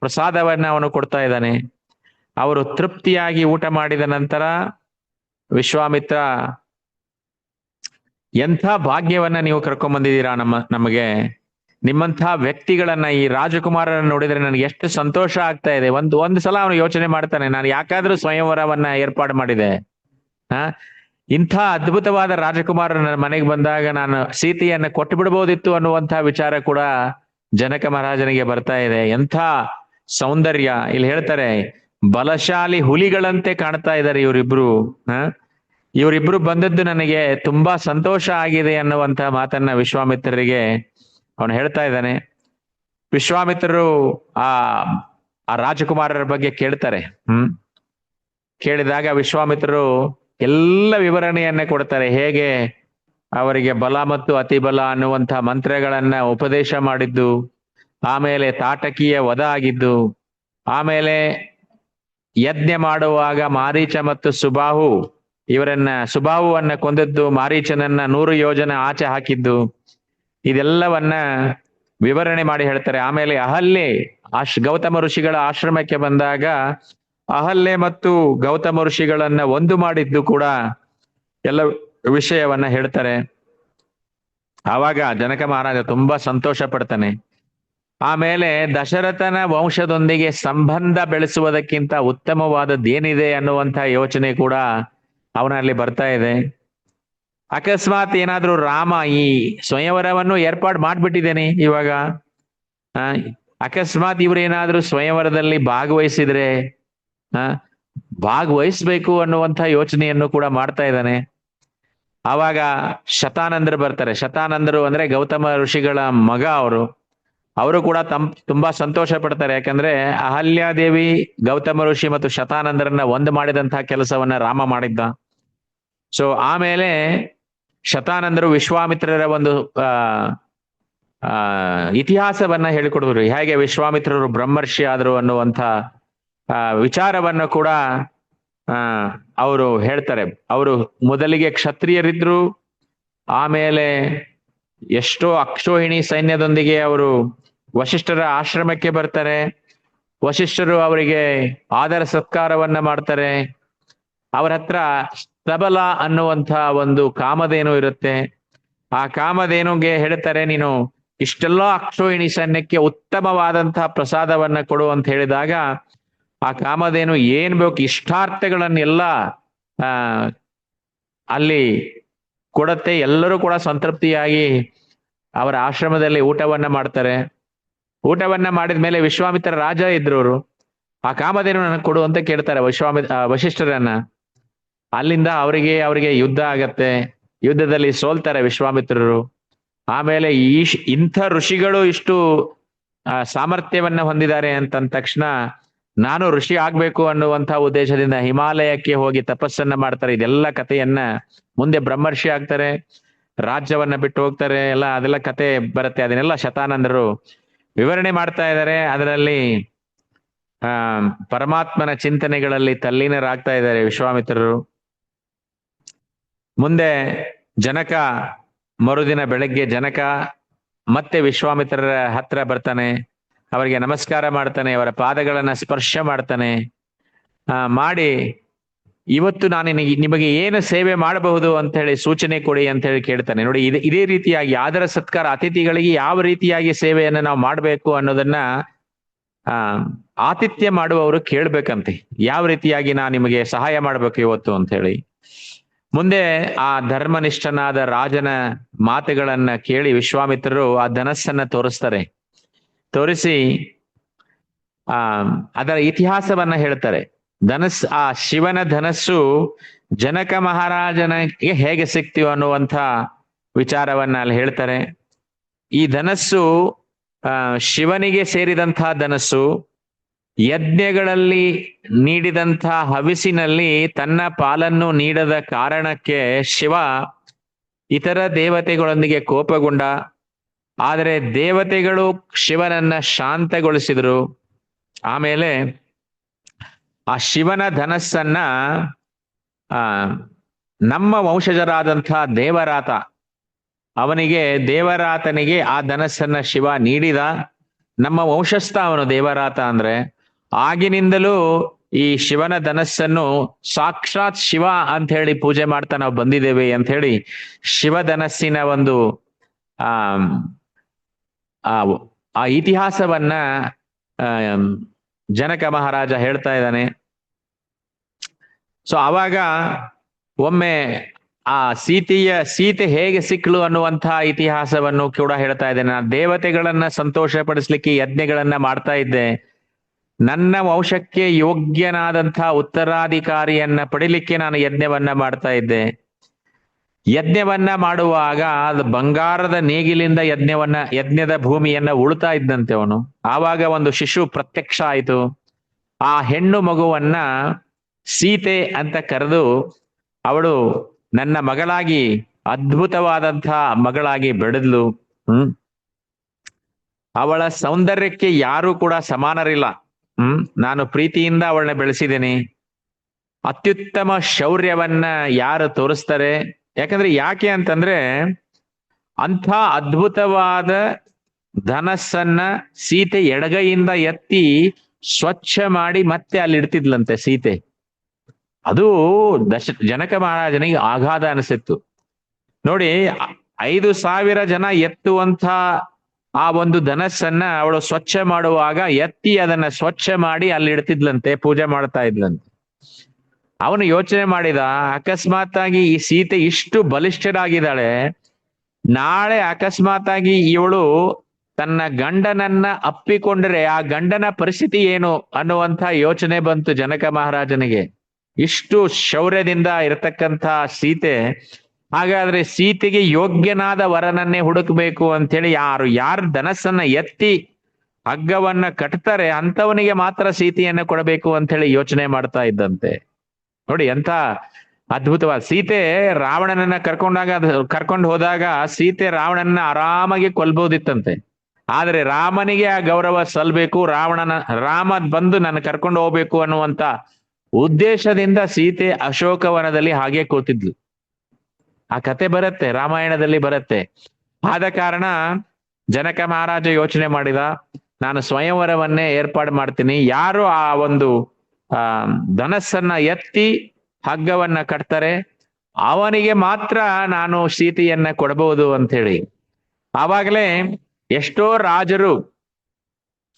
ಪ್ರಸಾದವನ್ನ ಅವನು ಕೊಡ್ತಾ ಇದ್ದಾನೆ. ಅವರು ತೃಪ್ತಿಯಾಗಿ ಊಟ ಮಾಡಿದ ನಂತರ ವಿಶ್ವಾಮಿತ್ರ, ಎಂಥ ಭಾಗ್ಯವನ್ನ ನೀವು ಕರ್ಕೊಂಡ್ಬಂದಿದ್ದೀರಾ ನಮಗೆ, ನಿಮ್ಮಂಥ ವ್ಯಕ್ತಿಗಳನ್ನ, ಈ ರಾಜಕುಮಾರರನ್ನ ನೋಡಿದ್ರೆ ನನಗೆ ಎಷ್ಟು ಸಂತೋಷ ಆಗ್ತಾ ಇದೆ. ಒಂದು ಸಲ ಅವನು ಯೋಚನೆ ಮಾಡ್ತಾನೆ, ನಾನು ಯಾಕಾದ್ರೂ ಸ್ವಯಂವರವನ್ನ ಏರ್ಪಾಡು ಮಾಡಿದೆ. ಇಂಥ ಅದ್ಭುತವಾದ ರಾಜಕುಮಾರ ನನ್ನ ಮನೆಗೆ ಬಂದಾಗ ನಾನು ಸೀತೆಯನ್ನ ಕೊಟ್ಟು ಬಿಡ್ಬೋದಿತ್ತು ಅನ್ನುವಂಥ ವಿಚಾರ ಕೂಡ ಜನಕ ಮಹಾರಾಜನಿಗೆ ಬರ್ತಾ ಇದೆ. ಎಂಥ ಸೌಂದರ್ಯ! ಇಲ್ಲಿ ಹೇಳ್ತಾರೆ, ಬಲಶಾಲಿ ಹುಲಿಗಳಂತೆ ಕಾಣ್ತಾ ಇದ್ದಾರೆ ಇವರಿಬ್ರು. ಇವರಿಬ್ರು ಬಂದದ್ದು ನನಗೆ ತುಂಬಾ ಸಂತೋಷ ಆಗಿದೆ ಅನ್ನುವಂಥ ಮಾತನ್ನ ವಿಶ್ವಾಮಿತ್ರರಿಗೆ ಅವನು ಹೇಳ್ತಾ ಇದ್ದಾನೆ. ವಿಶ್ವಾಮಿತ್ರರು ಆ ರಾಜಕುಮಾರರ ಬಗ್ಗೆ ಕೇಳ್ತಾರೆ. ಕೇಳಿದಾಗ ವಿಶ್ವಾಮಿತ್ರರು ಎಲ್ಲ ವಿವರಣೆಯನ್ನ ಕೊಡ್ತಾರೆ. ಹೇಗೆ ಅವರಿಗೆ ಬಲ ಮತ್ತು ಅತಿಬಲ ಅನ್ನುವಂಥ ಮಂತ್ರಗಳನ್ನ ಉಪದೇಶ ಮಾಡಿದ್ದು, ಆಮೇಲೆ ತಾಟಕೀಯ ವಧ ಆಗಿದ್ದು, ಆಮೇಲೆ ಯಜ್ಞ ಮಾಡುವಾಗ ಮಾರೀಚ ಮತ್ತು ಸುಬಾಹು ಸುಬಾಹುವನ್ನ ಕೊಂದದ್ದು, ಮಾರೀಚನನ್ನ 100 ಯೋಜನ ಆಚೆ ಹಾಕಿದ್ದು, ಇದೆಲ್ಲವನ್ನ ವಿವರಣೆ ಮಾಡಿ ಹೇಳ್ತಾರೆ. ಆಮೇಲೆ ಅಹಲ್ಯೆ ಗೌತಮ ಋಷಿಗಳ ಆಶ್ರಮಕ್ಕೆ ಬಂದಾಗ ಅಹಲ್ಯೆ ಮತ್ತು ಗೌತಮ ಋಷಿಗಳನ್ನ ಒಂದು ಮಾಡಿದ್ದು ಕೂಡ ಎಲ್ಲ ವಿಷಯವನ್ನ ಹೇಳ್ತಾರೆ. ಆವಾಗ ಜನಕ ಮಹಾರಾಜ ತುಂಬಾ ಸಂತೋಷ ಪಡ್ತಾನೆ. ಆಮೇಲೆ ದಶರಥನ ವಂಶದೊಂದಿಗೆ ಸಂಬಂಧ ಬೆಳೆಸುವುದಕ್ಕಿಂತ ಉತ್ತಮವಾದದ್ದೇನಿದೆ ಅನ್ನುವಂಥ ಯೋಚನೆ ಕೂಡ ಅವನಲ್ಲಿ ಬರ್ತಾ ಇದೆ. ಅಕಸ್ಮಾತ್ ಏನಾದ್ರೂ ರಾಮ ಈ ಸ್ವಯಂವರವನ್ನು ಏರ್ಪಾಡು ಮಾಡ್ಬಿಟ್ಟಿದ್ದೇನೆ ಇವಾಗ, ಅಕಸ್ಮಾತ್ ಇವ್ರೇನಾದ್ರೂ ಸ್ವಯಂವರದಲ್ಲಿ ಭಾಗವಹಿಸಿದ್ರೆ ಭಾಗವಹಿಸ್ಬೇಕು ಅನ್ನುವಂಥ ಯೋಚನೆಯನ್ನು ಕೂಡ ಮಾಡ್ತಾ ಇದ್ದಾನೆ. ಆವಾಗ ಶತಾನಂದರು ಬರ್ತಾರೆ. ಶತಾನಂದರು ಅಂದ್ರೆ ಗೌತಮ ಋಷಿಗಳ ಮಗ. ಅವರು ಕೂಡ ತುಂಬಾ ಸಂತೋಷ ಪಡ್ತಾರೆ. ಯಾಕಂದ್ರೆ ಅಹಲ್ಯಾದೇವಿ, ಗೌತಮ ಋಷಿ ಮತ್ತು ಶತಾನಂದರನ್ನ ಒಂದು ಮಾಡಿದಂತಹ ಕೆಲಸವನ್ನ ರಾಮ ಮಾಡಿದ್ದ. ಸೊ ಆಮೇಲೆ ಶತಾನಂದರು ವಿಶ್ವಾಮಿತ್ರರ ಒಂದು ಇತಿಹಾಸವನ್ನ ಹೇಳಿಕೊಡಿದ್ರು. ಹೇಗೆ ವಿಶ್ವಾಮಿತ್ರರು ಬ್ರಹ್ಮರ್ಷಿ ಆದರು ಅನ್ನುವಂಥ ವಿಚಾರವನ್ನು ಕೂಡ ಅವರು ಹೇಳ್ತಾರೆ. ಅವರು ಮೊದಲಿಗೆ ಕ್ಷತ್ರಿಯರಿದ್ರು, ಆಮೇಲೆ ಎಷ್ಟೋ ಅಕ್ಷೋಹಿಣಿ ಸೈನ್ಯದೊಂದಿಗೆ ಅವರು ವಶಿಷ್ಠರ ಆಶ್ರಮಕ್ಕೆ ಬರ್ತಾರೆ. ವಶಿಷ್ಠರು ಅವರಿಗೆ ಆದರ ಸತ್ಕಾರವನ್ನ ಮಾಡ್ತಾರೆ. ಅವರ ಹತ್ರ ಸ್ತಬಲ ಅನ್ನುವಂಥ ಒಂದು ಕಾಮಧೇನು ಇರುತ್ತೆ. ಆ ಕಾಮಧೇನುಗೆ ಹೇಳ್ತಾರೆ, ನೀನು ಇಷ್ಟೆಲ್ಲ ಅಕ್ಷೋಹಿಣಿ ಸೈನ್ಯಕ್ಕೆ ಉತ್ತಮವಾದಂತಹ ಪ್ರಸಾದವನ್ನ ಕೊಡು ಅಂತ ಹೇಳಿದಾಗ ಆ ಕಾಮಧೇನು ಏನ್ ಬೇಕು ಇಷ್ಟಾರ್ಥಗಳನ್ನೆಲ್ಲ ಅಲ್ಲಿ ಕೊಡತ್ತೆ. ಎಲ್ಲರೂ ಕೂಡ ಸಂತೃಪ್ತಿಯಾಗಿ ಅವರ ಆಶ್ರಮದಲ್ಲಿ ಊಟವನ್ನ ಮಾಡ್ತಾರೆ. ಊಟವನ್ನ ಮಾಡಿದ ಮೇಲೆ ವಿಶ್ವಾಮಿತ್ರ ರಾಜ ಇದ್ರು ಅವರು. ಆ ಕಾಮಧೇನು ನನಗೆ ಕೊಡು ಅಂತ ಕೇಳ್ತಾರೆ ವಶಿಷ್ಠರನ್ನ. ಅಲ್ಲಿಂದ ಅವರಿಗೆ ಯುದ್ಧ ಆಗತ್ತೆ. ಯುದ್ಧದಲ್ಲಿ ಸೋಲ್ತಾರೆ ವಿಶ್ವಾಮಿತ್ರರು. ಆಮೇಲೆ ಇಂಥ ಋಷಿಗಳು ಇಷ್ಟು ಸಾಮರ್ಥ್ಯವನ್ನ ಹೊಂದಿದ್ದಾರೆ ಅಂತಂದ ತಕ್ಷಣ ನಾನು ಋಷಿ ಆಗ್ಬೇಕು ಅನ್ನುವಂಥ ಉದ್ದೇಶದಿಂದ ಹಿಮಾಲಯಕ್ಕೆ ಹೋಗಿ ತಪಸ್ಸನ್ನ ಮಾಡ್ತಾರೆ. ಇದೆಲ್ಲ ಕಥೆಯನ್ನ ಮುಂದೆ ಬ್ರಹ್ಮರ್ಷಿ ಆಗ್ತಾರೆ, ರಾಜ್ಯವನ್ನ ಬಿಟ್ಟು ಹೋಗ್ತಾರೆ, ಅದೆಲ್ಲ ಕತೆ ಬರುತ್ತೆ. ಅದನ್ನೆಲ್ಲ ಶತಾನಂದರು ವಿವರಣೆ ಮಾಡ್ತಾ ಇದ್ದಾರೆ. ಅದರಲ್ಲಿ ಪರಮಾತ್ಮನ ಚಿಂತನೆಗಳಲ್ಲಿ ತಲ್ಲೀನರಾಗ್ತಾ ಇದ್ದಾರೆ ವಿಶ್ವಾಮಿತ್ರರು. ಮುಂದೆ ಜನಕ ಮರುದಿನ ಬೆಳಗ್ಗೆ ಜನಕ ಮತ್ತೆ ವಿಶ್ವಾಮಿತ್ರರ ಹತ್ರ ಬರ್ತಾನೆ. ಅವರಿಗೆ ನಮಸ್ಕಾರ ಮಾಡ್ತಾನೆ, ಅವರ ಪಾದಗಳನ್ನ ಸ್ಪರ್ಶ ಮಾಡ್ತಾನೆ. ಮಾಡಿ ಇವತ್ತು ನಾನು ನಿಮಗೆ ಏನು ಸೇವೆ ಮಾಡಬಹುದು ಅಂತ ಹೇಳಿ ಸೂಚನೆ ಕೊಡಿ ಅಂತ ಹೇಳಿ ಕೇಳ್ತಾನೆ. ನೋಡಿ, ಇದೇ ರೀತಿಯಾಗಿ ಆದರ ಸತ್ಕಾರ ಅತಿಥಿಗಳಿಗೆ ಯಾವ ರೀತಿಯಾಗಿ ಸೇವೆಯನ್ನು ನಾವು ಮಾಡಬೇಕು ಅನ್ನೋದನ್ನ ಆತಿಥ್ಯ ಮಾಡುವವರು ಕೇಳ್ಬೇಕಂತೆ. ಯಾವ ರೀತಿಯಾಗಿ ನಾನು ನಿಮಗೆ ಸಹಾಯ ಮಾಡ್ಬೇಕು ಇವತ್ತು ಅಂತ ಹೇಳಿ. ಮುಂದೆ ಆ ಧರ್ಮನಿಷ್ಠನಾದ ರಾಜನ ಮಾತುಗಳನ್ನ ಕೇಳಿ ವಿಶ್ವಾಮಿತ್ರರು ಆ ಧನಸ್ಸನ್ನ ತೋರಿಸ್ತಾರೆ. ತೋರಿಸಿ ಅದರ ಇತಿಹಾಸವನ್ನ ಹೇಳ್ತಾರೆ. ಆ ಶಿವನ ಧನಸ್ಸು ಜನಕ ಮಹಾರಾಜನಿಗೆ ಹೇಗೆ ಸಿಕ್ತೀವೋ ಅನ್ನುವಂಥ ವಿಚಾರವನ್ನ ಅಲ್ಲಿ ಹೇಳ್ತಾರೆ. ಈ ಧನಸ್ಸು ಶಿವನಿಗೆ ಸೇರಿದಂತಹ ಧನಸ್ಸು. ಯಜ್ಞಗಳಲ್ಲಿ ನೀಡಿದಂಥ ಹವಿಸಿನಲ್ಲಿ ತನ್ನ ಪಾಲನ್ನು ನೀಡದ ಕಾರಣಕ್ಕೆ ಶಿವ ಇತರ ದೇವತೆಗಳೊಂದಿಗೆ ಕೋಪಗೊಂಡ. ಆದರೆ ದೇವತೆಗಳು ಶಿವನನ್ನ ಶಾಂತಗೊಳಿಸಿದರು. ಆಮೇಲೆ ಆ ಶಿವನ ಧನಸ್ಸನ್ನ ನಮ್ಮ ವಂಶಜರಾದಂಥ ದೇವರಾತನಿಗೆ ಆ ಧನಸ್ಸನ್ನ ಶಿವ ನೀಡಿದ. ನಮ್ಮ ವಂಶಸ್ಥ ಅವನು ದೇವರಾತ ಅಂದ್ರೆ. ಆಗಿನಿಂದಲೂ ಈ ಶಿವನ ಧನಸ್ಸನ್ನು ಸಾಕ್ಷಾತ್ ಶಿವ ಅಂತ ಹೇಳಿ ಪೂಜೆ ಮಾಡ್ತಾ ನಾವು ಬಂದಿದ್ದೇವೆ ಅಂತ ಹೇಳಿ ಶಿವಧನಸ್ಸಿನ ಒಂದು ಆ ಇತಿಹಾಸವನ್ನ ಜನಕ ಮಹಾರಾಜ ಹೇಳ್ತಾ ಇದ್ದಾನೆ. ಸೊ ಆವಾಗ ಒಮ್ಮೆ ಆ ಸೀತೆ ಹೇಗೆ ಸಿಕ್ಳು ಅನ್ನುವಂತಹ ಇತಿಹಾಸವನ್ನು ಕೂಡ ಹೇಳ್ತಾ ಇದ್ದೇನೆ. ನಾನು ದೇವತೆಗಳನ್ನ ಸಂತೋಷ ಪಡಿಸ್ಲಿಕ್ಕೆ ಯಜ್ಞಗಳನ್ನ ಮಾಡ್ತಾ ಇದ್ದೆ. ನನ್ನ ವಂಶಕ್ಕೆ ಯೋಗ್ಯನಾದಂತಹ ಉತ್ತರಾಧಿಕಾರಿಯನ್ನ ಪಡಿಲಿಕ್ಕೆ ನಾನು ಯಜ್ಞವನ್ನ ಮಾಡ್ತಾ ಇದ್ದೆ. ಯಜ್ಞವನ್ನ ಮಾಡುವಾಗ ಅದು ಬಂಗಾರದ ನೇಗಿಲಿಂದ ಯಜ್ಞದ ಭೂಮಿಯನ್ನ ಉಳ್ತಾ ಇದ್ದಂತೆ ಅವನು. ಆವಾಗ ಒಂದು ಶಿಶು ಪ್ರತ್ಯಕ್ಷ ಆಯಿತು. ಆ ಹೆಣ್ಣು ಮಗುವನ್ನ ಸೀತೆ ಅಂತ ಕರೆದು ಅವಳು ನನ್ನ ಮಗಳಾಗಿ ಅದ್ಭುತವಾದಂಥ ಮಗಳಾಗಿ ಬೆಳೆದ್ಲು. ಅವಳ ಸೌಂದರ್ಯಕ್ಕೆ ಯಾರು ಕೂಡ ಸಮಾನರಿಲ್ಲ. ನಾನು ಪ್ರೀತಿಯಿಂದ ಅವಳನ್ನ ಬೆಳೆಸಿದ್ದೀನಿ. ಅತ್ಯುತ್ತಮ ಶೌರ್ಯವನ್ನ ಯಾರು ತೋರಿಸ್ತಾರೆ, ಯಾಕೆ ಅಂತಂದ್ರೆ ಅಂಥ ಅದ್ಭುತವಾದ ಧನಸ್ಸನ್ನ ಸೀತೆ ಎಡಗೈಯಿಂದ ಎತ್ತಿ ಸ್ವಚ್ಛ ಮಾಡಿ ಮತ್ತೆ ಅಲ್ಲಿ ಇಡ್ತಿದ್ಲಂತೆ ಸೀತೆ. ಅದು ಜನಕ ಮಹಾರಾಜನಿಗೆ ಆಘಾತ ಅನಿಸಿತ್ತು. ನೋಡಿ, 5,000 ಜನ ಎತ್ತುವಂತ ಆ ಒಂದು ಧನಸ್ಸನ್ನ ಅವಳು ಸ್ವಚ್ಛ ಮಾಡುವಾಗ ಎತ್ತಿ ಅದನ್ನ ಸ್ವಚ್ಛ ಮಾಡಿ ಅಲ್ಲಿ ಇಡ್ತಿದ್ಲಂತೆ, ಪೂಜೆ ಮಾಡ್ತಾ ಇದ್ಲಂತೆ. ಅವನು ಯೋಚನೆ ಮಾಡಿದ, ಅಕಸ್ಮಾತ್ ಆಗಿ ಈ ಸೀತೆ ಇಷ್ಟು ಬಲಿಷ್ಠರಾಗಿದ್ದಾಳೆ, ನಾಳೆ ಅಕಸ್ಮಾತ್ ಆಗಿ ಇವಳು ತನ್ನ ಗಂಡನನ್ನ ಅಪ್ಪಿಕೊಂಡ್ರೆ ಆ ಗಂಡನ ಪರಿಸ್ಥಿತಿ ಏನು ಅನ್ನುವಂಥ ಯೋಚನೆ ಬಂತು ಜನಕ ಮಹಾರಾಜನಿಗೆ. ಇಷ್ಟು ಶೌರ್ಯದಿಂದ ಇರತಕ್ಕಂಥ ಸೀತೆ, ಹಾಗಾದ್ರೆ ಸೀತೆಗೆ ಯೋಗ್ಯನಾದ ವರನನ್ನೇ ಹುಡುಕ್ಬೇಕು ಅಂತೇಳಿ ಯಾರು ಧನಸ್ಸನ್ನ ಎತ್ತಿ ಹಗ್ಗವನ್ನ ಕಟ್ತಾರೆ ಅಂತವನಿಗೆ ಮಾತ್ರ ಸೀತೆಯನ್ನ ಕೊಡಬೇಕು ಅಂತ ಹೇಳಿ ಯೋಚನೆ ಮಾಡ್ತಾ ಇದ್ದಂತೆ. ನೋಡಿ ಎಂತ ಅದ್ಭುತವಾದ ಸೀತೆ. ರಾವಣನನ್ನ ಕರ್ಕೊಂಡು ಹೋದಾಗ ಸೀತೆ ರಾವಣನ ಆರಾಮಾಗಿ ಕೊಲ್ಬಹುದಿತ್ತಂತೆ. ಆದ್ರೆ ರಾಮನಿಗೆ ಆ ಗೌರವ ಸಲ್ಬೇಕು, ರಾಮ ಬಂದು ನನ್ನ ಕರ್ಕೊಂಡು ಹೋಗ್ಬೇಕು ಅನ್ನುವಂತ ಉದ್ದೇಶದಿಂದ ಸೀತೆ ಅಶೋಕವನದಲ್ಲಿ ಹಾಗೆ ಕೂತಿದ್ಲು. ಆ ಕತೆ ಬರುತ್ತೆ, ರಾಮಾಯಣದಲ್ಲಿ ಬರುತ್ತೆ. ಆದ ಕಾರಣ ಜನಕ ಮಹಾರಾಜ ಯೋಚನೆ ಮಾಡಿದ, ನಾನು ಸ್ವಯಂವರವನ್ನೇ ಏರ್ಪಾಡು ಮಾಡ್ತೀನಿ. ಯಾರು ಆ ಒಂದು ಧನಸ್ಸನ್ನ ಎತ್ತಿ ಹಗ್ಗವನ್ನ ಕಟ್ತಾರೆ ಅವನಿಗೆ ಮಾತ್ರ ನಾನು ಸೀತೆಯನ್ನ ಕೊಡಬಹುದು ಅಂತ ಹೇಳಿ. ಆವಾಗಲೇ ಎಷ್ಟೋ ರಾಜರು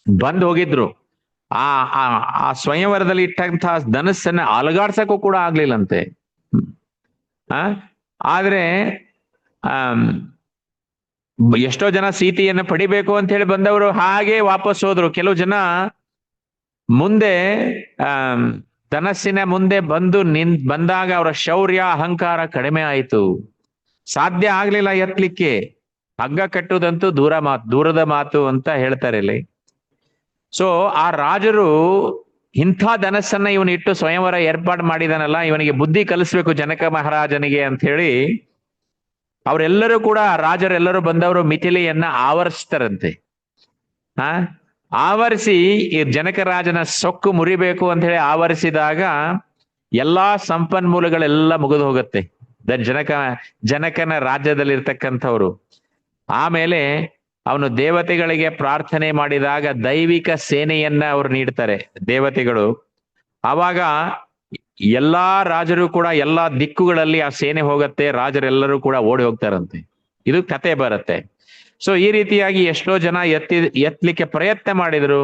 ಬಂದು ಹೋಗಿದ್ರು. ಆ ಸ್ವಯಂವರದಲ್ಲಿ ಇಟ್ಟಂತಹ ಧನಸ್ಸನ್ನ ಅಲಗಾಡ್ಸಕ್ಕೂ ಕೂಡ ಆಗ್ಲಿಲ್ಲಂತೆ. ಆದ್ರೆ ಎಷ್ಟೋ ಜನ ಸೀತೆಯನ್ನ ಪಡಿಬೇಕು ಅಂತ ಹೇಳಿ ಬಂದವರು ಹಾಗೆ ವಾಪಸ್ ಹೋದ್ರು. ಕೆಲವು ಜನ ಮುಂದೆ ಧನಸ್ಸಿನ ಮುಂದೆ ಬಂದಾಗ ಅವರ ಶೌರ್ಯ ಅಹಂಕಾರ ಕಡಿಮೆ ಆಯಿತು, ಸಾಧ್ಯ ಆಗ್ಲಿಲ್ಲ ಎತ್ತಲಿಕ್ಕೆ. ಹಗ್ಗ ಕಟ್ಟುವುದಂತೂ ದೂರದ ಮಾತು ಅಂತ ಹೇಳ್ತಾರೆ ಇಲ್ಲಿ. ಸೊ ಆ ರಾಜರು ಇಂಥ ಧನಸ್ಸನ್ನ ಇವನು ಇಟ್ಟು ಸ್ವಯಂವರ ಏರ್ಪಾಡು ಮಾಡಿದಾನಲ್ಲ, ಇವನಿಗೆ ಬುದ್ಧಿ ಕಲಿಸ್ಬೇಕು ಜನಕ ಮಹಾರಾಜನಿಗೆ ಅಂತ ಹೇಳಿ ಅವರೆಲ್ಲರೂ ಕೂಡ, ರಾಜರೆಲ್ಲರೂ ಬಂದವರು ಮಿಥಿಲೆಯನ್ನ ಆವರಿಸ್ತಾರಂತೆ. ಆವರಿಸಿ ಈ ಜನಕರಾಜನ ಸೊಕ್ಕು ಮುರಿಬೇಕು ಅಂತ ಹೇಳಿ ಆವರಿಸಿದಾಗ ಎಲ್ಲಾ ಸಂಪನ್ಮೂಲಗಳೆಲ್ಲ ಮುಗಿದು ಹೋಗುತ್ತೆ ಜನಕನ ರಾಜ್ಯದಲ್ಲಿರ್ತಕ್ಕಂಥವ್ರು. ಆಮೇಲೆ ಅವನು ದೇವತೆಗಳಿಗೆ ಪ್ರಾರ್ಥನೆ ಮಾಡಿದಾಗ ದೈವಿಕ ಸೇನೆಯನ್ನ ಅವ್ರು ನೀಡ್ತಾರೆ ದೇವತೆಗಳು. ಆವಾಗ ಎಲ್ಲಾ ರಾಜರು ಕೂಡ ಎಲ್ಲಾ ದಿಕ್ಕುಗಳಲ್ಲಿ ಆ ಸೇನೆ ಹೋಗತ್ತೆ, ರಾಜರೆಲ್ಲರೂ ಕೂಡ ಓಡಿ ಹೋಗ್ತಾರಂತೆ. ಇದು ಕತೆ ಬರುತ್ತೆ. ಸೊ ಈ ರೀತಿಯಾಗಿ ಎಷ್ಟೋ ಜನ ಎತ್ತಲಿಕ್ಕೆ ಪ್ರಯತ್ನ ಮಾಡಿದ್ರು,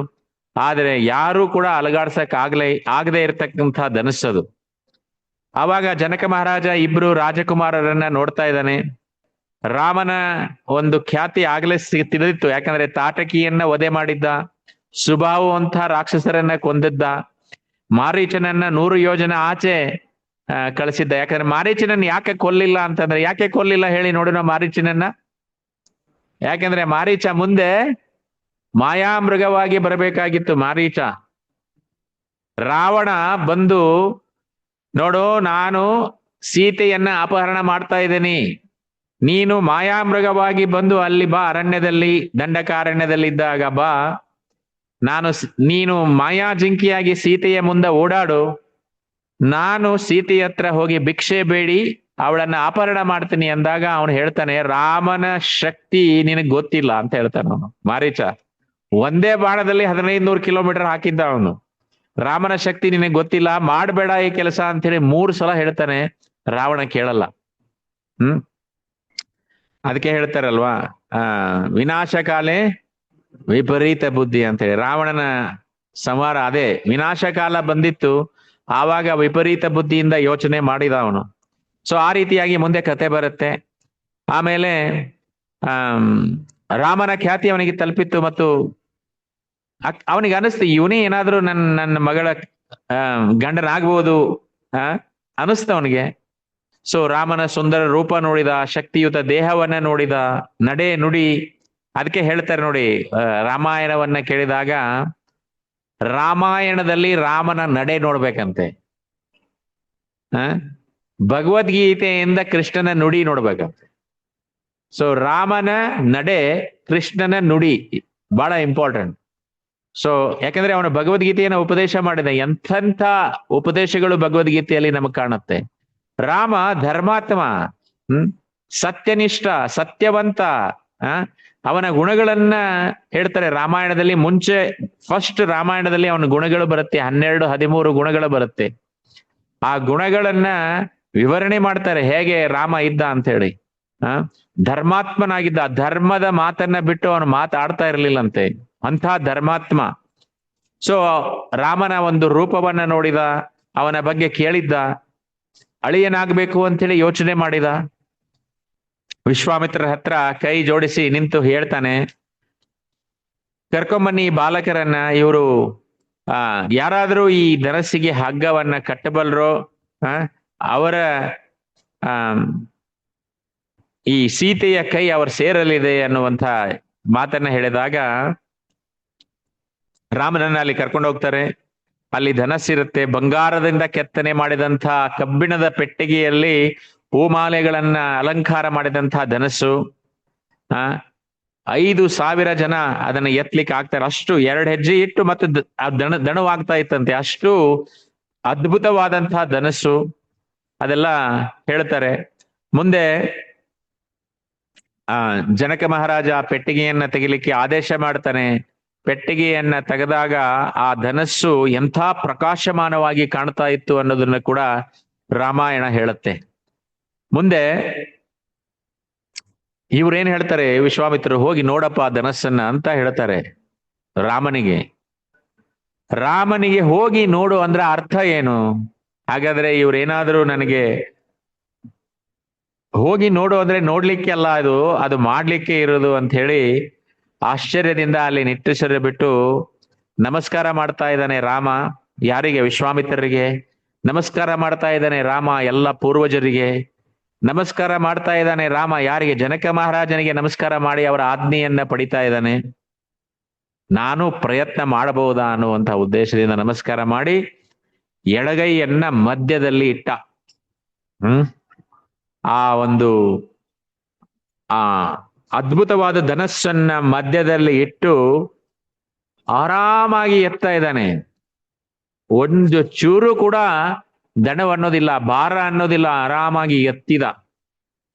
ಆದ್ರೆ ಯಾರೂ ಕೂಡ ಅಲಗಾಡ್ಸಕ್ ಆಗದೆ ಇರತಕ್ಕಂಥ ಧನಸ್ಸದು. ಆವಾಗ ಜನಕ ಮಹಾರಾಜ ಇಬ್ರು ರಾಜಕುಮಾರರನ್ನ ನೋಡ್ತಾ ಇದ್ದಾನೆ. ರಾಮನ ಒಂದು ಖ್ಯಾತಿ ಆಗ್ಲೇ ತಿಳಿದಿತ್ತು, ಯಾಕಂದ್ರೆ ತಾಟಕಿಯನ್ನ ವಧೆ ಮಾಡಿದ್ದ, ಸುಬಾವು ಅಂತ ರಾಕ್ಷಸರನ್ನ ಕೊಂದಿದ್ದ, ಮಾರೀಚನನ್ನ 100 ಯೋಜನೆ ಆಚೆ ಕಳಿಸಿದ್ದ. ಯಾಕಂದ್ರೆ ಮಾರೀಚನನ್ನ ಯಾಕೆ ಕೊಲ್ಲಿಲ್ಲ ಅಂತಂದ್ರೆ, ಯಾಕೆ ಕೊಲ್ಲಿಲ್ಲ ಹೇಳಿ ನೋಡೋಣ ಮಾರೀಚನನ್ನ. ಯಾಕಂದ್ರೆ ಮಾರೀಚ ಮುಂದೆ ಮಾಯಾಮೃಗವಾಗಿ ಬರಬೇಕಾಗಿತ್ತು. ಮಾರೀಚ ರಾವಣ ಬಂದು, ನೋಡು ನಾನು ಸೀತೆಯನ್ನ ಅಪಹರಣ ಮಾಡ್ತಾ ಇದ್ದೀನಿ, ನೀನು ಮಾಯಾಮೃಗವಾಗಿ ಬಂದು ಅಲ್ಲಿ ಬಾ, ಅರಣ್ಯದಲ್ಲಿ ದಂಡಕಾರಣ್ಯದಲ್ಲಿದ್ದಾಗ ಬಾ, ನೀನು ಮಾಯಾ ಜಿಂಕಿಯಾಗಿ ಸೀತೆಯ ಮುಂದೆ ಓಡಾಡು, ನಾನು ಸೀತೆಯ ಹತ್ರ ಹೋಗಿ ಭಿಕ್ಷೆ ಬೇಡಿ ಅವಳನ್ನ ಅಪಹರಣ ಮಾಡ್ತೀನಿ ಅಂದಾಗ ಅವನು ಹೇಳ್ತಾನೆ, ರಾಮನ ಶಕ್ತಿ ನಿನಗೆ ಗೊತ್ತಿಲ್ಲ ಅಂತ ಹೇಳ್ತಾನೆ ಅವನು. ಮಾರೀಚ ಒಂದೇ ಬಾಣದಲ್ಲಿ 1500 ಕಿಲೋಮೀಟರ್ ಹಾಕಿದ್ದ ಅವನು. ರಾಮನ ಶಕ್ತಿ ನಿನಗೆ ಗೊತ್ತಿಲ್ಲ, ಮಾಡಬೇಡ ಈ ಕೆಲಸ ಅಂತ ಹೇಳಿ 3 ಸಲ ಹೇಳ್ತಾನೆ. ರಾವಣ ಕೇಳಲ್ಲ. ಅದಕ್ಕೆ ಹೇಳ್ತಾರಲ್ವಾ, ವಿನಾಶಕಾಲೇ ವಿಪರೀತ ಬುದ್ಧಿ ಅಂತ ಹೇಳಿ. ರಾವಣನ ಸಂಹಾರ ಅದೇ, ವಿನಾಶಕಾಲ ಬಂದಿತ್ತು, ಆವಾಗ ವಿಪರೀತ ಬುದ್ಧಿಯಿಂದ ಯೋಚನೆ ಮಾಡಿದ ಅವನು. ಸೊ ಆ ರೀತಿಯಾಗಿ ಮುಂದೆ ಕತೆ ಬರುತ್ತೆ. ಆಮೇಲೆ ರಾಮನ ಖ್ಯಾತಿ ಅವನಿಗೆ ತಲುಪಿತ್ತು ಮತ್ತು ಅವನಿಗೆ ಅನಿಸ್ತು, ಇವನೇ ಏನಾದ್ರೂ ನನ್ನ ಮಗಳ ಗಂಡನಾಗ್ಬೋದು ಅನಿಸ್ತು ಅವನಿಗೆ. ಸೊ ರಾಮನ ಸುಂದರ ರೂಪ ನೋಡಿದ, ಶಕ್ತಿಯುತ ದೇಹವನ್ನ ನೋಡಿದ, ನಡೆ ನುಡಿ. ಅದಕ್ಕೆ ಹೇಳ್ತಾರೆ ನೋಡಿ, ರಾಮಾಯಣವನ್ನ ಕೇಳಿದಾಗ ರಾಮಾಯಣದಲ್ಲಿ ರಾಮನ ನಡೆ ನೋಡ್ಬೇಕಂತೆ, ಭಗವದ್ಗೀತೆಯಿಂದ ಕೃಷ್ಣನ ನುಡಿ ನೋಡ್ಬೇಕಂತೆ. ಸೊ ರಾಮನ ನಡೆ, ಕೃಷ್ಣನ ನುಡಿ ಬಹಳ ಇಂಪಾರ್ಟೆಂಟ್. ಸೊ ಯಾಕಂದ್ರೆ ಅವನು ಭಗವದ್ಗೀತೆಯನ್ನು ಉಪದೇಶ ಮಾಡಿದ. ಎಂಥೆಂಥ ಉಪದೇಶಗಳು ಭಗವದ್ಗೀತೆಯಲ್ಲಿ ನಮಗೆ ಕಾಣುತ್ತೆ. ರಾಮ ಧರ್ಮಾತ್ಮ, ಸತ್ಯನಿಷ್ಠ, ಸತ್ಯವಂತ. ಅವನ ಗುಣಗಳನ್ನ ಹೇಳ್ತಾರೆ ರಾಮಾಯಣದಲ್ಲಿ. ಮುಂಚೆ ಫಸ್ಟ್ ರಾಮಾಯಣದಲ್ಲಿ ಅವನ ಗುಣಗಳು ಬರುತ್ತೆ, 12-13 ಗುಣಗಳು ಬರುತ್ತೆ. ಆ ಗುಣಗಳನ್ನ ವಿವರಣೆ ಮಾಡ್ತಾರೆ, ಹೇಗೆ ರಾಮ ಇದ್ದ ಅಂತ ಹೇಳಿ. ಧರ್ಮಾತ್ಮನಾಗಿದ್ದ, ಧರ್ಮದ ಮಾತನ್ನ ಬಿಟ್ಟು ಅವನು ಮಾತಾಡ್ತಾ ಇರ್ಲಿಲ್ಲಂತೆ, ಅಂಥ ಧರ್ಮಾತ್ಮ. ಸೊ ರಾಮನ ಒಂದು ರೂಪವನ್ನ ನೋಡಿದ, ಅವನ ಬಗ್ಗೆ ಕೇಳಿದ್ದ, ಅಳಿಯನಾಗ್ಬೇಕು ಅಂತೇಳಿ ಯೋಚನೆ ಮಾಡಿದ. ವಿಶ್ವಾಮಿತ್ರರ ಹತ್ರ ಕೈ ಜೋಡಿಸಿ ನಿಂತು ಹೇಳ್ತಾನೆ, ಕರ್ಕೊಂಬನ್ನಿ ಬಾಲಕರನ್ನ, ಇವರು ಯಾರಾದ್ರೂ ಈ ಧನಸ್ಸಿಗೆ ಹಗ್ಗವನ್ನ ಕಟ್ಟಬಲ್ರೋ, ಅವರ ಈ ಸೀತೆಯ ಕೈ ಅವರ ಸೇರಲಿದೆ ಅನ್ನುವಂಥ ಮಾತನ್ನ ಹೇಳಿದಾಗ ರಾಮನನ್ನ ಅಲ್ಲಿ ಕರ್ಕೊಂಡು ಹೋಗ್ತಾರೆ. ಅಲ್ಲಿ ಧನಸ್ಸಿರುತ್ತೆ, ಬಂಗಾರದಿಂದ ಕೆತ್ತನೆ ಮಾಡಿದಂಥ ಕಬ್ಬಿಣದ ಪೆಟ್ಟಿಗೆಯಲ್ಲಿ ಹೂಮಾಲೆಗಳನ್ನ ಅಲಂಕಾರ ಮಾಡಿದಂಥ ಧನಸ್ಸು. 5,000 ಜನ ಅದನ್ನ ಎತ್ತಲಿಕ್ಕೆ ಆಗ್ತಾರೆ, ಅಷ್ಟು 2 ಹೆಜ್ಜೆ ಇಟ್ಟು ಮತ್ತು ದಣವಾಗ್ತಾ ಇತ್ತಂತೆ, ಅಷ್ಟು ಅದ್ಭುತವಾದಂತಹ ಧನಸ್ಸು. ಅದೆಲ್ಲ ಹೇಳ್ತಾರೆ. ಮುಂದೆ ಜನಕ ಮಹಾರಾಜ ಪೆಟ್ಟಿಗೆಯನ್ನ ತೆಗಿಲಿಕ್ಕೆ ಆದೇಶ ಮಾಡ್ತಾನೆ. ಪೆಟ್ಟಿಗೆಯನ್ನ ತೆಗೆದಾಗ ಆ ಧನಸ್ಸು ಎಂಥ ಪ್ರಕಾಶಮಾನವಾಗಿ ಕಾಣ್ತಾ ಇತ್ತು ಅನ್ನೋದನ್ನ ಕೂಡ ರಾಮಾಯಣ ಹೇಳುತ್ತೆ. ಮುಂದೆ ಇವ್ರೇನ್ ಹೇಳ್ತಾರೆ, ವಿಶ್ವಾಮಿತ್ರರು, ಹೋಗಿ ನೋಡಪ್ಪ ಆ ಧನಸ್ಸನ್ನ ಅಂತ ಹೇಳ್ತಾರೆ ರಾಮನಿಗೆ. ರಾಮನಿಗೆ ಹೋಗಿ ನೋಡು ಅಂದ್ರೆ ಅರ್ಥ ಏನು? ಹಾಗಾದ್ರೆ ಇವ್ರೇನಾದ್ರೂ ನನಗೆ ಹೋಗಿ ನೋಡು ಅಂದ್ರೆ ನೋಡ್ಲಿಕ್ಕೆ ಅಲ್ಲ, ಅದು ಮಾಡ್ಲಿಕ್ಕೆ ಇರೋದು ಅಂತ ಹೇಳಿ ಆಶ್ಚರ್ಯದಿಂದ ಅಲ್ಲಿ ನಿಟ್ಟುಸಿರು ಬಿಟ್ಟು ನಮಸ್ಕಾರ ಮಾಡ್ತಾ ಇದ್ದಾನೆ ರಾಮ. ಯಾರಿಗೆ? ವಿಶ್ವಾಮಿತ್ರರಿಗೆ ನಮಸ್ಕಾರ ಮಾಡ್ತಾ ಇದ್ದಾನೆ ರಾಮ. ಎಲ್ಲ ಪೂರ್ವಜರಿಗೆ ನಮಸ್ಕಾರ ಮಾಡ್ತಾ ಇದ್ದಾನೆ ರಾಮ. ಯಾರಿಗೆ? ಜನಕ ಮಹಾರಾಜನಿಗೆ ನಮಸ್ಕಾರ ಮಾಡಿ ಅವರ ಆಜ್ಞೆಯನ್ನ ಪಡಿತಾ ಇದ್ದಾನೆ. ನಾನು ಪ್ರಯತ್ನ ಮಾಡಬಹುದಾ ಅನ್ನುವಂಥ ಉದ್ದೇಶದಿಂದ ನಮಸ್ಕಾರ ಮಾಡಿ ಎಡಗೈಯನ್ನ ಮಧ್ಯದಲ್ಲಿ ಇಟ್ಟ. ಆ ಒಂದು ಅದ್ಭುತವಾದ ಧನಸ್ಸನ್ನ ಮಧ್ಯದಲ್ಲಿ ಇಟ್ಟು ಆರಾಮಾಗಿ ಎತ್ತಾ ಇದ್ದಾನೆ. ಒಂದು ಚೂರು ಕೂಡ ದಣವು ಅನ್ನೋದಿಲ್ಲ, ಭಾರ ಅನ್ನೋದಿಲ್ಲ, ಆರಾಮಾಗಿ ಎತ್ತಿದ.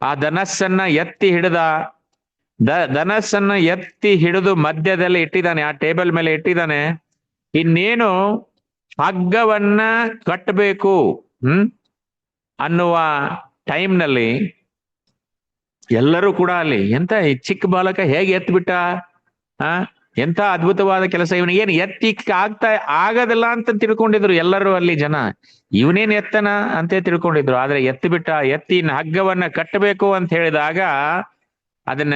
ಆ ಧನಸ್ಸನ್ನ ಎತ್ತಿ ಹಿಡಿದ. ಧನಸ್ಸನ್ನ ಎತ್ತಿ ಹಿಡಿದು ಮಧ್ಯದಲ್ಲಿ ಇಟ್ಟಿದ್ದಾನೆ, ಆ ಟೇಬಲ್ ಮೇಲೆ ಇಟ್ಟಿದ್ದಾನೆ. ಇನ್ನೇನು ಹಗ್ಗವನ್ನ ಕಟ್ಟಬೇಕು ಅನ್ನುವ ಟೈಮ್ನಲ್ಲಿ ಎಲ್ಲರೂ ಕೂಡ ಅಲ್ಲಿ ಎಂತ ಈ ಚಿಕ್ಕ ಬಾಲಕ ಹೇಗೆ ಎತ್ಬಿಟ್ಟ, ಎಂತ ಅದ್ಭುತವಾದ ಕೆಲಸ, ಇವನಿಗೇನು ಎತ್ತಿಕ್ಕೆ ಆಗದಿಲ್ಲ ಅಂತ ತಿಳ್ಕೊಂಡಿದ್ರು ಎಲ್ಲರೂ ಅಲ್ಲಿ ಜನ. ಇವನೇನ್ ಎತ್ತನ ಅಂತ ತಿಳ್ಕೊಂಡಿದ್ರು. ಆದ್ರೆ ಎತ್ತಿಬಿಟ್ಟ. ಎತ್ತಿನ ಹಗ್ಗವನ್ನ ಕಟ್ಟಬೇಕು ಅಂತ ಹೇಳಿದಾಗ ಅದನ್ನ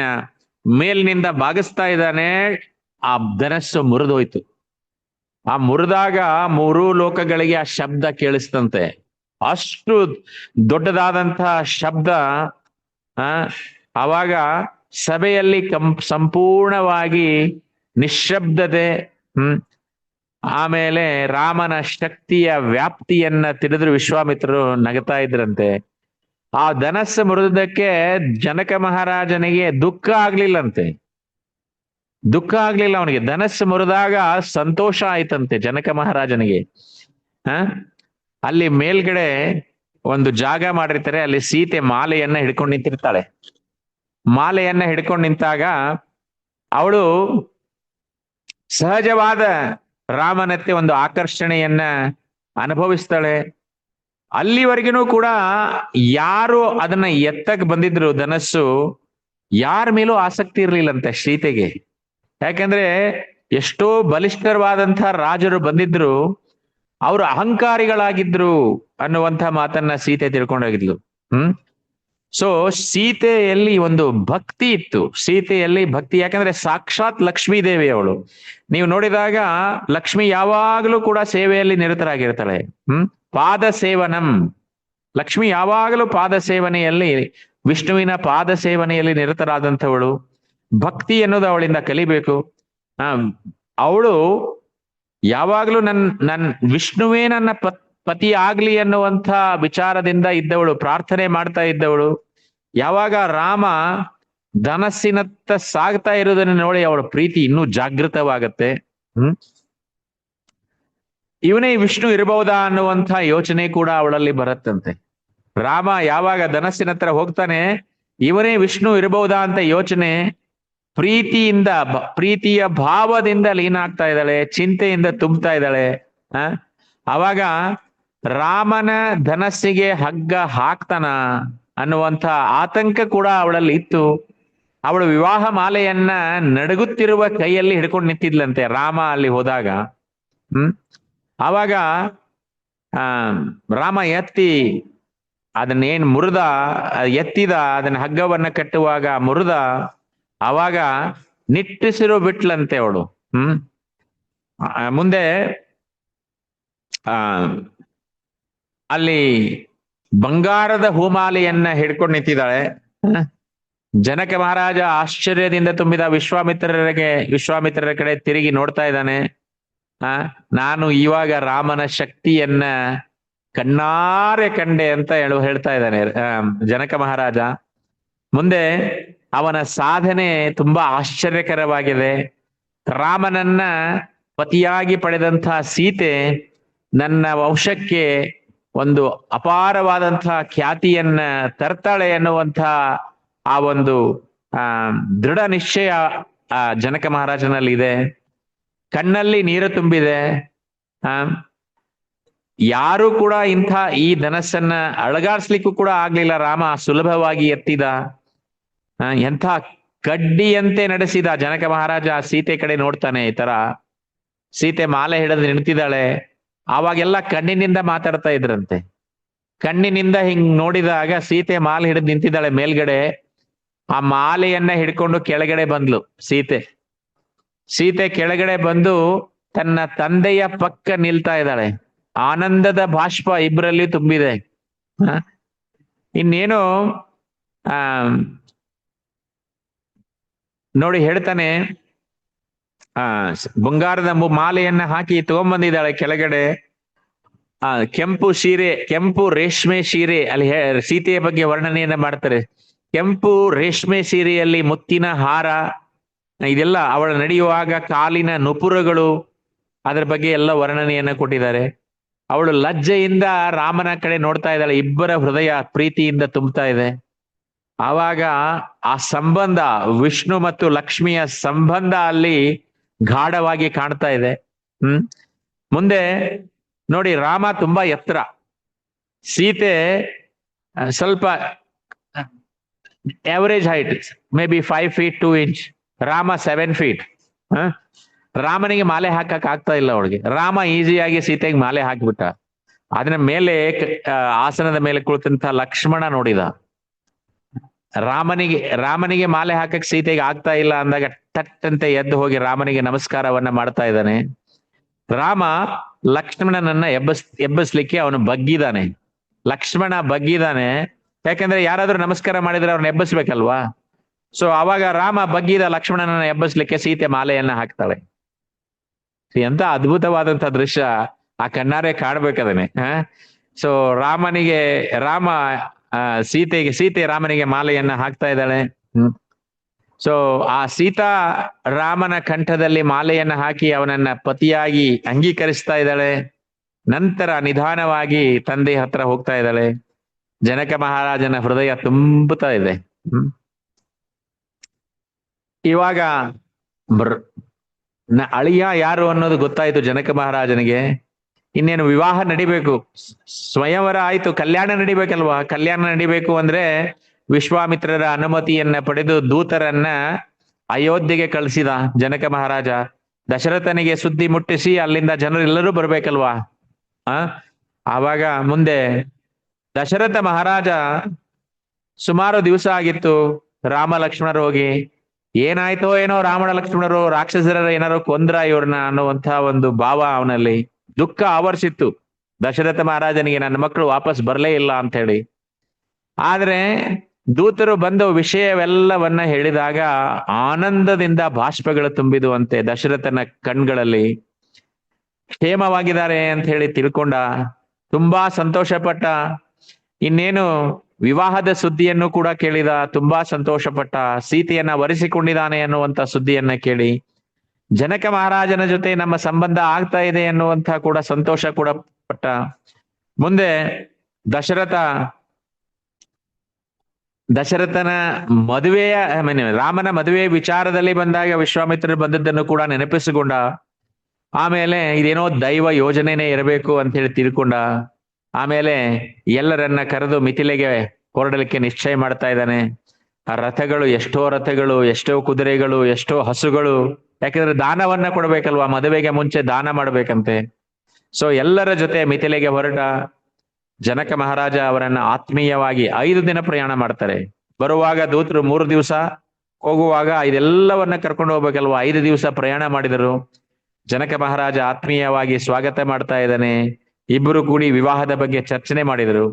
ಮೇಲಿನಿಂದ ಬಾಗಿಸ್ತಾ ಇದ್ದಾನೆ. ಆ ಧನಸ್ಸು ಮುರಿದೋಯ್ತು. ಆ ಮುರಿದಾಗ 3 ಲೋಕಗಳಿಗೆ ಆ ಶಬ್ದ ಕೇಳಿಸ್ತಂತೆ. ಅಷ್ಟು ದೊಡ್ಡದಾದಂತಹ ಶಬ್ದ. ಆವಾಗ ಸಭೆಯಲ್ಲಿ ಸಂಪೂರ್ಣವಾಗಿ ನಿಶ್ಶಬ್ದತೆ. ಆಮೇಲೆ ರಾಮನ ಶಕ್ತಿಯ ವ್ಯಾಪ್ತಿಯನ್ನ ತಿಳಿದ್ರು ವಿಶ್ವಾಮಿತ್ರರು ನಗತಾ ಇದ್ರಂತೆ. ಆ ಧನಸ್ಸು ಮುರಿದಕ್ಕೆ ಜನಕ ಮಹಾರಾಜನಿಗೆ ದುಃಖ ಆಗ್ಲಿಲ್ಲಂತೆ. ದುಃಖ ಆಗ್ಲಿಲ್ಲ ಅವನಿಗೆ. ಧನಸ್ಸು ಮುರಿದಾಗ ಸಂತೋಷ ಆಯ್ತಂತೆ ಜನಕ ಮಹಾರಾಜನಿಗೆ. ಅಲ್ಲಿ ಮೇಲ್ಗಡೆ ಒಂದು ಜಾಗ ಮಾಡಿರ್ತಾರೆ, ಅಲ್ಲಿ ಸೀತೆ ಮಾಲೆಯನ್ನ ಹಿಡ್ಕೊಂಡು ನಿಂತಿರ್ತಾಳೆ. ಮಾಲೆಯನ್ನ ಹಿಡ್ಕೊಂಡು ನಿಂತಾಗ ಅವಳು ಸಹಜವಾದ ರಾಮನತ್ತೆ ಒಂದು ಆಕರ್ಷಣೆಯನ್ನ ಅನುಭವಿಸ್ತಾಳೆ. ಅಲ್ಲಿವರೆಗೂ ಕೂಡ ಯಾರು ಅದನ್ನ ಎತ್ತಕ್ ಬಂದಿದ್ರು ಧನಸ್ಸು, ಯಾರ ಮೇಲೂ ಆಸಕ್ತಿ ಇರ್ಲಿಲ್ಲಂತೆ ಸೀತೆಗೆ. ಯಾಕಂದ್ರೆ ಎಷ್ಟೋ ಬಲಿಷ್ಠರವಾದಂತಹ ರಾಜರು ಬಂದಿದ್ರು, ಅವರು ಅಹಂಕಾರಿಗಳಾಗಿದ್ರು ಅನ್ನುವಂಥ ಮಾತನ್ನ ಸೀತೆ ತಿಳ್ಕೊಂಡೋಗಿದ್ಲು. ಸೊ ಸೀತೆಯಲ್ಲಿ ಒಂದು ಭಕ್ತಿ ಇತ್ತು. ಸೀತೆಯಲ್ಲಿ ಭಕ್ತಿ, ಯಾಕಂದ್ರೆ ಸಾಕ್ಷಾತ್ ಲಕ್ಷ್ಮೀ ದೇವಿ ಅವಳು. ನೀವು ನೋಡಿದಾಗ ಲಕ್ಷ್ಮಿ ಯಾವಾಗಲೂ ಕೂಡ ಸೇವೆಯಲ್ಲಿ ನಿರತರಾಗಿರ್ತಾಳೆ. ಪಾದ ಸೇವನಂ, ಲಕ್ಷ್ಮಿ ಯಾವಾಗಲೂ ಪಾದ ಸೇವನೆಯಲ್ಲಿ, ವಿಷ್ಣುವಿನ ಪಾದ ಸೇವನೆಯಲ್ಲಿ ನಿರತರಾದಂಥವಳು. ಭಕ್ತಿ ಅನ್ನೋದು ಅವಳಿಂದ ಕಲಿಬೇಕು. ಅವಳು ಯಾವಾಗ್ಲೂ ನನ್ ವಿಷ್ಣುವೇ ನನ್ನ ಪತಿ ಆಗ್ಲಿ ಅನ್ನುವಂಥ ವಿಚಾರದಿಂದ ಇದ್ದವಳು, ಪ್ರಾರ್ಥನೆ ಮಾಡ್ತಾ ಇದ್ದವಳು. ಯಾವಾಗ ರಾಮ ಧನಸ್ಸಿನತ್ತ ಸಾಗ್ತಾ ಇರೋದನ್ನ ನೋಡಿ ಅವಳ ಪ್ರೀತಿ ಇನ್ನೂ ಜಾಗೃತವಾಗತ್ತೆ. ಹ್ಮ್ ಇವನೇ ವಿಷ್ಣು ಇರಬಹುದಾ ಅನ್ನುವಂಥ ಯೋಚನೆ ಕೂಡ ಅವಳಲ್ಲಿ ಬರುತ್ತಂತೆ. ರಾಮ ಯಾವಾಗ ಧನಸ್ಸಿನ ಹತ್ರ ಹೋಗ್ತಾನೆ, ಇವನೇ ವಿಷ್ಣು ಇರಬಹುದಾ ಅಂತ ಯೋಚನೆ, ಪ್ರೀತಿಯ ಭಾವದಿಂದ ಲೀನ ಆಗ್ತಾ ಇದ್ದಾಳೆ, ಚಿಂತೆಯಿಂದ ತುಂಬ್ತಾ ಇದ್ದಾಳೆ. ಅವಾಗ ರಾಮನ ಧನಸ್ಸಿಗೆ ಹಗ್ಗ ಹಾಕ್ತಾನ ಅನ್ನುವಂಥ ಆತಂಕ ಕೂಡ ಅವಳಲ್ಲಿ ಇತ್ತು. ಅವಳು ವಿವಾಹ ಮಾಲೆಯನ್ನ ನಡುಗುತ್ತಿರುವ ಕೈಯಲ್ಲಿ ಹಿಡ್ಕೊಂಡು ನಿಂತಿದ್ಲಂತೆ ರಾಮ ಅಲ್ಲಿ ಹೋದಾಗ. ಆವಾಗ ರಾಮ ಎತ್ತಿ ಅದನ್ನೇನ್ ಎತ್ತಿದ ಅದನ್ನ ಹಗ್ಗವನ್ನ ಕಟ್ಟುವಾಗ ಮುರಿದ, ಅವಾಗ ನಿಟ್ಟುಸಿರು ಬಿಟ್ಲಂತೆ ಅವಳು. ಮುಂದೆ ಅಲ್ಲಿ ಬಂಗಾರದ ಹೂಮಾಲೆಯನ್ನ ಹಿಡ್ಕೊಂಡು ನಿಂತಿದ್ದಾಳೆ. ಜನಕ ಮಹಾರಾಜ ಆಶ್ಚರ್ಯದಿಂದ ತುಂಬಿದ ವಿಶ್ವಾಮಿತ್ರರ ಕಡೆ ತಿರುಗಿ ನೋಡ್ತಾ ಇದ್ದಾನೆ. ನಾನು ಇವಾಗ ರಾಮನ ಶಕ್ತಿಯನ್ನ ಕಣ್ಣಾರೆ ಕಂಡೆ ಅಂತ ಹೇಳ್ತಾ ಇದ್ದಾನೆ ಜನಕ ಮಹಾರಾಜ. ಮುಂದೆ ಅವನ ಸಾಧನೆ ತುಂಬಾ ಆಶ್ಚರ್ಯಕರವಾಗಿದೆ. ರಾಮನನ್ನ ಪತಿಯಾಗಿ ಪಡೆದಂತಹ ಸೀತೆ ನನ್ನ ವಂಶಕ್ಕೆ ಒಂದು ಅಪಾರವಾದಂತಹ ಖ್ಯಾತಿಯನ್ನ ತರ್ತಾಳೆ ಎನ್ನುವಂಥ ಆ ಒಂದು ದೃಢ ನಿಶ್ಚಯ ಜನಕ ಮಹಾರಾಜನಲ್ಲಿ ಇದೆ. ಕಣ್ಣಲ್ಲಿ ನೀರು ತುಂಬಿದೆ. ಯಾರು ಕೂಡ ಈ ಧನಸ್ಸನ್ನ ಅಳಗಾಡ್ಸ್ಲಿಕ್ಕೂ ಕೂಡ ಆಗ್ಲಿಲ್ಲ. ರಾಮ ಸುಲಭವಾಗಿ ಎತ್ತಿದ. ಎಂಥ ಕಡ್ಡಿಯಂತೆ ನಡೆಸಿದ ಜನಕ ಮಹಾರಾಜ. ಸೀತೆ ಕಡೆ ನೋಡ್ತಾನೆ, ಈ ತರ ಸೀತೆ ಮಾಲೆ ಹಿಡಿದು ನಿಂತಿದ್ದಾಳೆ. ಆವಾಗೆಲ್ಲ ಕಣ್ಣಿನಿಂದ ಮಾತಾಡ್ತಾ ಇದ್ರಂತೆ. ಕಣ್ಣಿನಿಂದ ಹಿಂಗ್ ನೋಡಿದಾಗ ಸೀತೆ ಮಾಲೆ ಹಿಡಿದು ನಿಂತಿದ್ದಾಳೆ ಮೇಲ್ಗಡೆ. ಆ ಮಾಲೆಯನ್ನ ಹಿಡ್ಕೊಂಡು ಕೆಳಗಡೆ ಬಂದ್ಲು ಸೀತೆ ಕೆಳಗಡೆ ಬಂದು ತನ್ನ ತಂದೆಯ ಪಕ್ಕ ನಿಲ್ತಾ ಇದ್ದಾಳೆ. ಆನಂದದ ಬಾಷ್ಪ ಇಬ್ಬರಲ್ಲಿ ತುಂಬಿದೆ. ಇನ್ನೇನು ನೋಡಿ ಹೇಳ್ತಾನೆ, ಬಂಗಾರದ ಮಾಲೆಯನ್ನ ಹಾಕಿ ತಗೊಂಡ್ಬಂದಿದ್ದಾಳೆ ಕೆಳಗಡೆ. ಕೆಂಪು ರೇಷ್ಮೆ ಸೀರೆ, ಅಲ್ಲಿ ಸೀತೆಯ ಬಗ್ಗೆ ವರ್ಣನೆಯನ್ನ ಮಾಡ್ತಾರೆ. ಕೆಂಪು ರೇಷ್ಮೆ ಸೀರೆಯಲ್ಲಿ ಮುತ್ತಿನ ಹಾರ, ಇದೆಲ್ಲ ಅವಳ ನಡೆಯುವಾಗ ಕಾಲಿನ ನುಪುರಗಳು, ಅದರ ಬಗ್ಗೆ ಎಲ್ಲ ವರ್ಣನೆಯನ್ನ ಕೊಟ್ಟಿದ್ದಾರೆ. ಅವಳು ಲಜ್ಜೆಯಿಂದ ರಾಮನ ಕಡೆ ನೋಡ್ತಾ ಇದ್ದಾಳೆ. ಇಬ್ಬರ ಹೃದಯ ಪ್ರೀತಿಯಿಂದ ತುಂಬ್ತಾ ಇದೆ. ಆವಾಗ ಆ ಸಂಬಂಧ, ವಿಷ್ಣು ಮತ್ತು ಲಕ್ಷ್ಮಿಯ ಸಂಬಂಧ ಅಲ್ಲಿ ಗಾಢವಾಗಿ ಕಾಣ್ತಾ ಇದೆ. ಮುಂದೆ ನೋಡಿ, ರಾಮ ತುಂಬಾ ಎತ್ತರ, ಸೀತೆ ಸ್ವಲ್ಪ average height, may be 5 feet 2 inch, Rama 7 feet. ರಾಮನಿಗೆ ಮಾಲೆ ಹಾಕಕ್ ಆಗ್ತಾ ಇಲ್ಲ ಅವಳಿಗೆ. ರಾಮ ಈಸಿಯಾಗಿ ಸೀತೆಗೆ ಮಾಲೆ ಹಾಕಿಬಿಟ್ಟ. ಅದನ್ನ ಮೇಲೆ ಆಸನದ ಮೇಲೆ ಕುಳಿತಂತ ಲಕ್ಷ್ಮಣ ನೋಡಿದ. ರಾಮನಿಗೆ ಮಾಲೆ ಹಾಕಕ್ ಸೀತೆಗೆ ಆಗ್ತಾ ಇಲ್ಲ ಅಂದಾಗ ತಟ್ಟಂತೆ ಎದ್ದು ಹೋಗಿ ರಾಮನಿಗೆ ನಮಸ್ಕಾರವನ್ನ ಮಾಡ್ತಾ ಇದ್ದಾನೆ. ರಾಮ ಲಕ್ಷ್ಮಣನನ್ನ ಎಬ್ಬಸ್ಲಿಕ್ಕೆ ಅವನು ಬಗ್ಗಿದಾನೆ. ಲಕ್ಷ್ಮಣ ಬಗ್ಗಿದಾನೆ, ಯಾಕಂದ್ರೆ ಯಾರಾದ್ರೂ ನಮಸ್ಕಾರ ಮಾಡಿದ್ರೆ ಅವ್ರನ್ನ ಎಬ್ಬಸ್ಬೇಕಲ್ವಾ. ಸೊ ಅವಾಗ ರಾಮ ಬಗ್ಗಿದ ಲಕ್ಷ್ಮಣನನ್ನ ಎಬ್ಬಸ್ಲಿಕ್ಕೆ ಸೀತೆ ಮಾಲೆಯನ್ನ ಹಾಕ್ತಾಳೆ. ಎಂತ ಅದ್ಭುತವಾದಂತ ದೃಶ್ಯ, ಆ ಕಣ್ಣಾರೆ ಕಾಣ್ಬೇಕದನ್ನೇ. ಸೊ ಸೀತೆ ರಾಮನಿಗೆ ಮಾಲೆಯನ್ನ ಹಾಕ್ತಾ ಇದ್ದಾಳೆ. ಸೊ ಆ ಸೀತಾ ರಾಮನ ಕಂಠದಲ್ಲಿ ಮಾಲೆಯನ್ನ ಹಾಕಿ ಅವನನ್ನ ಪತಿಯಾಗಿ ಅಂಗೀಕರಿಸ್ತಾ ಇದ್ದಾಳೆ. ನಂತರ ನಿಧಾನವಾಗಿ ತಂದೆ ಹತ್ರ ಹೋಗ್ತಾ ಇದ್ದಾಳೆ. ಜನಕ ಮಹಾರಾಜನ ಹೃದಯ ತುಂಬುತ್ತಾ ಇದೆ. ಇವಾಗ ಅಳಿಯ ಯಾರು ಅನ್ನೋದು ಗೊತ್ತಾಯ್ತು ಜನಕ ಮಹಾರಾಜನಿಗೆ. ಇನ್ನೇನು ವಿವಾಹ ನಡಿಬೇಕು, ಸ್ವಯಂವರ ಆಯ್ತು, ಕಲ್ಯಾಣ ನಡಿಬೇಕಲ್ವಾ. ಕಲ್ಯಾಣ ನಡಿಬೇಕು ಅಂದ್ರೆ ವಿಶ್ವಾಮಿತ್ರರ ಅನುಮತಿಯನ್ನ ಪಡೆದು ದೂತರನ್ನ ಅಯೋಧ್ಯೆಗೆ ಕಳಿಸಿದ ಜನಕ ಮಹಾರಾಜ. ದಶರಥನಿಗೆ ಸುದ್ದಿ ಮುಟ್ಟಿಸಿ ಅಲ್ಲಿಂದ ಜನರೆಲ್ಲರೂ ಬರ್ಬೇಕಲ್ವಾ. ಆವಾಗ ಮುಂದೆ ದಶರಥ ಮಹಾರಾಜ, ಸುಮಾರು ದಿವಸ ಆಗಿತ್ತು ರಾಮ ಲಕ್ಷ್ಮಣರು ಹೋಗಿ, ಏನಾಯ್ತೋ ಏನೋ ರಾಮಣ ಲಕ್ಷ್ಮಣರು ರಾಕ್ಷಸರ ಏನಾರೋ ಕೊಂದ್ರ ಇವ್ರನ್ನ ಅನ್ನುವಂಥ ಒಂದು ಭಾವ ಅವನಲ್ಲಿ. ದುಃಖ ಆವರಿಸಿತ್ತು ದಶರಥ ಮಹಾರಾಜನಿಗೆ, ನನ್ನ ಮಕ್ಕಳು ವಾಪಸ್ ಬರಲೇ ಇಲ್ಲ ಅಂತ ಹೇಳಿ. ಆದ್ರೆ ದೂತರು ಬಂದು ವಿಷಯವೆಲ್ಲವನ್ನ ಹೇಳಿದಾಗ ಆನಂದದಿಂದ ಬಾಷ್ಪಗಳು ತುಂಬಿದುವಂತೆ ದಶರಥನ ಕಣ್ಗಳಲ್ಲಿ. ಕ್ಷೇಮವಾಗಿದ್ದಾರೆ ಅಂತ ಹೇಳಿ ತಿಳ್ಕೊಂಡ, ತುಂಬಾ ಸಂತೋಷ ಪಟ್ಟ. ಇನ್ನೇನು ವಿವಾಹದ ಸುದ್ದಿಯನ್ನು ಕೂಡ ಕೇಳಿದ, ತುಂಬಾ ಸಂತೋಷ ಪಟ್ಟ. ಸೀತೆಯನ್ನ ವರಿಸಿಕೊಂಡಿದ್ದಾನೆ ಅನ್ನುವಂತ ಸುದ್ದಿಯನ್ನ ಕೇಳಿ ಜನಕ ಮಹಾರಾಜನ ಜೊತೆ ನಮ್ಮ ಸಂಬಂಧ ಆಗ್ತಾ ಇದೆ ಅನ್ನುವಂಥ ಕೂಡ ಸಂತೋಷ ಕೂಡ ಪಟ್ಟ. ಮುಂದೆ ದಶರಥನ ಮದುವೆಯ ರಾಮನ ಮದುವೆ ವಿಚಾರದಲ್ಲಿ ಬಂದಾಗ ವಿಶ್ವಾಮಿತ್ರರು ಬಂದದ್ದನ್ನು ಕೂಡ ನೆನಪಿಸಿಕೊಂಡ. ಆಮೇಲೆ ಇದೇನೋ ದೈವ ಯೋಜನೆನೇ ಇರಬೇಕು ಅಂತ ಹೇಳಿ ತಿಳ್ಕೊಂಡ. ಆಮೇಲೆ ಎಲ್ಲರನ್ನ ಕರೆದು ಮಿಥಿಲೆಗೆ ಹೊರಡಲಿಕ್ಕೆ ನಿಶ್ಚಯ ಮಾಡ್ತಾ ಇದ್ದಾನೆ. ಆ ರಥಗಳು, ಎಷ್ಟೋ ಕುದುರೆಗಳು, ಎಷ್ಟೋ ಹಸುಗಳು. ಯಾಕಂದ್ರೆ ದಾನವನ್ನ ಕೊಡ್ಬೇಕಲ್ವಾ, ಮದುವೆಗೆ ಮುಂಚೆ ದಾನ ಮಾಡ್ಬೇಕಂತೆ. ಸೊ ಎಲ್ಲರ ಜೊತೆ ಮಿಥಿಲೆಗೆ ಹೊರಟ. ಜನಕ ಮಹಾರಾಜ ಅವರನ್ನ ಆತ್ಮೀಯವಾಗಿ 5 ದಿನ ಪ್ರಯಾಣ ಮಾಡ್ತಾರೆ. ಬರುವಾಗ ದೂತರು 3 ದಿವಸ, ಹೋಗುವಾಗ ಇದೆಲ್ಲವನ್ನ ಕರ್ಕೊಂಡು ಹೋಗ್ಬೇಕಲ್ವಾ, 5 ದಿವಸ ಪ್ರಯಾಣ ಮಾಡಿದರು. ಜನಕ ಮಹಾರಾಜ ಆತ್ಮೀಯವಾಗಿ ಸ್ವಾಗತ ಮಾಡ್ತಾ ಇದ್ದಾನೆ. ಇಬ್ಬರು ಕೂಡಿ ವಿವಾಹದ ಬಗ್ಗೆ ಚರ್ಚನೆ ಮಾಡಿದರು.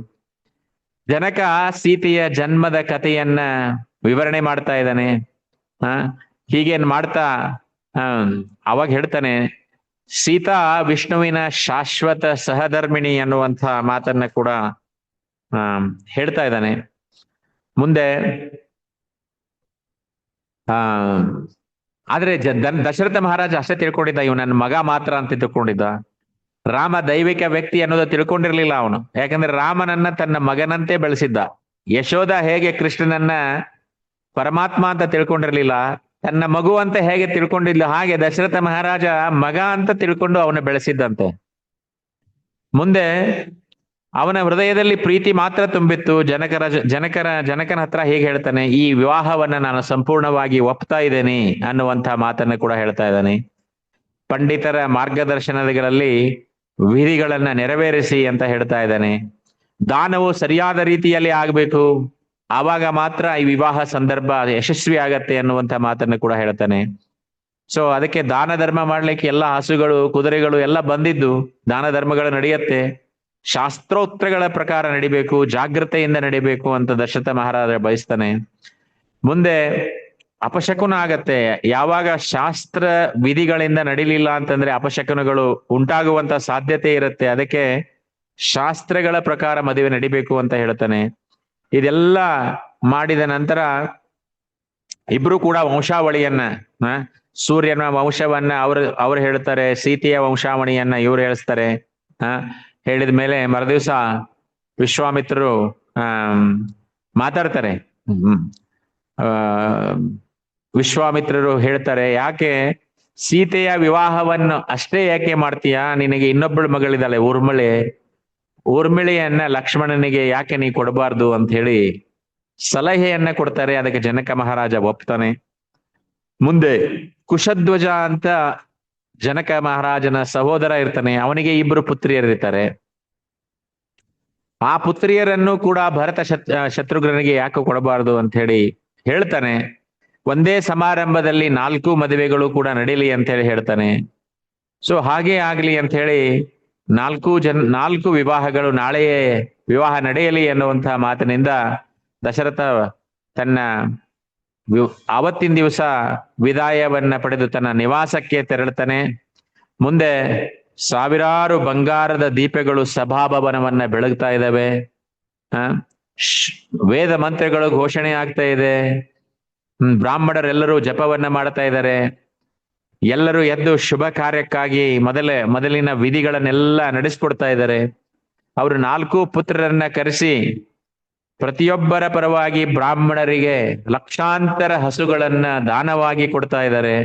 ಜನಕ ಸೀತೆಯ ಜನ್ಮದ ಕಥೆಯನ್ನ ವಿವರಣೆ ಮಾಡ್ತಾ ಇದ್ದಾನೆ. ಹೀಗೇನ್ ಮಾಡ್ತಾ ಅವಾಗ ಹೇಳ್ತಾನೆ, ಸೀತಾ ವಿಷ್ಣುವಿನ ಶಾಶ್ವತ ಸಹಧರ್ಮಿಣಿ ಅನ್ನುವಂಥ ಮಾತನ್ನ ಕೂಡ ಹೇಳ್ತಾ ಇದ್ದಾನೆ. ಮುಂದೆ ಆದ್ರೆ ದಶರಥ ಮಹಾರಾಜ ಅಷ್ಟೇ ತಿಳ್ಕೊಂಡಿದ್ದ, ಇವ್ ನನ್ನ ಮಗ ಮಾತ್ರ ಅಂತ ತಿಳ್ಕೊಂಡಿದ್ದ. ರಾಮ ದೈವಿಕ ವ್ಯಕ್ತಿ ಅನ್ನೋದು ತಿಳ್ಕೊಂಡಿರ್ಲಿಲ್ಲ ಅವನು. ಯಾಕಂದ್ರೆ ರಾಮನನ್ನ ತನ್ನ ಮಗನಂತೆ ಬೆಳೆಸಿದ್ದ. ಯಶೋಧ ಹೇಗೆ ಕೃಷ್ಣನನ್ನ ಪರಮಾತ್ಮ ಅಂತ ತಿಳ್ಕೊಂಡಿರ್ಲಿಲ್ಲ, ತನ್ನ ಮಗು ಅಂತ ಹೇಗೆ ತಿಳ್ಕೊಂಡಿದ್ಲು, ಹಾಗೆ ದಶರಥ ಮಹಾರಾಜ ಮಗ ಅಂತ ತಿಳ್ಕೊಂಡು ಅವನ ಬೆಳೆಸಿದ್ದಂತೆ. ಮುಂದೆ ಅವನ ಹೃದಯದಲ್ಲಿ ಪ್ರೀತಿ ಮಾತ್ರ ತುಂಬಿತ್ತು. ಜನಕನ ಹತ್ರ ಹೇಗೆ ಹೇಳ್ತಾನೆ, ಈ ವಿವಾಹವನ್ನ ನಾನು ಸಂಪೂರ್ಣವಾಗಿ ಒಪ್ತಾ ಇದ್ದೇನೆ ಅನ್ನುವಂಥ ಮಾತನ್ನ ಕೂಡ ಹೇಳ್ತಾ ಇದ್ದಾನೆ. ಪಂಡಿತರ ಮಾರ್ಗದರ್ಶನಗಳಲ್ಲಿ ವಿಧಿಗಳನ್ನ ನೆರವೇರಿಸಿ ಅಂತ ಹೇಳ್ತಾ ಇದ್ದಾನೆ. ದಾನವು ಸರಿಯಾದ ರೀತಿಯಲ್ಲಿ ಆಗ್ಬೇಕು, ಆವಾಗ ಮಾತ್ರ ಈ ವಿವಾಹ ಸಂದರ್ಭ ಯಶಸ್ವಿ ಆಗತ್ತೆ ಅನ್ನುವಂಥ ಮಾತನ್ನು ಕೂಡ ಹೇಳ್ತಾನೆ. ಸೊ ಅದಕ್ಕೆ ದಾನ ಧರ್ಮ ಮಾಡ್ಲಿಕ್ಕೆ ಎಲ್ಲ ಹಸುಗಳು, ಕುದುರೆಗಳು ಎಲ್ಲ ಬಂದಿದ್ದು. ದಾನ ಧರ್ಮಗಳು ನಡೆಯುತ್ತೆ, ಶಾಸ್ತ್ರೋಕ್ತಗಳ ಪ್ರಕಾರ ನಡಿಬೇಕು, ಜಾಗ್ರತೆಯಿಂದ ನಡಿಬೇಕು ಅಂತ ದಶರಥ ಮಹಾರಾಜ ಬಯಸ್ತಾನೆ. ಮುಂದೆ ಅಪಶಕುನ ಆಗತ್ತೆ. ಯಾವಾಗ ಶಾಸ್ತ್ರ ವಿಧಿಗಳಿಂದ ನಡಿಲಿಲ್ಲ ಅಂತಂದ್ರೆ ಅಪಶಕುನಗಳು ಉಂಟಾಗುವಂತ ಸಾಧ್ಯತೆ ಇರುತ್ತೆ. ಅದಕ್ಕೆ ಶಾಸ್ತ್ರಗಳ ಪ್ರಕಾರ ಮದುವೆ ನಡಿಬೇಕು ಅಂತ ಹೇಳ್ತಾನೆ. ಇದೆಲ್ಲ ಮಾಡಿದ ನಂತರ ಇಬ್ರು ಕೂಡ ವಂಶಾವಳಿಯನ್ನ, ಸೂರ್ಯನ ವಂಶವನ್ನ ಅವ್ರು ಹೇಳ್ತಾರೆ, ಸೀತೆಯ ವಂಶಾವಳಿಯನ್ನ ಇವ್ರು ಹೇಳಿಸ್ತಾರೆ. ಹೇಳಿದ ಮೇಲೆ ಮರುದಿವಸ ವಿಶ್ವಾಮಿತ್ರರು ಮಾತಾಡ್ತಾರೆ. ವಿಶ್ವಾಮಿತ್ರರು ಹೇಳ್ತಾರೆ, ಯಾಕೆ ಸೀತೆಯ ವಿವಾಹವನ್ನು ಅಷ್ಟೇ ಯಾಕೆ ಮಾಡ್ತೀಯಾ, ನಿನಗೆ ಇನ್ನೊಬ್ಬಳು ಮಗಳಿದ್ದಾಳೆ ಊರ್ಮಿಳೆಯನ್ನ ಲಕ್ಷ್ಮಣನಿಗೆ ಯಾಕೆ ನೀ ಕೊಡಬಾರ್ದು ಅಂತ ಹೇಳಿ ಸಲಹೆಯನ್ನ ಕೊಡ್ತಾರೆ. ಅದಕ್ಕೆ ಜನಕ ಮಹಾರಾಜ ಒಪ್ತಾನೆ. ಮುಂದೆ ಕುಶಧ್ವಜ ಅಂತ ಜನಕ ಮಹಾರಾಜನ ಸಹೋದರ ಇರ್ತಾನೆ. ಅವನಿಗೆ 2 ಪುತ್ರಿಯರಿರ್ತಾರೆ. ಆ ಪುತ್ರಿಯರನ್ನು ಕೂಡ ಭರತ ಶತ್ರುಘ್ನಿಗೆ ಯಾಕೆ ಕೊಡಬಾರ್ದು ಅಂತ ಹೇಳಿ ಹೇಳ್ತಾನೆ. ಒಂದೇ ಸಮಾರಂಭದಲ್ಲಿ 4 ಮದುವೆಗಳು ಕೂಡ ನಡೀಲಿ ಅಂತ ಹೇಳಿ ಹೇಳ್ತಾನೆ. ಸೊ ಹಾಗೆ ಆಗ್ಲಿ ಅಂತ ಹೇಳಿ 4 ವಿವಾಹಗಳು ನಾಳೆಯೇ ವಿವಾಹ ನಡೆಯಲಿ ಎನ್ನುವಂಥ ಮಾತಿನಿಂದ ದಶರಥ ತನ್ನ ಆವತ್ತಿನ ದಿವಸ ವಿದಾಯವನ್ನ ಪಡೆದು ತನ್ನ ನಿವಾಸಕ್ಕೆ ತೆರಳುತ್ತಾನೆ. ಮುಂದೆ ಸಾವಿರಾರು ಬಂಗಾರದ ದೀಪಗಳು ಸಭಾಭವನವನ್ನ ಬೆಳಗ್ತಾ ಇದ್ದಾವೆ. ವೇದ ಮಂತ್ರಗಳು ಘೋಷಣೆ ಆಗ್ತಾ ಇದೆ. ಬ್ರಾಹ್ಮಣರೆಲ್ಲರೂ ಜಪವನ್ನ ಮಾಡ್ತಾ ಇದ್ದಾರೆ. ಎಲ್ಲರೂ ಎದ್ದು ಶುಭ ಕಾರ್ಯಕ್ಕಾಗಿ ಮೊದಲಿನ ವಿಧಿಗಳನ್ನೆಲ್ಲ ನಡೆಸ್ಕೊಡ್ತಾ ಇದ್ದಾರೆ. ಅವರು 4 ಪುತ್ರರನ್ನ ಕರೆಸಿ ಪ್ರತಿಯೊಬ್ಬರ ಪರವಾಗಿ ಬ್ರಾಹ್ಮಣರಿಗೆ ಲಕ್ಷಾಂತರ ಹಸುಗಳನ್ನ ದಾನವಾಗಿ ಕೊಡ್ತಾ ಇದ್ದಾರೆ.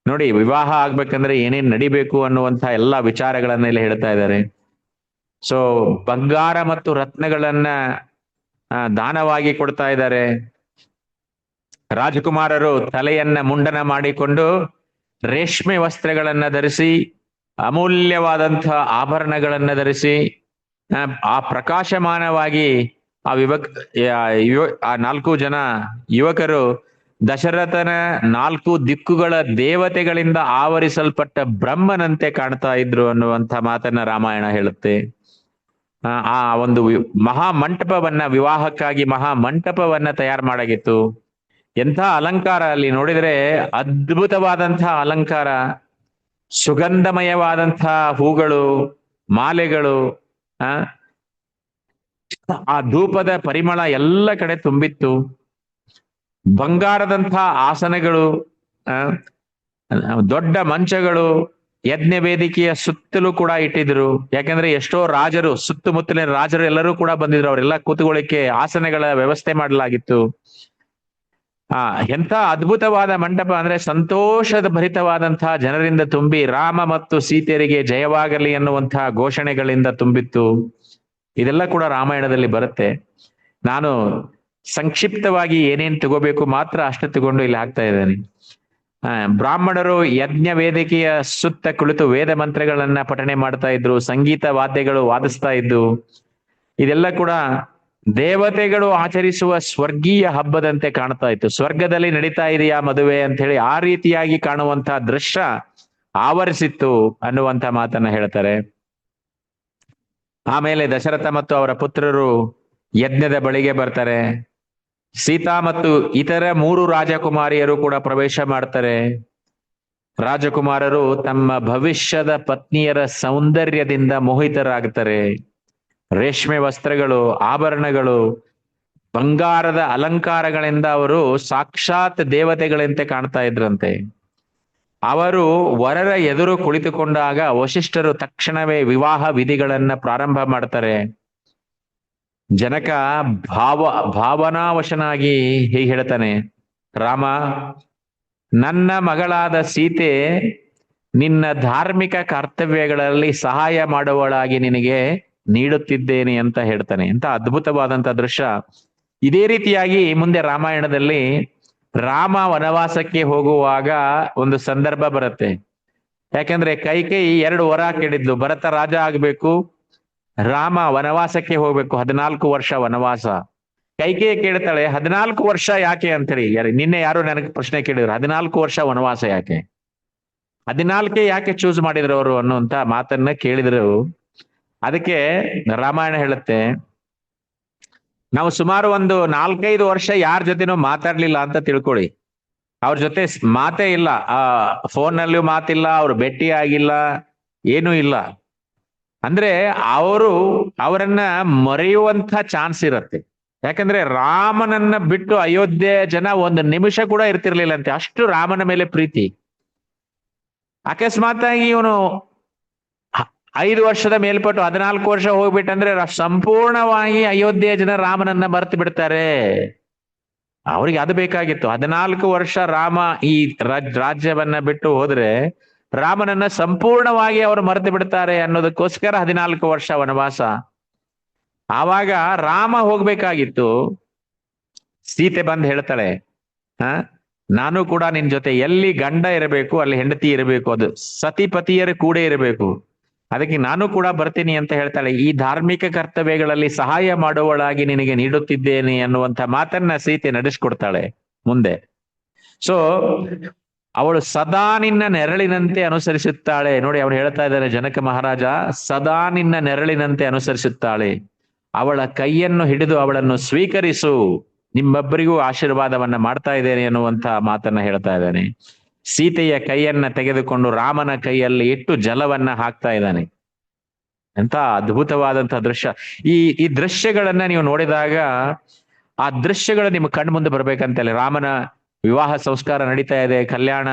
ನೋಡಿ, ವಿವಾಹ ಆಗ್ಬೇಕಂದ್ರೆ ಏನೇನ್ ನಡಿಬೇಕು ಅನ್ನುವಂಥ ಎಲ್ಲಾ ವಿಚಾರಗಳನ್ನ ಇಲ್ಲಿ ಹೇಳ್ತಾ ಇದ್ದಾರೆ. ಸೊ ಬಂಗಾರ ಮತ್ತು ರತ್ನಗಳನ್ನ ದಾನವಾಗಿ ಕೊಡ್ತಾ ಇದ್ದಾರೆ. ರಾಜಕುಮಾರರು ತಲೆಯನ್ನ ಮುಂಡನ ಮಾಡಿಕೊಂಡು ರೇಷ್ಮೆ ವಸ್ತ್ರಗಳನ್ನ ಧರಿಸಿ, ಅಮೂಲ್ಯವಾದಂಥ ಆಭರಣಗಳನ್ನ ಧರಿಸಿ, ಆ ಪ್ರಕಾಶಮಾನವಾಗಿ ಆ 4 ಜನ ಯುವಕರು ದಶರಥನ 4 ದಿಕ್ಕುಗಳ ದೇವತೆಗಳಿಂದ ಆವರಿಸಲ್ಪಟ್ಟ ಬ್ರಹ್ಮನಂತೆ ಕಾಣ್ತಾ ಇದ್ರು ಅನ್ನುವಂಥ ಮಾತನ್ನ ರಾಮಾಯಣ ಹೇಳುತ್ತೆ. ಆ ಒಂದು ವಿವಾಹಕ್ಕಾಗಿ ಮಹಾಮಂಟಪವನ್ನ ತಯಾರು ಮಾಡಾಗಿತ್ತು. ಎಂಥ ಅಲಂಕಾರ ಅಲ್ಲಿ ನೋಡಿದ್ರೆ, ಅದ್ಭುತವಾದಂತಹ ಅಲಂಕಾರ, ಸುಗಂಧಮಯವಾದಂಥ ಹೂಗಳು, ಮಾಲೆಗಳು, ಆ ಧೂಪದ ಪರಿಮಳ ಎಲ್ಲ ಕಡೆ ತುಂಬಿತ್ತು. ಬಂಗಾರದಂಥ ಆಸನಗಳು, ದೊಡ್ಡ ಮಂಚಗಳು ಯಜ್ಞ ವೇದಿಕೆಯ ಸುತ್ತಲೂ ಕೂಡ ಇಟ್ಟಿದ್ರು. ಯಾಕಂದ್ರೆ ಎಷ್ಟೋ ರಾಜರು, ಸುತ್ತಮುತ್ತಲಿನ ರಾಜರು ಎಲ್ಲರೂ ಕೂಡ ಬಂದಿದ್ರು. ಅವರೆಲ್ಲ ಕೂತ್ಕೊಳ್ಳಿಕ್ಕೆ ಆಸನಗಳ ವ್ಯವಸ್ಥೆ ಮಾಡಲಾಗಿತ್ತು. ಎಂಥ ಅದ್ಭುತವಾದ ಮಂಟಪ ಅಂದ್ರೆ ಸಂತೋಷದ ಭರಿತವಾದಂತಹ ಜನರಿಂದ ತುಂಬಿ ರಾಮ ಮತ್ತು ಸೀತೆಯರಿಗೆ ಜಯವಾಗಲಿ ಎನ್ನುವಂತಹ ಘೋಷಣೆಗಳಿಂದ ತುಂಬಿತ್ತು. ಇದೆಲ್ಲ ಕೂಡ ರಾಮಾಯಣದಲ್ಲಿ ಬರುತ್ತೆ. ನಾನು ಸಂಕ್ಷಿಪ್ತವಾಗಿ ಏನೇನ್ ತಗೋಬೇಕು ಮಾತ್ರ ಅಷ್ಟು ತಗೊಂಡು ಇಲ್ಲಿ ಹಾಕ್ತಾ ಇದ್ದೇನೆ. ಬ್ರಾಹ್ಮಣರು ಯಜ್ಞ ವೇದಿಕೆಯ ಸುತ್ತ ಕುಳಿತು ವೇದ ಮಂತ್ರಗಳನ್ನ ಪಠಣೆ ಮಾಡ್ತಾ ಇದ್ರು. ಸಂಗೀತ ವಾದ್ಯಗಳು ವಾದಿಸ್ತಾ ಇದ್ದು. ಇದೆಲ್ಲ ಕೂಡ ದೇವತೆಗಳು ಆಚರಿಸುವ ಸ್ವರ್ಗೀಯ ಹಬ್ಬದಂತೆ ಕಾಣ್ತಾ ಇತ್ತು. ಸ್ವರ್ಗದಲ್ಲಿ ನಡೀತಾ ಇದೆಯಾ ಮದುವೆ ಅಂತ ಹೇಳಿ ಆ ರೀತಿಯಾಗಿ ಕಾಣುವಂತಹ ದೃಶ್ಯ ಆವರಿಸಿತ್ತು ಅನ್ನುವಂತ ಮಾತನ್ನ ಹೇಳ್ತಾರೆ. ಆಮೇಲೆ ದಶರಥ ಮತ್ತು ಅವರ ಪುತ್ರರು ಯಜ್ಞದ ಬಳಿಗೆ ಬರ್ತಾರೆ. ಸೀತಾ ಮತ್ತು ಇತರ 3 ರಾಜಕುಮಾರಿಯರು ಕೂಡ ಪ್ರವೇಶ ಮಾಡ್ತಾರೆ. ರಾಜಕುಮಾರರು ತಮ್ಮ ಭವಿಷ್ಯದ ಪತ್ನಿಯರ ಸೌಂದರ್ಯದಿಂದ ಮೋಹಿತರಾಗ್ತಾರೆ. ರೇಷ್ಮೆ ವಸ್ತ್ರಗಳು, ಆಭರಣಗಳು, ಬಂಗಾರದ ಅಲಂಕಾರಗಳಿಂದ ಅವರು ಸಾಕ್ಷಾತ್ ದೇವತೆಗಳಂತೆ ಕಾಣ್ತಾ ಇದ್ರಂತೆ. ಅವರು ವರರ ಎದುರು ಕುಳಿತುಕೊಂಡಾಗ ವಶಿಷ್ಠರು ತಕ್ಷಣವೇ ವಿವಾಹ ವಿಧಿಗಳನ್ನ ಪ್ರಾರಂಭ ಮಾಡ್ತಾರೆ. ಜನಕ ಭಾವನಾವಶನಾಗಿ ಹೀಗೆ ಹೇಳ್ತಾನೆ, ರಾಮ, ನನ್ನ ಮಗಳಾದ ಸೀತೆ ನಿನ್ನ ಧಾರ್ಮಿಕ ಕರ್ತವ್ಯಗಳಲ್ಲಿ ಸಹಾಯ ಮಾಡುವಳಾಗಿ ನಿನಗೆ ನೀಡುತ್ತಿದ್ದೇನೆ ಅಂತ ಹೇಳ್ತಾನೆ. ಎಂತ ಅದ್ಭುತವಾದಂತ ದೃಶ್ಯ. ಇದೇ ರೀತಿಯಾಗಿ ಮುಂದೆ ರಾಮಾಯಣದಲ್ಲಿ ರಾಮ ವನವಾಸಕ್ಕೆ ಹೋಗುವಾಗ ಒಂದು ಸಂದರ್ಭ ಬರುತ್ತೆ. ಯಾಕಂದ್ರೆ ಕೈಕೇಯಿ 2 ವರ ಕೇಳಿದ್ಲು. ಭರತ ರಾಜ ಆಗ್ಬೇಕು, ರಾಮ ವನವಾಸಕ್ಕೆ ಹೋಗ್ಬೇಕು, 14 ವರ್ಷ ವನವಾಸ. ಕೈಕೇಯಿ ಕೇಳ್ತಾಳೆ, 14 ವರ್ಷ ಯಾಕೆ ಅಂತೇಳಿ. ನಿನ್ನೆ ಯಾರು ನನಗೆ ಪ್ರಶ್ನೆ ಕೇಳಿದ್ರು, 14 ವರ್ಷ ವನವಾಸ ಯಾಕೆ, 14 ಯಾಕೆ ಚೂಸ್ ಮಾಡಿದ್ರು ಅವರು ಅನ್ನುವಂತ ಮಾತನ್ನ ಕೇಳಿದ್ರು. ಅದಕ್ಕೆ ರಾಮಾಯಣ ಹೇಳುತ್ತೆ, ನಾವು ಸುಮಾರು ಒಂದು 4-5 ವರ್ಷ ಯಾರ ಜೊತೆನೂ ಮಾತಾಡ್ಲಿಲ್ಲ ಅಂತ ತಿಳ್ಕೊಳ್ಳಿ. ಅವ್ರ ಜೊತೆ ಮಾತೇ ಇಲ್ಲ, ಫೋನ್ ನಲ್ಲಿಯೂ ಮಾತಿಲ್ಲ, ಅವ್ರು ಭೇಟಿ ಆಗಿಲ್ಲ, ಏನೂ ಇಲ್ಲ. ಅಂದ್ರೆ ಅವರನ್ನ ಮರೆಯುವಂತ ಚಾನ್ಸ್ ಇರತ್ತೆ. ಯಾಕಂದ್ರೆ ರಾಮನನ್ನ ಬಿಟ್ಟು ಅಯೋಧ್ಯೆ ಜನ 1 ನಿಮಿಷ ಕೂಡ ಇರ್ತಿರ್ಲಿಲ್ಲ ಅಂತೆ, ಅಷ್ಟು ರಾಮನ ಮೇಲೆ ಪ್ರೀತಿ. ಅಕಸ್ಮಾತ್ ಆಗಿ ಇವನು 5 ವರ್ಷದ ಮೇಲ್ಪಟ್ಟು 14 ವರ್ಷ ಹೋಗ್ಬಿಟ್ಟಂದ್ರೆ ಸಂಪೂರ್ಣವಾಗಿ ಅಯೋಧ್ಯೆಯ ಜನ ರಾಮನನ್ನ ಮರೆತು ಬಿಡ್ತಾರೆ. ಅವ್ರಿಗೆ ಅದು ಬೇಕಾಗಿತ್ತು. 14 ವರ್ಷ ರಾಮ ಈ ರಾಜ್ಯವನ್ನ ಬಿಟ್ಟು ಹೋದ್ರೆ ರಾಮನನ್ನ ಸಂಪೂರ್ಣವಾಗಿ ಅವರು ಮರೆತು ಬಿಡ್ತಾರೆ ಅನ್ನೋದಕ್ಕೋಸ್ಕರ 14 ವರ್ಷ ವನವಾಸ. ಆವಾಗ ರಾಮ ಹೋಗ್ಬೇಕಾಗಿತ್ತು. ಸೀತೆ ಬಂದು ಹೇಳ್ತಾಳೆ, ನಾನು ಕೂಡ ನಿನ್ ಜೊತೆ, ಎಲ್ಲಿ ಗಂಡ ಇರಬೇಕು ಅಲ್ಲಿ ಹೆಂಡತಿ ಇರಬೇಕು, ಅದು ಸತಿಪತಿಯರು ಕೂಡ ಇರಬೇಕು, ಅದಕ್ಕೆ ನಾನು ಕೂಡ ಬರ್ತೀನಿ ಅಂತ ಹೇಳ್ತಾಳೆ. ಈ ಧಾರ್ಮಿಕ ಕರ್ತವ್ಯಗಳಲ್ಲಿ ಸಹಾಯ ಮಾಡುವಳಾಗಿ ನಿನಗೆ ನೀಡುತ್ತಿದ್ದೇನೆ ಅನ್ನುವಂಥ ಮಾತನ್ನ ಸೀತೆ ನಡೆಸ್ಕೊಡ್ತಾಳೆ ಮುಂದೆ. ಸೊ ಅವಳು ಸದಾ ನಿನ್ನ ನೆರಳಿನಂತೆ ಅನುಸರಿಸುತ್ತಾಳೆ. ನೋಡಿ, ಅವಳು ಹೇಳ್ತಾ ಇದ್ದಾರೆ ಜನಕ ಮಹಾರಾಜ, ಸದಾ ನಿನ್ನ ನೆರಳಿನಂತೆ ಅನುಸರಿಸುತ್ತಾಳೆ. ಅವಳ ಕೈಯನ್ನು ಹಿಡಿದು ಅವಳನ್ನು ಸ್ವೀಕರಿಸು, ನಿಮ್ಮೊಬ್ಬರಿಗೂ ಆಶೀರ್ವಾದವನ್ನ ಮಾಡ್ತಾ ಇದ್ದೇನೆ ಅನ್ನುವಂತ ಮಾತನ್ನ ಹೇಳ್ತಾ ಇದ್ದಾನೆ. ಸೀತೆಯ ಕೈಯನ್ನ ತೆಗೆದುಕೊಂಡು ರಾಮನ ಕೈಯಲ್ಲಿ ಇಟ್ಟು ಜಲವನ್ನ ಹಾಕ್ತಾ ಇದ್ದಾನೆ. ಎಂತ ಅದ್ಭುತವಾದಂತಹ ದೃಶ್ಯ. ಈ ದೃಶ್ಯಗಳನ್ನ ನೀವು ನೋಡಿದಾಗ ಆ ದೃಶ್ಯಗಳು ನಿಮ್ಮ ಕಣ್ಣು ಮುಂದೆ ಬರ್ಬೇಕಂತಲ್ಲ. ರಾಮನ ವಿವಾಹ ಸಂಸ್ಕಾರ ನಡೀತಾ ಇದೆ, ಕಲ್ಯಾಣ,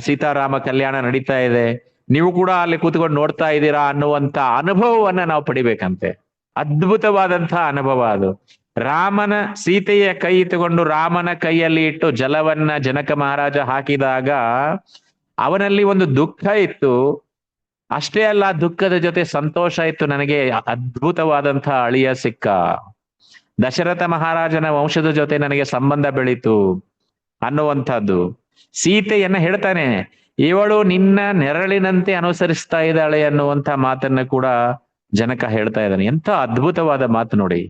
ಸೀತಾರಾಮ ಕಲ್ಯಾಣ ನಡೀತಾ ಇದೆ, ನೀವು ಕೂಡ ಅಲ್ಲಿ ಕೂತ್ಕೊಂಡು ನೋಡ್ತಾ ಇದ್ದೀರಾ ಅನ್ನುವಂತ ಅನುಭವವನ್ನ ನಾವು ಪಡಿಬೇಕಂತೆ. ಅದ್ಭುತವಾದಂತಹ ಅನುಭವ ಅದು. ರಾಮನ ಸೀತೆಯ ಕೈ ತಗೊಂಡು ರಾಮನ ಕೈಯಲ್ಲಿ ಇಟ್ಟು ಜಲವನ್ನ ಜನಕ ಮಹಾರಾಜ ಹಾಕಿದಾಗ ಅವನಲ್ಲಿ ಒಂದು ದುಃಖ ಇತ್ತು. ಅಷ್ಟೇ ಅಲ್ಲ, ದುಃಖದ ಜೊತೆ ಸಂತೋಷ ಇತ್ತು. ನನಗೆ ಅದ್ಭುತವಾದಂತಹ ಅಳಿಯ ಸಿಕ್ಕ, ದಶರಥ ಮಹಾರಾಜನ ವಂಶದ ಜೊತೆ ನನಗೆ ಸಂಬಂಧ ಬೆಳೀತು ಅನ್ನುವಂಥದ್ದು. ಸೀತೆಯನ್ನ ಹೇಳ್ತಾನೆ, ಇವಳು ನಿನ್ನ ನೆರಳಿನಂತೆ ಅನುಸರಿಸ್ತಾ ಇದ್ದಾಳೆ ಅನ್ನುವಂಥ ಮಾತನ್ನ ಕೂಡ ಜನಕ ಹೇಳ್ತಾ ಇದ್ದಾನೆ. ಎಂತ ಅದ್ಭುತವಾದ ಮಾತು ನೋಡಿ.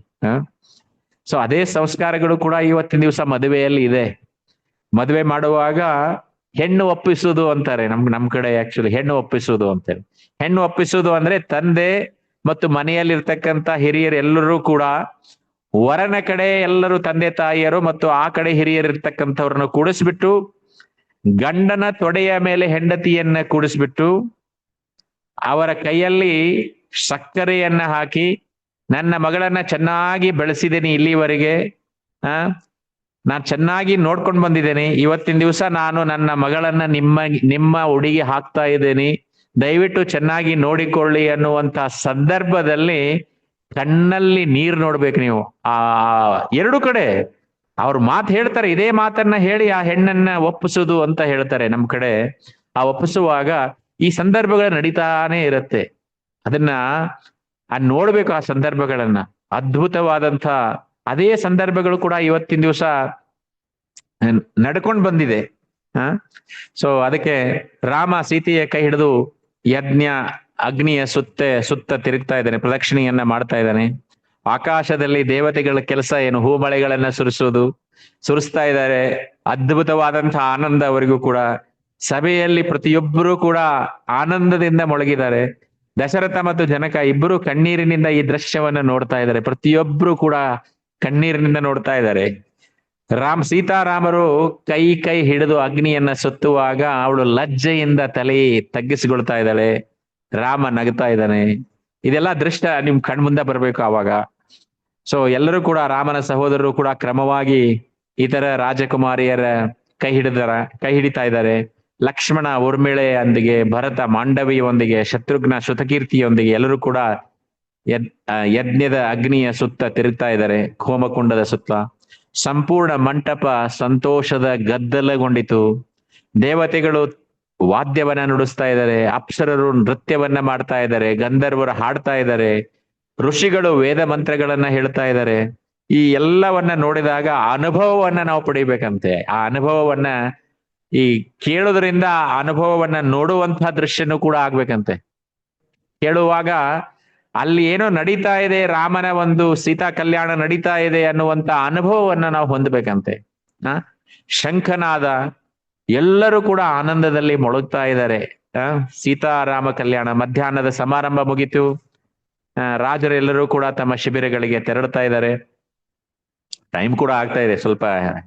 ಸೊ ಅದೇ ಸಂಸ್ಕಾರಗಳು ಕೂಡ ಇವತ್ತಿನ ದಿವಸ ಮದುವೆಯಲ್ಲಿ ಇದೆ. ಮದುವೆ ಮಾಡುವಾಗ ಹೆಣ್ಣು ಒಪ್ಪಿಸುವುದು ಅಂತಾರೆ. ನಮ್ ಕಡೆ ಆಕ್ಚುಲಿ ಹೆಣ್ಣು ಒಪ್ಪಿಸುವುದು ಅಂತೇಳಿ. ಹೆಣ್ಣು ಒಪ್ಪಿಸುವುದು ಅಂದ್ರೆ ತಂದೆ ಮತ್ತು ಮನೆಯಲ್ಲಿರ್ತಕ್ಕಂಥ ಹಿರಿಯರು ಎಲ್ಲರೂ ಕೂಡ ವರನ ಕಡೆ ಎಲ್ಲರೂ ತಂದೆ ತಾಯಿಯರು ಮತ್ತು ಆ ಕಡೆ ಹಿರಿಯರಿರ್ತಕ್ಕಂಥವ್ರನ್ನ ಕೂಡಿಸ್ಬಿಟ್ಟು ಗಂಡನ ತೊಡೆಯ ಮೇಲೆ ಹೆಂಡತಿಯನ್ನ ಕೂಡಿಸ್ಬಿಟ್ಟು ಅವರ ಕೈಯಲ್ಲಿ ಸಕ್ಕರೆಯನ್ನ ಹಾಕಿ, ನನ್ನ ಮಗಳನ್ನ ಚೆನ್ನಾಗಿ ಬೆಳೆಸಿದ್ದೀನಿ ಇಲ್ಲಿವರೆಗೆ, ನಾನು ಚೆನ್ನಾಗಿ ನೋಡ್ಕೊಂಡು ಬಂದಿದ್ದೇನೆ. ಇವತ್ತಿನ ದಿವಸ ನಾನು ನನ್ನ ಮಗಳನ್ನ ನಿಮ್ಮ ಉಡಿಗೆ ಹಾಕ್ತಾ ಇದ್ದೇನೆ, ದಯವಿಟ್ಟು ಚೆನ್ನಾಗಿ ನೋಡಿಕೊಳ್ಳಿ ಅನ್ನುವಂತ ಸಂದರ್ಭದಲ್ಲಿ ಕಣ್ಣಲ್ಲಿ ನೀರು ನೋಡ್ಬೇಕು ನೀವು. ಆ ಎರಡು ಕಡೆ ಅವ್ರ ಮಾತು ಹೇಳ್ತಾರೆ, ಇದೇ ಮಾತನ್ನ ಹೇಳಿ ಆ ಹೆಣ್ಣನ್ನ ಒಪ್ಪಿಸುದು ಅಂತ ಹೇಳ್ತಾರೆ ನಮ್ ಕಡೆ. ಆ ಒಪ್ಪಿಸುವಾಗ ಈ ಸಂದರ್ಭಗಳು ನಡೀತಾನೆ ಇರುತ್ತೆ. ಅದನ್ನ ನೋಡ್ಬೇಕು ಆ ಸಂದರ್ಭಗಳನ್ನ. ಅದ್ಭುತವಾದಂತ ಅದೇ ಸಂದರ್ಭಗಳು ಕೂಡ ಇವತ್ತಿನ ದಿವಸ ನಡ್ಕೊಂಡು ಬಂದಿದೆ. ಸೊ ಅದಕ್ಕೆ ರಾಮ ಸೀತೆಯ ಕೈ ಹಿಡಿದು ಯಜ್ಞ ಅಗ್ನಿಯ ಸುತ್ತ ತಿರುಗ್ತಾ ಇದ್ದಾನೆ, ಪ್ರದಕ್ಷಿಣೆಯನ್ನ ಮಾಡ್ತಾ ಇದ್ದಾನೆ. ಆಕಾಶದಲ್ಲಿ ದೇವತೆಗಳ ಕೆಲಸ ಏನು, ಹೂಮಳೆಗಳನ್ನ ಸುರಿಸ್ತಾ ಇದ್ದಾರೆ. ಅದ್ಭುತವಾದಂತಹ ಆನಂದ ಅವರಿಗೂ ಕೂಡ. ಸಭೆಯಲ್ಲಿ ಪ್ರತಿಯೊಬ್ಬರೂ ಕೂಡ ಆನಂದದಿಂದ ಮೊಳಗಿದ್ದಾರೆ. ದಶರಥ ಮತ್ತು ಜನಕ ಇಬ್ಬರು ಕಣ್ಣೀರಿನಿಂದ ಈ ದೃಶ್ಯವನ್ನ ನೋಡ್ತಾ ಇದ್ದಾರೆ. ಪ್ರತಿಯೊಬ್ರು ಕೂಡ ಕಣ್ಣೀರಿನಿಂದ ನೋಡ್ತಾ ಇದ್ದಾರೆ. ಸೀತಾರಾಮರು ಕೈ ಹಿಡಿದು ಅಗ್ನಿಯನ್ನ ಸುತ್ತುವಾಗ ಅವಳು ಲಜ್ಜೆಯಿಂದ ತಲೆ ತಗ್ಗಿಸಿಕೊಳ್ತಾ ಇದ್ದಾಳೆ. ರಾಮ ನಗ್ತಾ ಇದ್ದಾನೆ. ಇದೆಲ್ಲ ದೃಶ್ಯ ನಿಮ್ ಕಣ್ಮುಂದೆ ಬರ್ಬೇಕು ಆವಾಗ. ಸೊ ಎಲ್ಲರೂ ಕೂಡ ರಾಮನ ಸಹೋದರರು ಕೂಡ ಕ್ರಮವಾಗಿ ಇತರ ರಾಜಕುಮಾರಿಯರ ಕೈ ಹಿಡಿತಾ ಇದ್ದಾರೆ. ಲಕ್ಷ್ಮಣ ಊರ್ಮಿಳೆಯೊಂದಿಗೆ, ಭರತ ಮಾಂಡವಿಯೊಂದಿಗೆ, ಶತ್ರುಘ್ನ ಶ್ರುತಕೀರ್ತಿಯೊಂದಿಗೆ ಎಲ್ಲರೂ ಕೂಡ ಯಜ್ಞದ ಅಗ್ನಿಯ ಸುತ್ತ ತಿರುಗ್ತಾ ಇದ್ದಾರೆ, ಹೋಮಕುಂಡದ ಸುತ್ತ. ಸಂಪೂರ್ಣ ಮಂಟಪ ಸಂತೋಷದ ಗದ್ದಲಗೊಂಡಿತು. ದೇವತೆಗಳು ವಾದ್ಯವನ್ನ ನುಡಿಸ್ತಾ ಇದ್ದಾರೆ, ಅಪ್ಸರರು ನೃತ್ಯವನ್ನ ಮಾಡ್ತಾ ಇದ್ದಾರೆ, ಗಂಧರ್ವರು ಹಾಡ್ತಾ ಇದ್ದಾರೆ, ಋಷಿಗಳು ವೇದ ಮಂತ್ರಗಳನ್ನ ಹೇಳ್ತಾ ಇದ್ದಾರೆ. ಈ ಎಲ್ಲವನ್ನ ನೋಡಿದಾಗ ಅನುಭವವನ್ನ ನಾವು ಪಡಿಬೇಕಂತೆ. ಆ ಅನುಭವವನ್ನ ಈ ಕೇಳೋದ್ರಿಂದ ಅನುಭವವನ್ನ ನೋಡುವಂತಹ ದೃಶ್ಯನೂ ಕೂಡ ಆಗ್ಬೇಕಂತೆ. ಕೇಳುವಾಗ ಅಲ್ಲಿ ಏನೋ ನಡೀತಾ ಇದೆ, ರಾಮನ ಒಂದು ಸೀತಾ ಕಲ್ಯಾಣ ನಡೀತಾ ಇದೆ ಅನ್ನುವಂತ ಅನುಭವವನ್ನ ನಾವು ಹೊಂದಬೇಕಂತೆ. ಶಂಖನಾದ, ಎಲ್ಲರೂ ಕೂಡ ಆನಂದದಲ್ಲಿ ಮೊಳಗ್ತಾ ಇದ್ದಾರೆ. ಸೀತಾರಾಮ ಕಲ್ಯಾಣ ಮಧ್ಯಾಹ್ನದ ಸಮಾರಂಭ ಮುಗಿತು. ರಾಜರೆಲ್ಲರೂ ಕೂಡ ತಮ್ಮ ಶಿಬಿರಗಳಿಗೆ ತೆರಳುತ್ತಾ ಇದ್ದಾರೆ. ಟೈಮ್ ಕೂಡ ಆಗ್ತಾ ಇದೆ ಸ್ವಲ್ಪ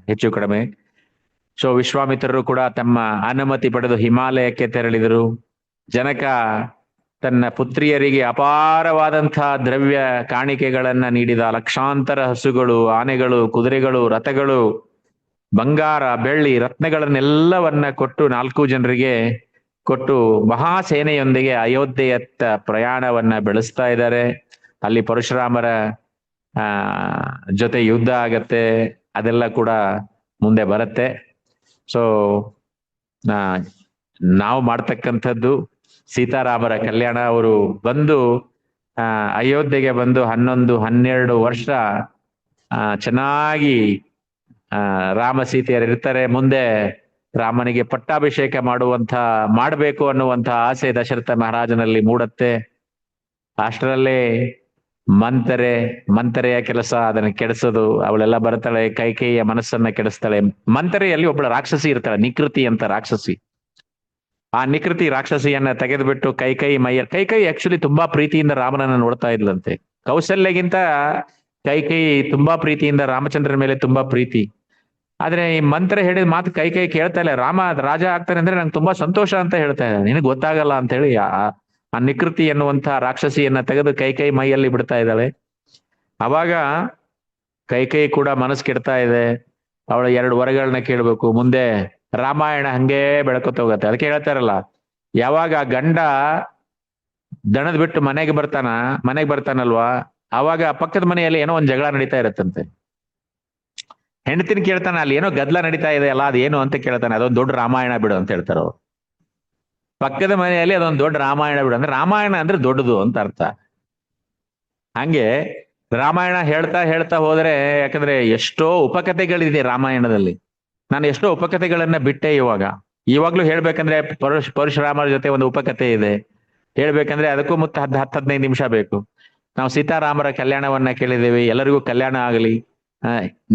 ಹೆಚ್ಚು ಕಡಿಮೆ. ಸೊ ವಿಶ್ವಾಮಿತ್ರರು ಕೂಡ ತಮ್ಮ ಅನುಮತಿ ಪಡೆದು ಹಿಮಾಲಯಕ್ಕೆ ತೆರಳಿದರು. ಜನಕ ತನ್ನ ಪುತ್ರಿಯರಿಗೆ ಅಪಾರವಾದಂತಹ ದ್ರವ್ಯ ಕಾಣಿಕೆಗಳನ್ನ ನೀಡಿದ. ಲಕ್ಷಾಂತರ ಹಸುಗಳು, ಆನೆಗಳು, ಕುದುರೆಗಳು, ರಥಗಳು, ಬಂಗಾರ, ಬೆಳ್ಳಿ, ರತ್ನಗಳನ್ನೆಲ್ಲವನ್ನ ಕೊಟ್ಟು 4 ಜನರಿಗೆ ಕೊಟ್ಟು ಮಹಾಸೇನೆಯೊಂದಿಗೆ ಅಯೋಧ್ಯೆಯತ್ತ ಪ್ರಯಾಣವನ್ನ ಬೆಳೆಸ್ತಾ ಇದ್ದಾರೆ. ಅಲ್ಲಿ ಪರಶುರಾಮರ ಜೊತೆ ಯುದ್ಧ ಆಗತ್ತೆ. ಅದೆಲ್ಲ ಕೂಡ ಮುಂದೆ ಬರುತ್ತೆ. ಸೊ ನಾವು ಮಾಡ್ತಕ್ಕಂಥದ್ದು ಸೀತಾರಾಮರ ಕಲ್ಯಾಣ. ಅವರು ಬಂದು ಅಯೋಧ್ಯೆಗೆ ಬಂದು 11-12 ವರ್ಷ ಚೆನ್ನಾಗಿ ರಾಮ ಸೀತೆಯರು ಇರ್ತಾರೆ. ಮುಂದೆ ರಾಮನಿಗೆ ಪಟ್ಟಾಭಿಷೇಕ ಮಾಡಬೇಕು ಅನ್ನುವಂಥ ಆಸೆ ದಶರಥ ಮಹಾರಾಜನಲ್ಲಿ ಮೂಡತ್ತೆ. ಅಷ್ಟರಲ್ಲೇ ಮಂತರೆಯ ಕೆಲಸ ಅದನ್ನ ಕೆಡಿಸೋದು. ಅವಳೆಲ್ಲ ಬರ್ತಾಳೆ, ಕೈಕೇಯಿಯ ಮನಸ್ಸನ್ನ ಕೆಡಿಸ್ತಾಳೆ. ಮಂತರೆಯಲ್ಲಿ ಒಬ್ಬಳ ರಾಕ್ಷಸಿ ಇರ್ತಾಳೆ, ನಿಕೃತಿ ಅಂತ ರಾಕ್ಷಸಿ. ಆ ನಿಕೃತಿ ರಾಕ್ಷಸಿಯನ್ನ ತೆಗೆದುಬಿಟ್ಟು ಕೈಕೇಯಿ ಆಕ್ಚುಲಿ ತುಂಬಾ ಪ್ರೀತಿಯಿಂದ ರಾಮನನ್ನ ನೋಡ್ತಾ ಇದ್ಲಂತೆ. ಕೌಸಲ್ಯಗಿಂತ ಕೈಕೇಯಿ ತುಂಬಾ ಪ್ರೀತಿಯಿಂದ ರಾಮಚಂದ್ರನ ಮೇಲೆ ತುಂಬಾ ಪ್ರೀತಿ. ಆದ್ರೆ ಈ ಮಂತ್ರ ಹೇಳಿದ ಮಾತು ಕೈಕೇಯಿ ಕೇಳ್ತಾ ಇಲ್ಲ. ರಾಮ ರಾಜ ಆಗ್ತಾನೆ ಅಂದ್ರೆ ನಂಗೆ ತುಂಬಾ ಸಂತೋಷ ಅಂತ ಹೇಳ್ತಾ ಇದ್ದಾನೆ, ನಿನಗೆ ಗೊತ್ತಾಗಲ್ಲ ಅಂತ ಹೇಳಿ ಆ ನಿಕೃತಿ ಎನ್ನುವಂತ ರಾಕ್ಷಸಿಯನ್ನ ತೆಗೆದು ಕೈಕೇಯಿ ಮೈಯಲ್ಲಿ ಬಿಡ್ತಾ ಇದ್ದಾಳೆ. ಅವಾಗ ಕೈಕೇಯಿ ಕೂಡ ಮನಸ್ಸು ಕೆಡ್ತಾ ಇದೆ. ಅವಳ 2 ವರಗಳನ್ನ ಕೇಳ್ಬೇಕು. ಮುಂದೆ ರಾಮಾಯಣ ಹಂಗೇ ಬೆಳ್ಕೊತ ಹೋಗತ್ತೆ. ಅದಕ್ಕೆ ಹೇಳ್ತಾರಲ್ಲ, ಯಾವಾಗ ಆ ಗಂಡ ದಣದ್ ಬಿಟ್ಟು ಮನೆಗೆ ಬರ್ತಾನಲ್ವಾ, ಅವಾಗ ಪಕ್ಕದ ಮನೆಯಲ್ಲಿ ಏನೋ ಒಂದ್ ಜಗಳ ನಡೀತಾ ಇರತ್ತಂತೆ. ಹೆಂಡತಿನ ಕೇಳ್ತಾನೆ, ಅಲ್ಲಿ ಏನೋ ಗದ್ಲ ನಡೀತಾ ಇದೆ ಅಲ್ಲ, ಅದೇನು ಅಂತ ಕೇಳ್ತಾನೆ. ಅದೊಂದು ದೊಡ್ಡ ರಾಮಾಯಣ ಬಿಡು ಅಂತ ಹೇಳ್ತಾರ ಅವ್ರು. ಪಕ್ಕದ ಮನೆಯಲ್ಲಿ ಅದೊಂದು ದೊಡ್ಡ ರಾಮಾಯಣ ಬಿಡು ಅಂದ್ರೆ ರಾಮಾಯಣ ಅಂದ್ರೆ ದೊಡ್ಡದು ಅಂತ ಅರ್ಥ. ಹಂಗೆ ರಾಮಾಯಣ ಹೇಳ್ತಾ ಹೋದ್ರೆ, ಯಾಕಂದ್ರೆ ಎಷ್ಟೋ ಉಪಕಥೆಗಳಿದೆ ರಾಮಾಯಣದಲ್ಲಿ. ನಾನು ಎಷ್ಟೋ ಉಪಕಥೆಗಳನ್ನ ಬಿಟ್ಟೆ. ಇವಾಗ್ಲೂ ಹೇಳ್ಬೇಕಂದ್ರೆ ಪರಶುರಾಮರ ಜೊತೆ ಒಂದು ಉಪಕಥೆ ಇದೆ. ಹೇಳ್ಬೇಕಂದ್ರೆ ಅದಕ್ಕೂ ಮುತ್ತ 10-15 ನಿಮಿಷ ಬೇಕು. ನಾವು ಸೀತಾರಾಮರ ಕಲ್ಯಾಣವನ್ನ ಕೇಳಿದ್ದೇವೆ, ಎಲ್ಲರಿಗೂ ಕಲ್ಯಾಣ ಆಗಲಿ.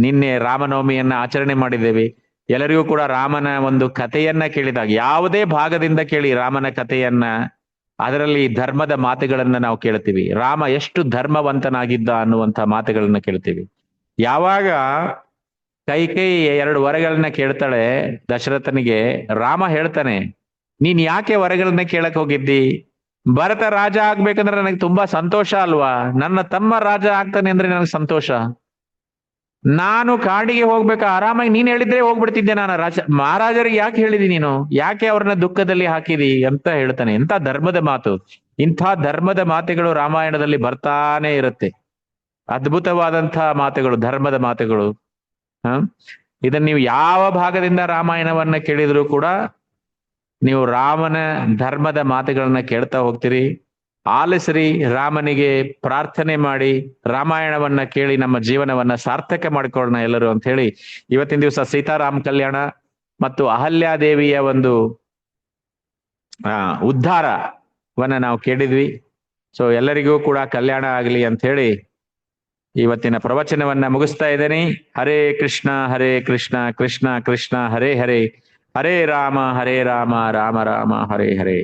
ನಿನ್ನೆ ರಾಮನವಮಿಯನ್ನ ಆಚರಣೆ ಮಾಡಿದ್ದೇವೆ. ಎಲ್ಲರಿಗೂ ಕೂಡ ರಾಮನ ಒಂದು ಕಥೆಯನ್ನ ಕೇಳಿದಾಗ, ಯಾವುದೇ ಭಾಗದಿಂದ ಕೇಳಿ ರಾಮನ ಕಥೆಯನ್ನ, ಅದರಲ್ಲಿ ಧರ್ಮದ ಮಾತುಗಳನ್ನ ನಾವು ಕೇಳ್ತೀವಿ. ರಾಮ ಎಷ್ಟು ಧರ್ಮವಂತನಾಗಿದ್ದ ಅನ್ನುವಂಥ ಮಾತುಗಳನ್ನ ಕೇಳ್ತೀವಿ. ಯಾವಾಗ ಕೈಕೇಯಿ 2 ವರಗಳನ್ನ ಕೇಳ್ತಾಳೆ ದಶರಥನಿಗೆ, ರಾಮ ಹೇಳ್ತಾನೆ, ನೀನ್ ಯಾಕೆ ವರಗಳನ್ನ ಕೇಳಕ್ ಹೋಗಿದ್ದಿ? ಭರತ ರಾಜ ಆಗ್ಬೇಕಂದ್ರೆ ನನಗೆ ತುಂಬಾ ಸಂತೋಷ ಅಲ್ವಾ? ನನ್ನ ತಮ್ಮ ರಾಜ ಆಗ್ತಾನೆ ಅಂದ್ರೆ ನನಗೆ ಸಂತೋಷ. ನಾನು ಕಾಡಿಗೆ ಹೋಗ್ಬೇಕಾ, ಆರಾಮಾಗಿ ನೀನ್ ಹೇಳಿದ್ರೆ ಹೋಗ್ಬಿಡ್ತಿದ್ದೆ ನಾನು. ಮಹಾರಾಜರಿಗೆ ಯಾಕೆ ಹೇಳಿದಿ ನೀನು, ಯಾಕೆ ಅವ್ರನ್ನ ದುಃಖದಲ್ಲಿ ಹಾಕಿದಿ ಅಂತ ಹೇಳ್ತಾನೆ. ಎಂತ ಧರ್ಮದ ಮಾತು. ಇಂಥ ಧರ್ಮದ ಮಾತುಗಳು ರಾಮಾಯಣದಲ್ಲಿ ಬರ್ತಾನೆ ಇರುತ್ತೆ. ಅದ್ಭುತವಾದಂತಹ ಮಾತುಗಳು, ಧರ್ಮದ ಮಾತುಗಳು. ಹ ಇದನ್ನ ನೀವು ಯಾವ ಭಾಗದಿಂದ ರಾಮಾಯಣವನ್ನ ಕೇಳಿದ್ರು ಕೂಡ ನೀವು ರಾಮನ ಧರ್ಮದ ಮಾತುಗಳನ್ನ ಕೇಳ್ತಾ ಹೋಗ್ತೀರಿ. ಆಲಿಸ್ರಿ, ರಾಮನಿಗೆ ಪ್ರಾರ್ಥನೆ ಮಾಡಿ, ರಾಮಾಯಣವನ್ನ ಕೇಳಿ ನಮ್ಮ ಜೀವನವನ್ನ ಸಾರ್ಥಕ ಮಾಡಿಕೊಳ್ಳೋಣ ಎಲ್ಲರೂ ಅಂತ ಹೇಳಿ ಇವತ್ತಿನ ದಿವಸ ಸೀತಾರಾಮ ಕಲ್ಯಾಣ ಮತ್ತು ಅಹಲ್ಯಾದೇವಿಯ ಒಂದು ಉದ್ಧಾರವನ್ನ ನಾವು ಕೇಳಿದ್ವಿ. ಸೊ ಎಲ್ಲರಿಗೂ ಕೂಡ ಕಲ್ಯಾಣ ಆಗಲಿ ಅಂತ ಹೇಳಿ ಇವತ್ತಿನ ಪ್ರವಚನವನ್ನ ಮುಗಿಸ್ತಾ ಇದ್ದೇನೆ. ಹರೇ ಕೃಷ್ಣ ಕೃಷ್ಣ ಕೃಷ್ಣ ಹರೇ ಹರೇ, ಹರೇ ರಾಮ ರಾಮ ರಾಮ ಹರೇ ಹರೇ.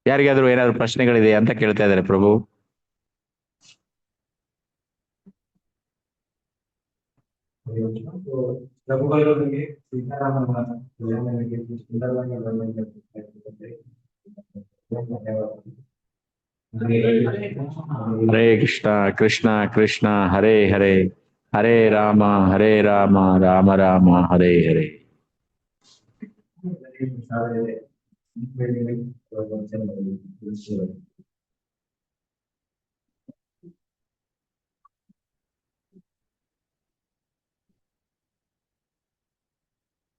ಯಾರಿಗಾದ್ರೂ ಏನಾದ್ರು ಪ್ರಶ್ನೆಗಳಿದೆ ಅಂತ ಕೇಳ್ತಾ ಇದ್ದಾರೆ ಪ್ರಭು. ಹರೇ ಕೃಷ್ಣ ಕೃಷ್ಣ ಹರೇ ಹರೇ, ಹರೇ ರಾಮ ರಾಮ ರಾಮ ಹರೇ ಹರೇ.